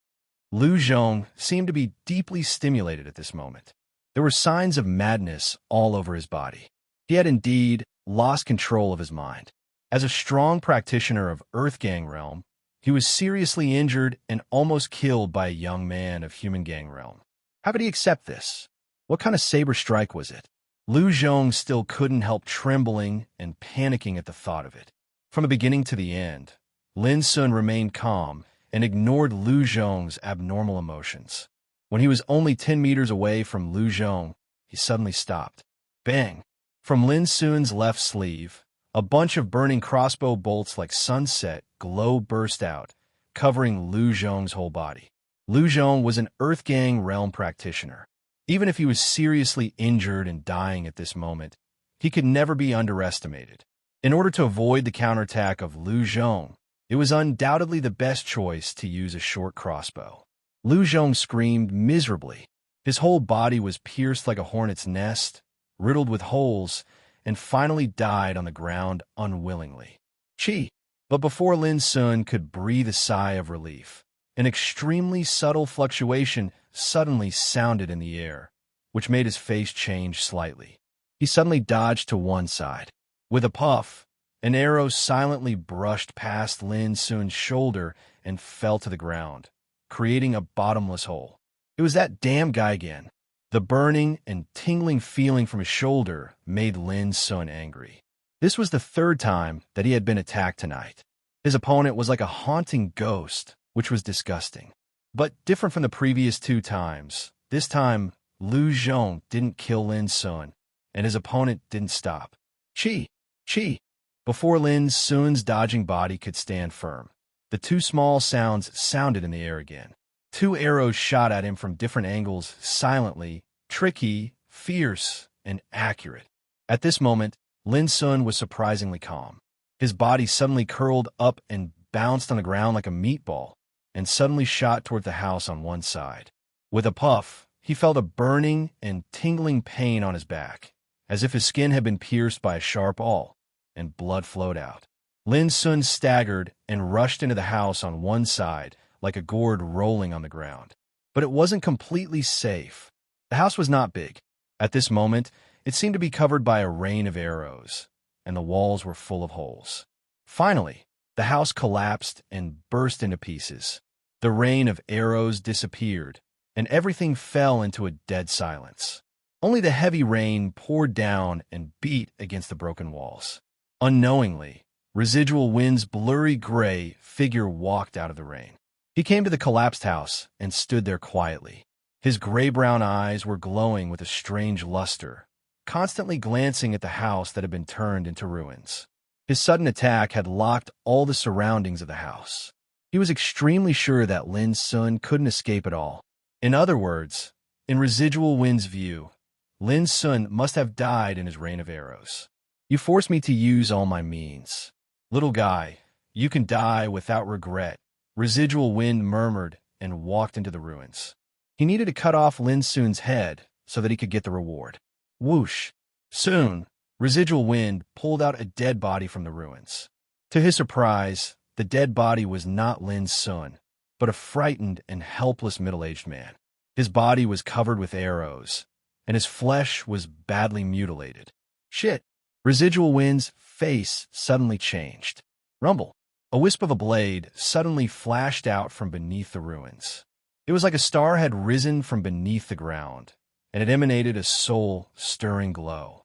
Lu Zhong seemed to be deeply stimulated at this moment. There were signs of madness all over his body. He had indeed lost control of his mind. As a strong practitioner of Earth Gang Realm, he was seriously injured and almost killed by a young man of Human Gang Realm. How could he accept this? What kind of saber strike was it? Lu Zhong still couldn't help trembling and panicking at the thought of it. From the beginning to the end, Lin Sun remained calm and ignored Lu Zhong's abnormal emotions. When he was only 10 meters away from Lu Zhong, he suddenly stopped. Bang! From Lin Sun's left sleeve, a bunch of burning crossbow bolts like sunset glow burst out, covering Lu Zhong's whole body. Lu Zhong was an Earth Gang Realm practitioner. Even if he was seriously injured and dying at this moment, he could never be underestimated. In order to avoid the counterattack of Lu Zhong, it was undoubtedly the best choice to use a short crossbow. Lu Zhong screamed miserably. His whole body was pierced like a hornet's nest, riddled with holes, and finally died on the ground unwillingly. Chi! But before Lin Sun could breathe a sigh of relief, an extremely subtle fluctuation suddenly sounded in the air, which made his face change slightly. He suddenly dodged to one side. With a puff, an arrow silently brushed past Lin Sun's shoulder and fell to the ground, creating a bottomless hole. It was that damn guy again. The burning and tingling feeling from his shoulder made Lin Sun angry. This was the third time that he had been attacked tonight. His opponent was like a haunting ghost, which was disgusting. But different from the previous two times, this time Lu Zhong didn't kill Lin Sun, and his opponent didn't stop. Chi! Chi! Before Lin Sun's dodging body could stand firm, the two small sounds sounded in the air again. Two arrows shot at him from different angles, silently, tricky, fierce, and accurate. At this moment, Lin Sun was surprisingly calm. His body suddenly curled up and bounced on the ground like a meatball, and suddenly shot toward the house on one side. With a puff, he felt a burning and tingling pain on his back, as if his skin had been pierced by a sharp awl, and blood flowed out. Lin Sun staggered and rushed into the house on one side, like a gourd rolling on the ground. But it wasn't completely safe. The house was not big. At this moment, it seemed to be covered by a rain of arrows, and the walls were full of holes. Finally, the house collapsed and burst into pieces. The rain of arrows disappeared, and everything fell into a dead silence. Only the heavy rain poured down and beat against the broken walls. Unknowingly, Residual Wind's blurry gray figure walked out of the rain. He came to the collapsed house and stood there quietly. His gray-brown eyes were glowing with a strange luster, constantly glancing at the house that had been turned into ruins. His sudden attack had locked all the surroundings of the house. He was extremely sure that Lin Sun couldn't escape at all. In other words, in Residual Wind's view, Lin Sun must have died in his rain of arrows. You forced me to use all my means. Little guy, you can die without regret, Residual Wind murmured and walked into the ruins. He needed to cut off Lin Sun's head so that he could get the reward. Whoosh! Soon, Residual Wind pulled out a dead body from the ruins. To his surprise, the dead body was not Lin Sun, but a frightened and helpless middle-aged man. His body was covered with arrows, and his flesh was badly mutilated. Shit! Residual Wind's face suddenly changed. Rumble! A wisp of a blade suddenly flashed out from beneath the ruins. It was like a star had risen from beneath the ground, and it emanated a soul-stirring glow.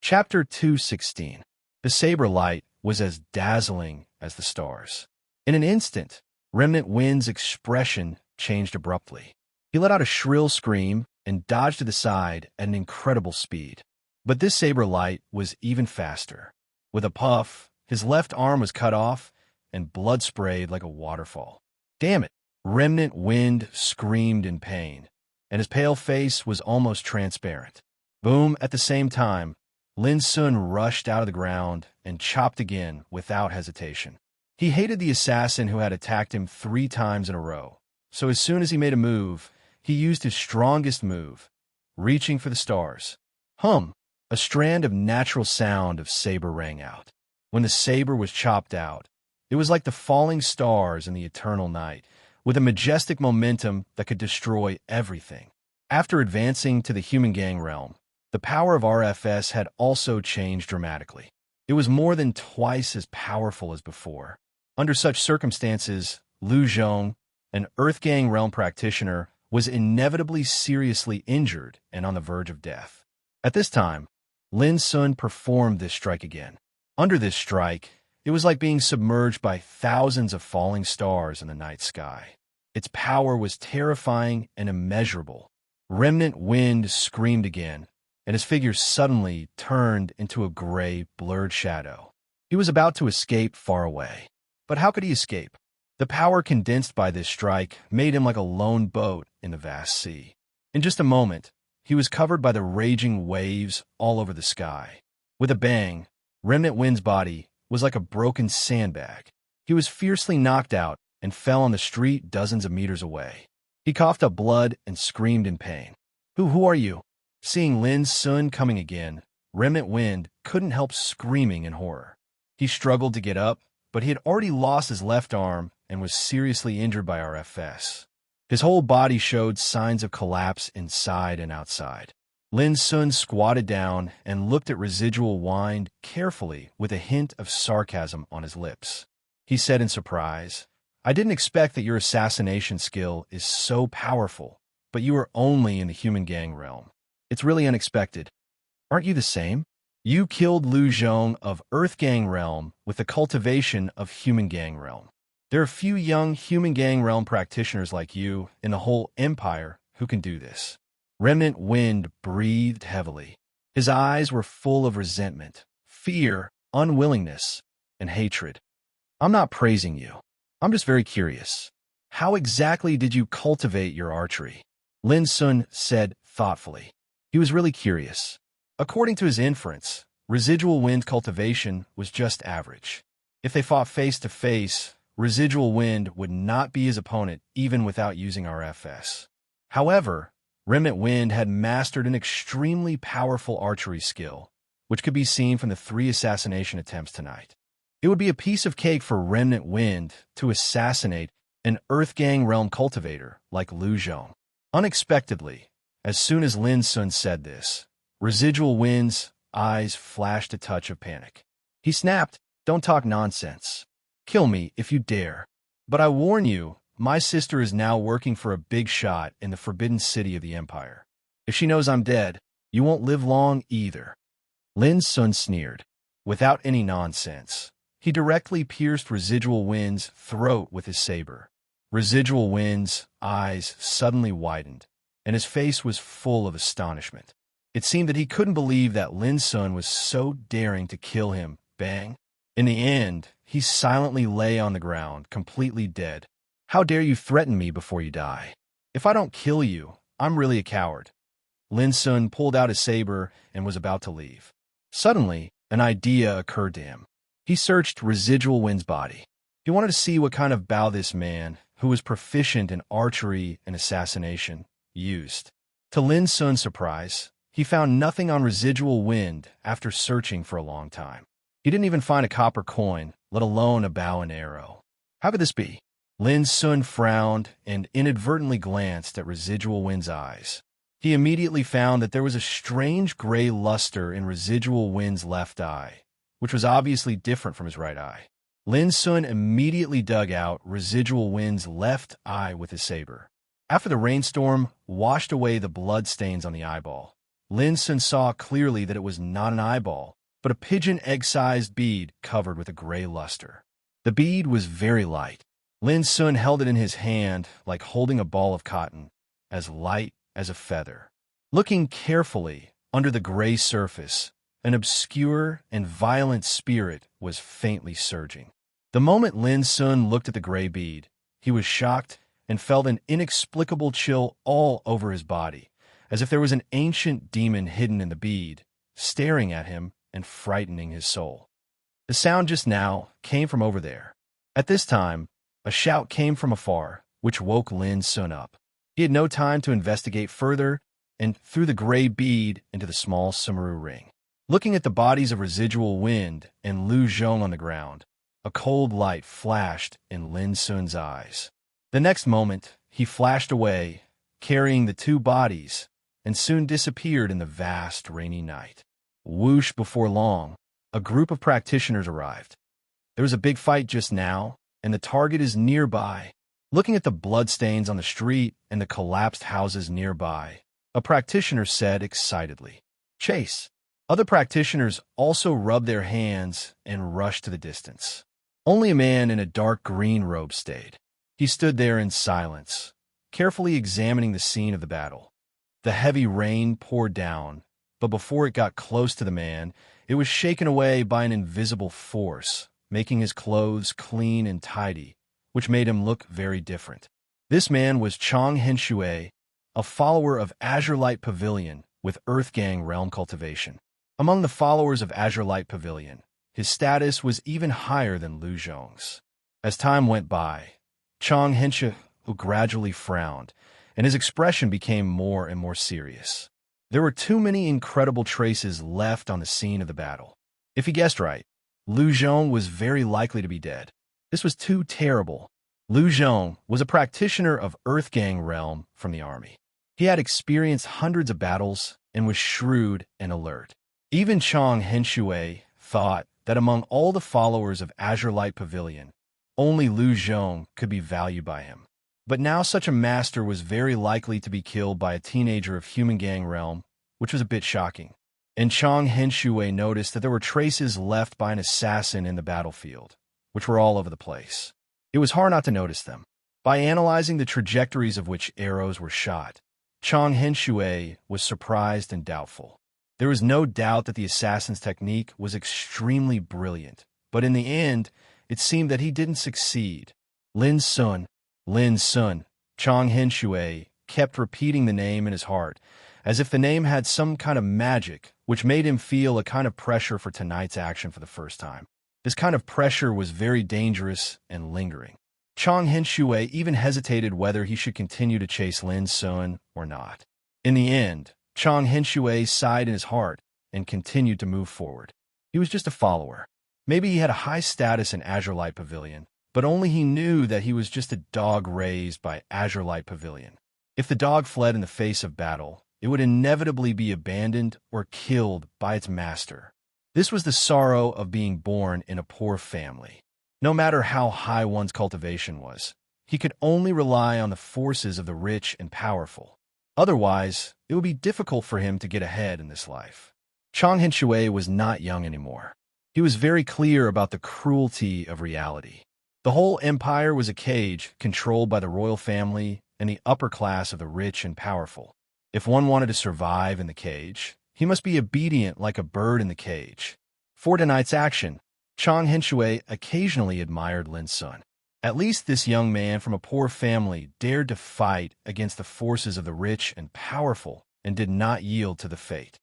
Chapter 2:16. The saber light was as dazzling as the stars. In an instant, Remnant Wind's expression changed abruptly. He let out a shrill scream and dodged to the side at an incredible speed. But this saber light was even faster. With a puff, his left arm was cut off, and blood sprayed like a waterfall. Damn it! Remnant Wind screamed in pain, and his pale face was almost transparent. Boom! At the same time, Lin Sun rushed out of the ground and chopped again without hesitation. He hated the assassin who had attacked him 3 times in a row, so as soon as he made a move, he used his strongest move, reaching for the stars. Hum! A strand of natural sound of saber rang out. When the saber was chopped out, it was like the falling stars in the eternal night, with a majestic momentum that could destroy everything. After advancing to the human gang realm, the power of RFS had also changed dramatically. It was more than twice as powerful as before. Under such circumstances, Lu Zhong, an Earth Gang realm practitioner, was inevitably seriously injured and on the verge of death. At this time, Lin Sun performed this strike again. Under this strike, it was like being submerged by thousands of falling stars in the night sky. Its power was terrifying and immeasurable. Remnant Wind screamed again, and his figure suddenly turned into a gray, blurred shadow. He was about to escape far away. But how could he escape? The power condensed by this strike made him like a lone boat in the vast sea. In just a moment, he was covered by the raging waves all over the sky. With a bang, Remnant Wind's body was like a broken sandbag. He was fiercely knocked out and fell on the street dozens of meters away. He coughed up blood and screamed in pain. Who are you? Seeing Lin Sun coming again, Remnant Wind couldn't help screaming in horror. He struggled to get up, but he had already lost his left arm and was seriously injured by RFS. His whole body showed signs of collapse inside and outside. Lin Sun squatted down and looked at Residual Wind carefully with a hint of sarcasm on his lips. He said in surprise, "I didn't expect that your assassination skill is so powerful, but you are only in the human gang realm. It's really unexpected. Aren't you the same? You killed Lu Zhong of Earth Gang realm with the cultivation of human gang realm. There are few young human gang realm practitioners like you in the whole empire who can do this." Remnant Wind breathed heavily. His eyes were full of resentment, fear, unwillingness, and hatred. "I'm not praising you. I'm just very curious. How exactly did you cultivate your archery?" Lin Sun said thoughtfully. He was really curious. According to his inference, Residual Wind cultivation was just average. If they fought face to face, Residual Wind would not be his opponent even without using RFS. However, Remnant Wind had mastered an extremely powerful archery skill, which could be seen from the 3 assassination attempts tonight. It would be a piece of cake for Remnant Wind to assassinate an Earth Gang realm cultivator like Lu Zhong. Unexpectedly, as soon as Lin Sun said this, Residual Wind's eyes flashed a touch of panic. He snapped, "Don't talk nonsense. Kill me if you dare. But I warn you, my sister is now working for a big shot in the forbidden city of the Empire. If she knows I'm dead, you won't live long either." Lin Sun sneered. Without any nonsense, he directly pierced Residual Wind's throat with his saber. Residual Wind's eyes suddenly widened, and his face was full of astonishment. It seemed that he couldn't believe that Lin Sun was so daring to kill him. Bang. In the end, he silently lay on the ground, completely dead. "How dare you threaten me before you die? If I don't kill you, I'm really a coward." Lin Sun pulled out his saber and was about to leave. Suddenly, an idea occurred to him. He searched Residual Wind's body. He wanted to see what kind of bow this man, who was proficient in archery and assassination, used. To Lin Sun's surprise, he found nothing on Residual Wind after searching for a long time. He didn't even find a copper coin, let alone a bow and arrow. How could this be? Lin Sun frowned and inadvertently glanced at Residual Wind's eyes. He immediately found that there was a strange gray luster in Residual Wind's left eye, which was obviously different from his right eye. Lin Sun immediately dug out Residual Wind's left eye with his saber. After the rainstorm washed away the blood stains on the eyeball, Lin Sun saw clearly that it was not an eyeball, but a pigeon egg-sized bead covered with a gray luster. The bead was very light. Lin Sun held it in his hand like holding a ball of cotton, as light as a feather. Looking carefully under the gray surface, an obscure and violent spirit was faintly surging. The moment Lin Sun looked at the gray bead, he was shocked and felt an inexplicable chill all over his body, as if there was an ancient demon hidden in the bead, staring at him and frightening his soul. The sound just now came from over there. At this time, a shout came from afar, which woke Lin Sun up. He had no time to investigate further and threw the gray bead into the small Sumeru ring. Looking at the bodies of residual wind and Lu Zhong on the ground, a cold light flashed in Lin Sun's eyes. The next moment, he flashed away, carrying the two bodies, and soon disappeared in the vast rainy night. Whoosh, before long, a group of practitioners arrived. There was a big fight just now, and the target is nearby. Looking at the bloodstains on the street and the collapsed houses nearby, a practitioner said excitedly, "Chase!" Other practitioners also rubbed their hands and rushed to the distance. Only a man in a dark green robe stayed. He stood there in silence, carefully examining the scene of the battle. The heavy rain poured down, but before it got close to the man, it was shaken away by an invisible force, making his clothes clean and tidy, which made him look very different. This man was Chong Henshui, a follower of Azure Light Pavilion with Earthgang realm cultivation. Among the followers of Azure Light Pavilion, his status was even higher than Lu Zhong's. As time went by, Chong Henshui gradually frowned, and his expression became more and more serious. There were too many incredible traces left on the scene of the battle. If he guessed right, Lu Zhong was very likely to be dead. This was too terrible. Lu Zhong was a practitioner of Earthgang realm from the army. He had experienced hundreds of battles and was shrewd and alert. Even Chong Henshui thought that among all the followers of Azure Light Pavilion, only Lu Zhong could be valued by him. But now such a master was very likely to be killed by a teenager of Human Gang realm, which was a bit shocking. And Chong Henshui noticed that there were traces left by an assassin in the battlefield, which were all over the place. It was hard not to notice them. By analyzing the trajectories of which arrows were shot, Chong Henshui was surprised and doubtful. There was no doubt that the assassin's technique was extremely brilliant, but in the end, it seemed that he didn't succeed. Lin Sun, Chong Henshui kept repeating the name in his heart, as if the name had some kind of magic, which made him feel a kind of pressure for tonight's action for the first time. This kind of pressure was very dangerous and lingering. Chong Henshui even hesitated whether he should continue to chase Lin Sun or not. In the end, Chong Henshui sighed in his heart and continued to move forward. He was just a follower. Maybe he had a high status in Azure Light Pavilion, but only he knew that he was just a dog raised by Azure Light Pavilion. If the dog fled in the face of battle, it would inevitably be abandoned or killed by its master. This was the sorrow of being born in a poor family. No matter how high one's cultivation was, he could only rely on the forces of the rich and powerful. Otherwise, it would be difficult for him to get ahead in this life. Chong Henshui was not young anymore. He was very clear about the cruelty of reality. The whole empire was a cage controlled by the royal family and the upper class of the rich and powerful. If one wanted to survive in the cage, he must be obedient like a bird in the cage. For tonight's action, Chong Henshui occasionally admired Lin Sun. At least this young man from a poor family dared to fight against the forces of the rich and powerful and did not yield to the fate.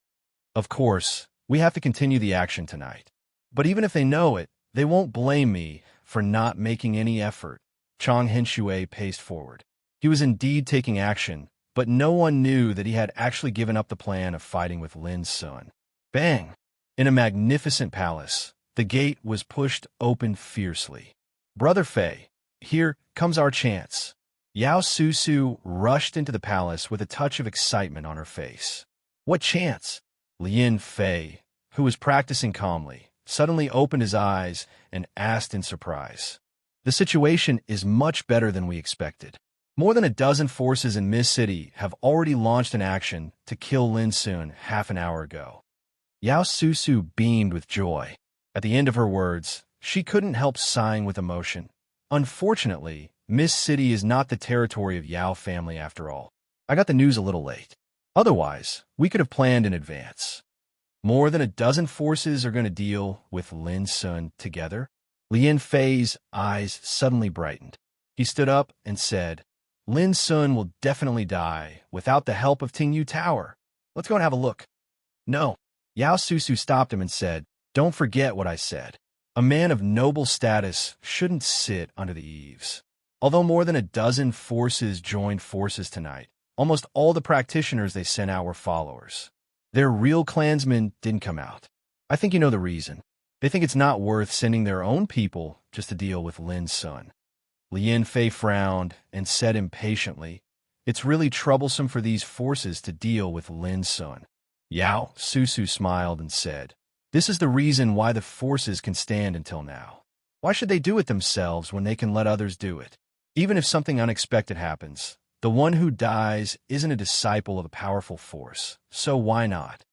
Of course, we have to continue the action tonight. But even if they know it, they won't blame me for not making any effort. Chong Henshui paced forward. He was indeed taking action, but no one knew that he had actually given up the plan of fighting with Lin Sun. Bang! In a magnificent palace, the gate was pushed open fiercely. "Brother Fei, here comes our chance." Yao Susu rushed into the palace with a touch of excitement on her face. "What chance?" Lin Fei, who was practicing calmly, suddenly opened his eyes and asked in surprise. "The situation is much better than we expected. More than a dozen forces in Mist City have already launched an action to kill Lin Sun half an hour ago. Yao Susu beamed with joy. At the end of her words, she couldn't help sighing with emotion. Unfortunately, Mist City is not the territory of Yao family after all. I got the news a little late. Otherwise, we could have planned in advance. More than a dozen forces are going to deal with Lin Sun together? Lin Fei's eyes suddenly brightened. He stood up and said, Lin Sun will definitely die without the help of Tingyu Tower. Let's go and have a look. No. Yao Susu stopped him and said, Don't forget what I said. A man of noble status shouldn't sit under the eaves. Although more than a dozen forces joined forces tonight, almost all the practitioners they sent out were followers. Their real clansmen didn't come out. I think you know the reason. They think it's not worth sending their own people just to deal with Lin Sun. Lin Fei frowned and said impatiently, It's really troublesome for these forces to deal with Lin Sun. Yao Susu smiled and said, This is the reason why the forces can stand until now. Why should they do it themselves when they can let others do it? Even if something unexpected happens, the one who dies isn't a disciple of a powerful force, so why not?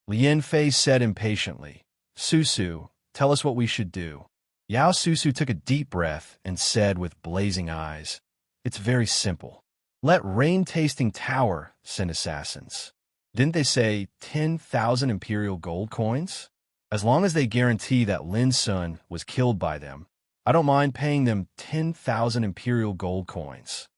Lin Fei said impatiently, Susu, tell us what we should do. Yao Susu took a deep breath and said with blazing eyes, It's very simple. Let Rain-Tasting Tower send assassins. Didn't they say 10,000 imperial gold coins? As long as they guarantee that Lin Sun was killed by them, I don't mind paying them 10,000 imperial gold coins.